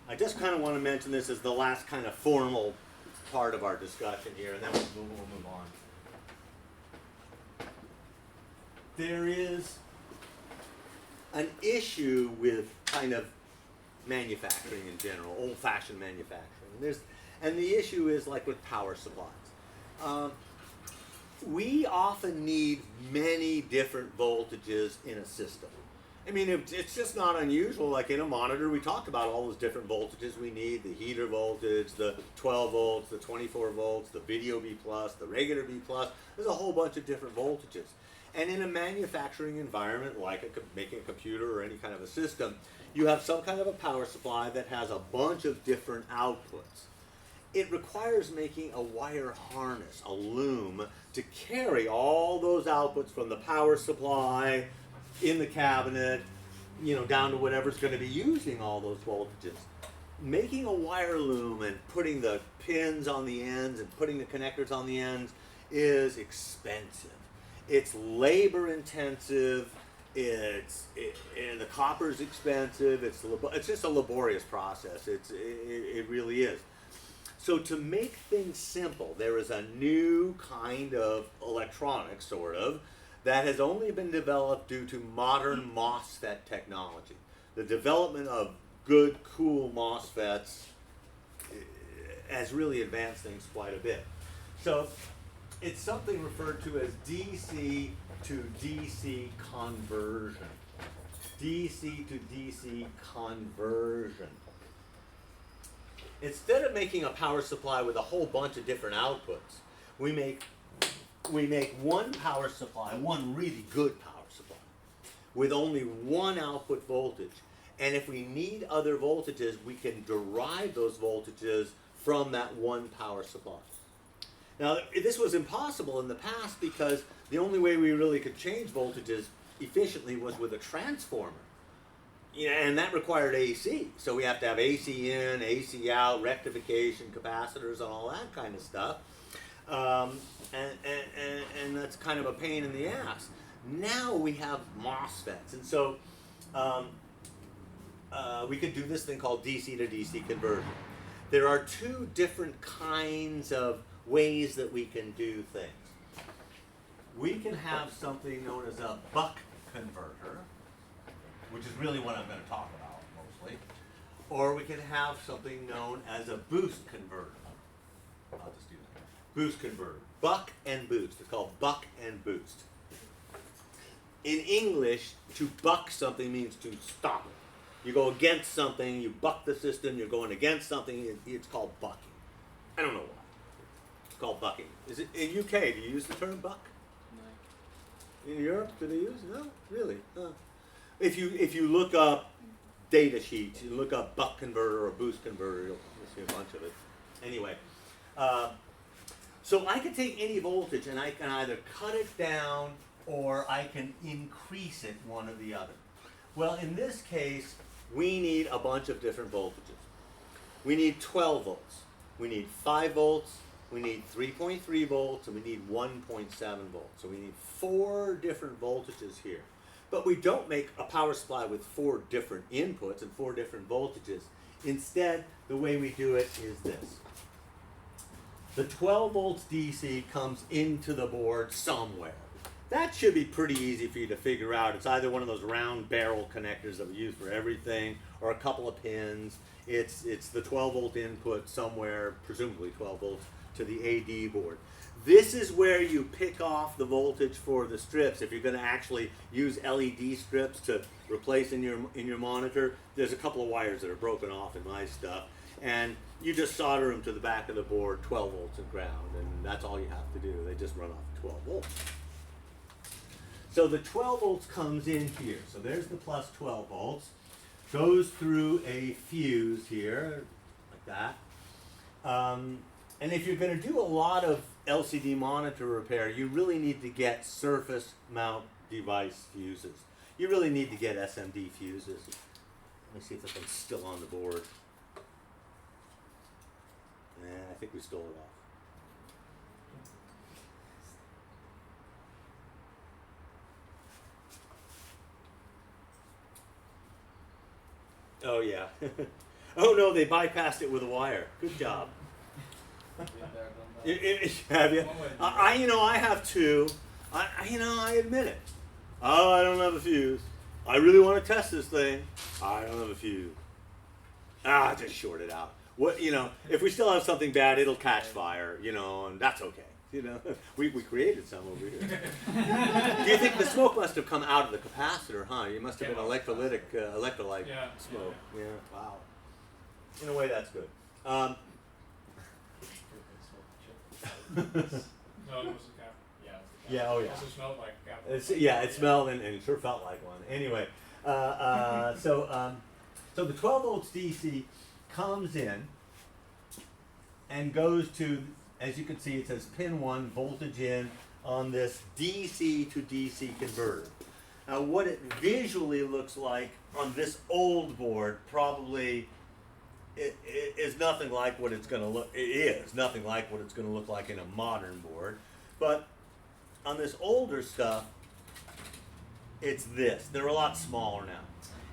I just kind of want to mention this as the last kind of formal part of our discussion here, and then we'll move on. There is an issue with kind of manufacturing in general, old-fashioned manufacturing. And the issue is like with power supplies. We often need many different voltages in a system. I mean, it's just not unusual. Like in a monitor, we talked about all those different voltages we need, the heater voltage, the 12 volts, the 24 volts, the video B+, the regular B+. There's a whole bunch of different voltages. And in a manufacturing environment, like making a computer or any kind of a system, you have some kind of a power supply that has a bunch of different outputs. It requires making a wire harness, a loom, to carry all those outputs from the power supply in the cabinet, down to whatever's going to be using all those voltages. Making a wire loom and putting the pins on the ends and putting the connectors on the ends is expensive. It's labor intensive. And the copper's expensive. It's just a laborious process. It really is. So to make things simple, there is a new kind of electronics, sort of, that has only been developed due to modern MOSFET technology. The development of good, cool MOSFETs has really advanced things quite a bit. So it's something referred to as DC to DC conversion. DC to DC conversion. Instead of making a power supply with a whole bunch of different outputs, we make one power supply, one really good power supply, with only one output voltage. And if we need other voltages, we can derive those voltages from that one power supply. Now, this was impossible in the past because the only way we really could change voltages efficiently was with a transformer. And that required AC. So we have to have AC in, AC out, rectification, capacitors, and all that kind of stuff. And that's kind of a pain in the ass. Now we have MOSFETs. And so we could do this thing called DC to DC conversion. There are two different kinds of ways that we can do things. We can have something known as a buck converter, which is really what I'm going to talk about mostly. Or we can have something known as a boost converter. I'll just do that. Boost converter. Buck and boost. It's called buck and boost. In English, to buck something means to stop it. You go against something, you buck the system, you're going against something, it's called bucking. I don't know why. It's called bucking. Is it in UK, do you use the term buck? No. In Europe, do they use it? No? Really? No. If you look up data sheets, you look up buck converter or boost converter, you'll see a bunch of it. Anyway, so I can take any voltage and I can either cut it down or I can increase it, one or the other. Well, in this case, we need a bunch of different voltages. We need 12 volts. We need 5 volts. We need 3.3 volts, and we need 1.7 volts. So we need 4 different voltages here. But we don't make a power supply with 4 different inputs and 4 different voltages. Instead, the way we do it is this. The 12 volts DC comes into the board somewhere. That should be pretty easy for you to figure out. It's either one of those round barrel connectors that we use for everything, or a couple of pins. It's the 12 volt input somewhere, presumably 12 volts, to the AD board. This is where you pick off the voltage for the strips. If you're going to actually use LED strips to replace in your monitor, there's a couple of wires that are broken off in my stuff, and you just solder them to the back of the board, 12 volts and ground, and that's all you have to do. They just run off 12 volts. So the 12 volts comes in here. So there's the plus 12 volts. Goes through a fuse here, like that. And if you're going to do a lot of LCD monitor repair, you really need to get surface mount device fuses. You really need to get SMD fuses. Let me see if this one's still on the board. I think we stole it off. Oh yeah. Oh no, they bypassed it with a wire. Good job. Have you? I have two. I admit it. Oh, I don't have a fuse. I really want to test this thing. I don't have a fuse. Just short it out. What, if we still have something bad, it'll catch fire, and that's okay. We created some over here. Do you think the smoke must have come out of the capacitor, huh? You must have been electrolyte smoke. Yeah. Wow. In a way, that's good. No, it was a cap. Yeah. Oh, It yeah. also smelled like a cap. It smelled and it sure felt like one. Anyway, so the 12 volts DC comes in and goes to, as you can see, it says pin 1, voltage in on this DC to DC converter. Now, what it visually looks like on this old board probably is nothing like what it's going to look. It is nothing like what it's going to look like in a modern board, but on this older stuff, it's this. They're a lot smaller now.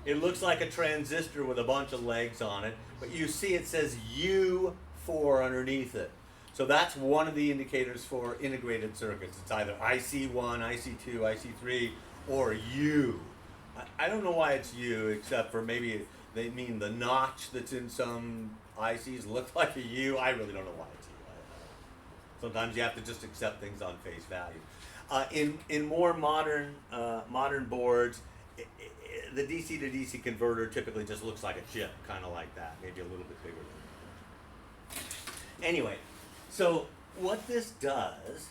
It looks like a transistor with a bunch of legs on it, but you see it says U4 underneath it. So that's one of the indicators for integrated circuits. It's either IC1, IC2, IC3, or U. I don't know why it's U, except for maybe they mean the notch that's in some ICs looks like a U. I really don't know why it's U. Sometimes you have to just accept things on face value. In more modern boards, the DC to DC converter typically just looks like a chip, kind of like that, maybe a little bit bigger than that. Anyway, so what this does,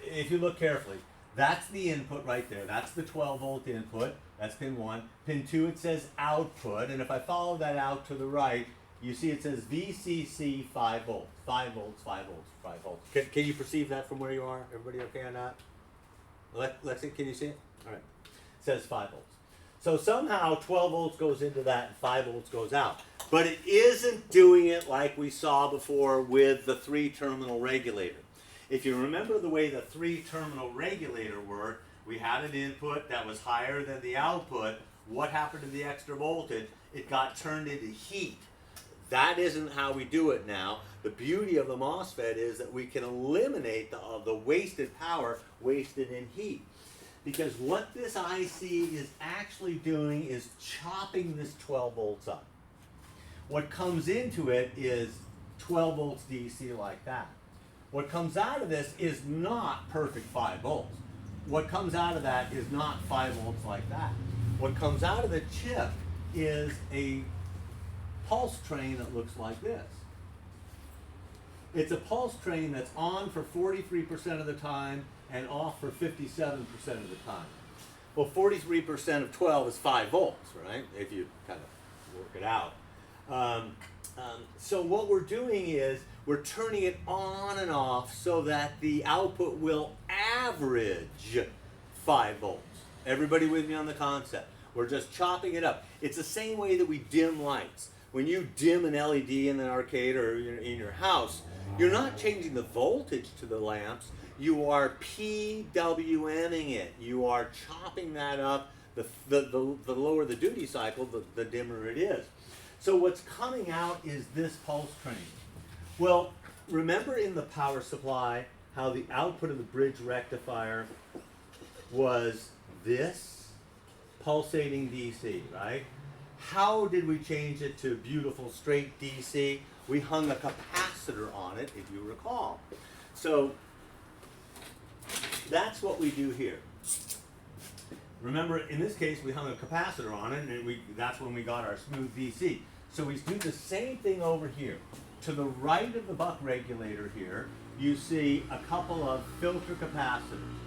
if you look carefully, that's the input right there. That's the 12 volt input. That's pin 1. Pin 2, it says output, and if I follow that out to the right, you see it says VCC 5 volts. 5 volts, 5 volts, 5 volts. Can you perceive that from where you are? Everybody okay on that? Lexi, can you see it? All right. It says 5 volts. So somehow 12 volts goes into that and 5 volts goes out. But it isn't doing it like we saw before with the 3-terminal regulator. If you remember the way the 3-terminal regulator worked, we had an input that was higher than the output. What happened to the extra voltage? It got turned into heat. That isn't how we do it now. The beauty of the MOSFET is that we can eliminate the wasted power wasted in heat. Because what this IC is actually doing is chopping this 12 volts up. What comes into it is 12 volts DC like that. What comes out of this is not perfect 5 volts. What comes out of that is not 5 volts like that. What comes out of the chip is a pulse train that looks like this. It's a pulse train that's on for 43% of the time and off for 57% of the time. Well, 43% of 12 is 5 volts, right? If you kind of work it out. So what we're doing is we're turning it on and off so that the output will average 5 volts. Everybody with me on the concept? We're just chopping it up. It's the same way that we dim lights. When you dim an LED in an arcade or in your house, you're not changing the voltage to the lamps. You are PWMing it. You are chopping that up. The lower the duty cycle, the dimmer it is. So what's coming out is this pulse train. Well, remember in the power supply how the output of the bridge rectifier was this pulsating DC, right? How did we change it to beautiful straight DC? We hung a capacitor on it, if you recall. So that's what we do here. Remember, in this case, we hung a capacitor on it, and that's when we got our smooth DC. So we do the same thing over here. To the right of the buck regulator here, you see a couple of filter capacitors.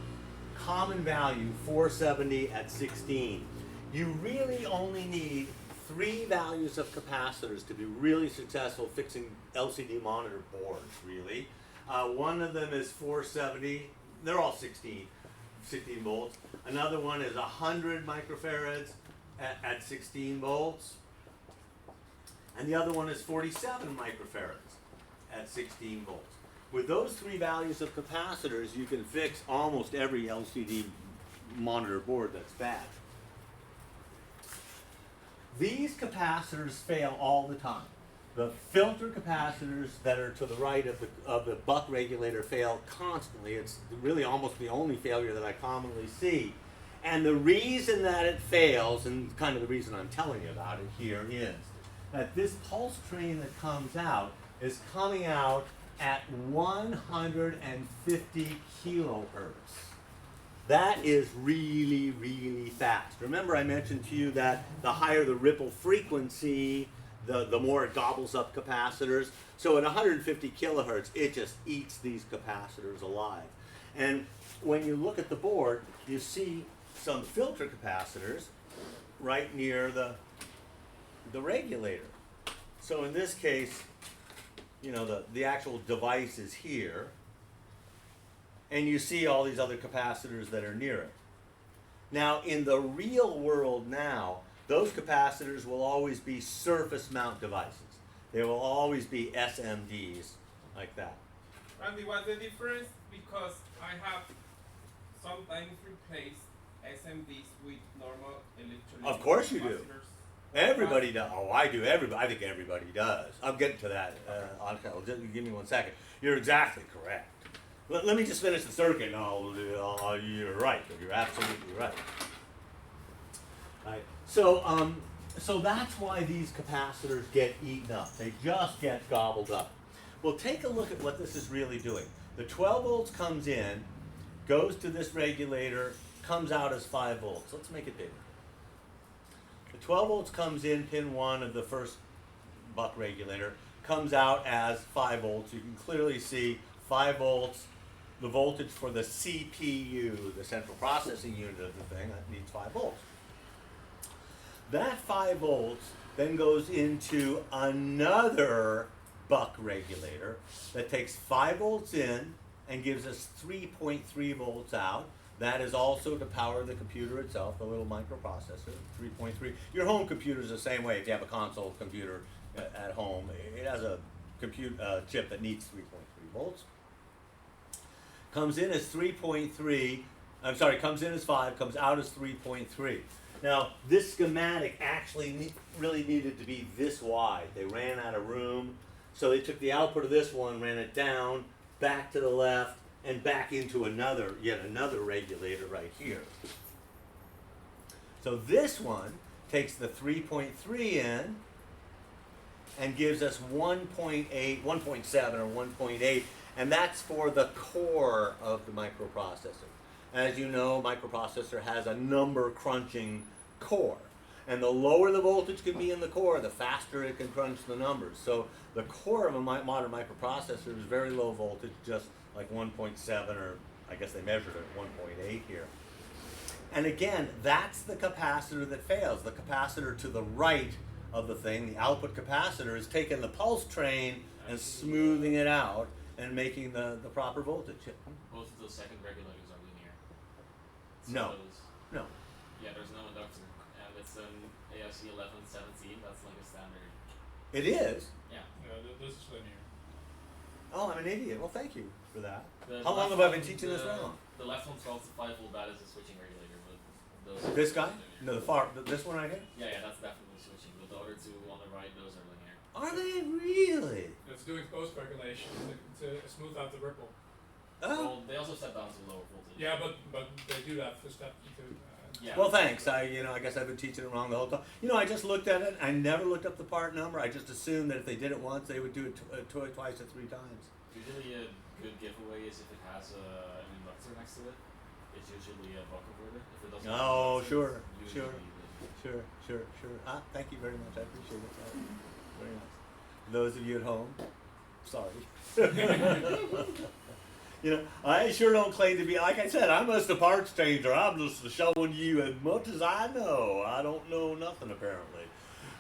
Common value, 470 at 16. You really only need 3 values of capacitors to be really successful fixing LCD monitor boards, really. One of them is 470. They're all 16. 16 volts. Another one is 100 microfarads at 16 volts. And the other one is 47 microfarads at 16 volts. With those three values of capacitors, you can fix almost every LCD monitor board that's bad. These capacitors fail all the time. The filter capacitors that are to the right of the buck regulator fail constantly. It's really almost the only failure that I commonly see. And the reason that it fails, and kind of the reason I'm telling you about it here, is that this pulse train that comes out is coming out at 150 kilohertz. That is really, really fast. Remember I mentioned to you that the higher the ripple frequency, the more it gobbles up capacitors. So at 150 kilohertz, it just eats these capacitors alive. And when you look at the board, you see some filter capacitors right near the regulator. So in this case, you know, the actual device is here, and you see all these other capacitors that are near it. Now, in the real world now, those capacitors will always be surface mount devices. They will always be SMDs like that. Randy, what's the difference? Because I have sometimes replaced SMDs with normal electrolytic Of course you do. capacitors. Everybody does. Oh, I do. Everybody. I think everybody does. I'm getting to that. Just give me 1 second. You're exactly correct. Let me just finish the circuit. You're right. You're absolutely right. Right. So, so that's why these capacitors get eaten up. They just get gobbled up. Well, take a look at what this is really doing. The 12 volts comes in, goes to this regulator, comes out as 5 volts. Let's make it bigger. The 12 volts comes in pin 1 of the first buck regulator, comes out as 5 volts. You can clearly see 5 volts, the voltage for the CPU, the central processing unit of the thing, that needs 5 volts. That 5 volts then goes into another buck regulator that takes 5 volts in and gives us 3.3 volts out. That is also to power the computer itself, the little microprocessor, 3.3. Your home computer is the same way. If you have a console computer at home, it has a chip that needs 3.3 volts. Comes in as 3.3, comes in as 5, comes out as 3.3. Now, this schematic actually really needed to be this wide. They ran out of room, so they took the output of this one, ran it down, back to the left, and back into yet another regulator right here. So this one takes the 3.3 in and gives us 1.8, 1.7 or 1.8, and that's for the core of the microprocessor. As you know, microprocessor has a number crunching core. And the lower the voltage can be in the core, the faster it can crunch the numbers. So the core of a modern microprocessor is very low voltage, just like 1.7, or I guess they measured it at 1.8 here. And again, that's the capacitor that fails. The capacitor to the right of the thing, the output capacitor, is taking the pulse train and smoothing it out and making the proper voltage. Both of those second regulators are linear. No. No. Yeah, there's no inductor. And it's an AFC 1117, that's like a standard. It is? Yeah. This is linear. Oh, I'm an idiot. Well, thank you for that. The How long left have I been one, teaching this wrong? The left one 12 to 5 volt, that is a switching regulator, but those This are guy? linear. No, this one right here? Yeah, that's definitely switching, but the other two on the right, those are linear. Are they really? It's doing post regulation to smooth out the ripple. Oh. Well, they also step down to lower voltage. Yeah, but they do that for step 2. Yeah. Well, thanks. I guess I've been teaching it wrong the whole time. I just looked at it. I never looked up the part number. I just assumed that if they did it once, they would do it twice or 3 times. Usually a good giveaway is if it has an inductor next to it. It's usually a buck converter. If it doesn't have Oh, an inductor, sure, it's sure. usually Sure. Thank you very much. I appreciate it. Very nice. Those of you at home, sorry. I sure don't claim to be, like I said, I'm just a parts changer. I'm just showing you as much as I know. I don't know nothing, apparently.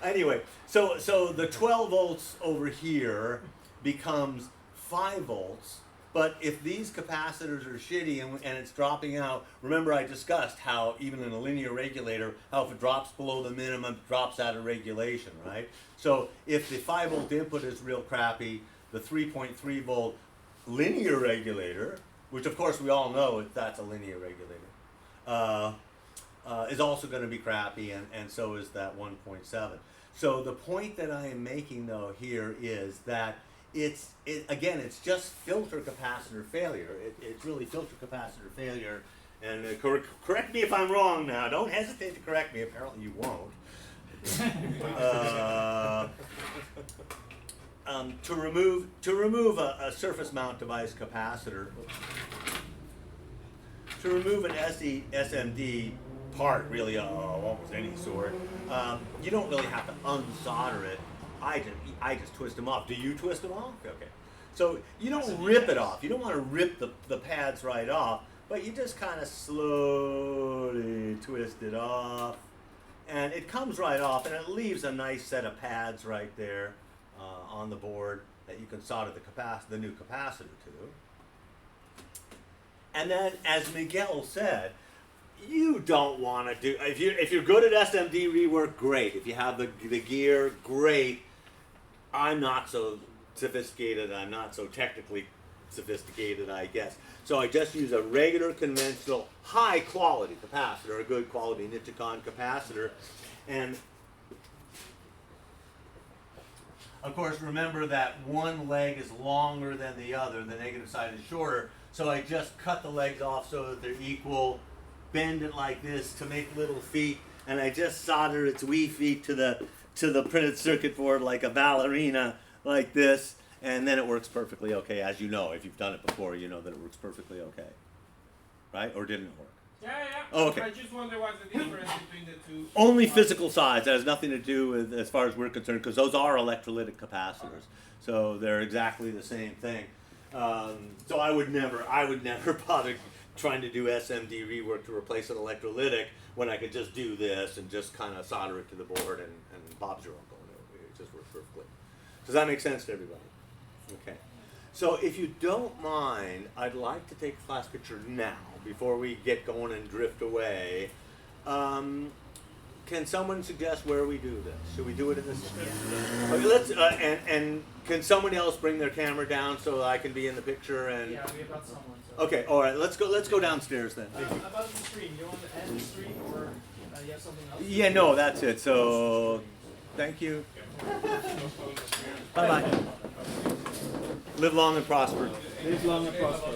Anyway, so the 12 volts over here becomes 5 volts, But if these capacitors are shitty and it's dropping out, remember I discussed how even in a linear regulator, how if it drops below the minimum, it drops out of regulation, right? So if the 5 volt input is real crappy, the 3.3 volt linear regulator, which of course we all know that's a linear regulator, is also going to be crappy, and so is that 1.7. So the point that I am making though here is that it's just filter capacitor failure. It's really filter capacitor failure. And correct me if I'm wrong now. Don't hesitate to correct me. Apparently you won't. To remove a surface mount device capacitor, to remove an SMD part, really almost any sort, you don't really have to unsolder it. I just twist them off. Do you twist them off? Okay. So you don't rip it off. You don't want to rip the pads right off, but you just kind of slowly twist it off. And it comes right off, and it leaves a nice set of pads right there on the board that you can solder the new capacitor to. And then, as Miguel said, you don't want to do, if you're good at SMD rework, great. If you have the gear, great. I'm not so sophisticated, I'm not so technically sophisticated, I guess. So I just use a regular, conventional, high quality capacitor, a good quality Nichicon capacitor. And of course, remember that one leg is longer than the other, the negative side is shorter. So I just cut the legs off so that they're equal, bend it like this to make little feet, and I just solder its wee feet to the printed circuit board like a ballerina, like this, and then it works perfectly okay. As you know, if you've done it before, you know that it works perfectly okay. Right? Or didn't it work? Yeah. Oh, okay. I just wonder what's the difference between the two. Only physical size. That has nothing to do with, as far as we're concerned, because those are electrolytic capacitors. So they're exactly the same thing. So I would never bother trying to do SMD rework to replace an electrolytic when I could just do this and just kind of solder it to the board and Bob's your uncle. It just works perfectly. Does that make sense to everybody? Okay. So if you don't mind, I'd like to take a class picture now before we get going and drift away. Can someone suggest where we do this? Should we do it in this? Okay, let's and can somebody else bring their camera down so I can be in the picture? And Yeah, we have got someone. So. okay, all right. Let's go downstairs then. About the stream, do you want to end the stream or you have something else? Yeah, no, that's it. So thank you. Bye bye. Live long and prosper. Live long and prosper.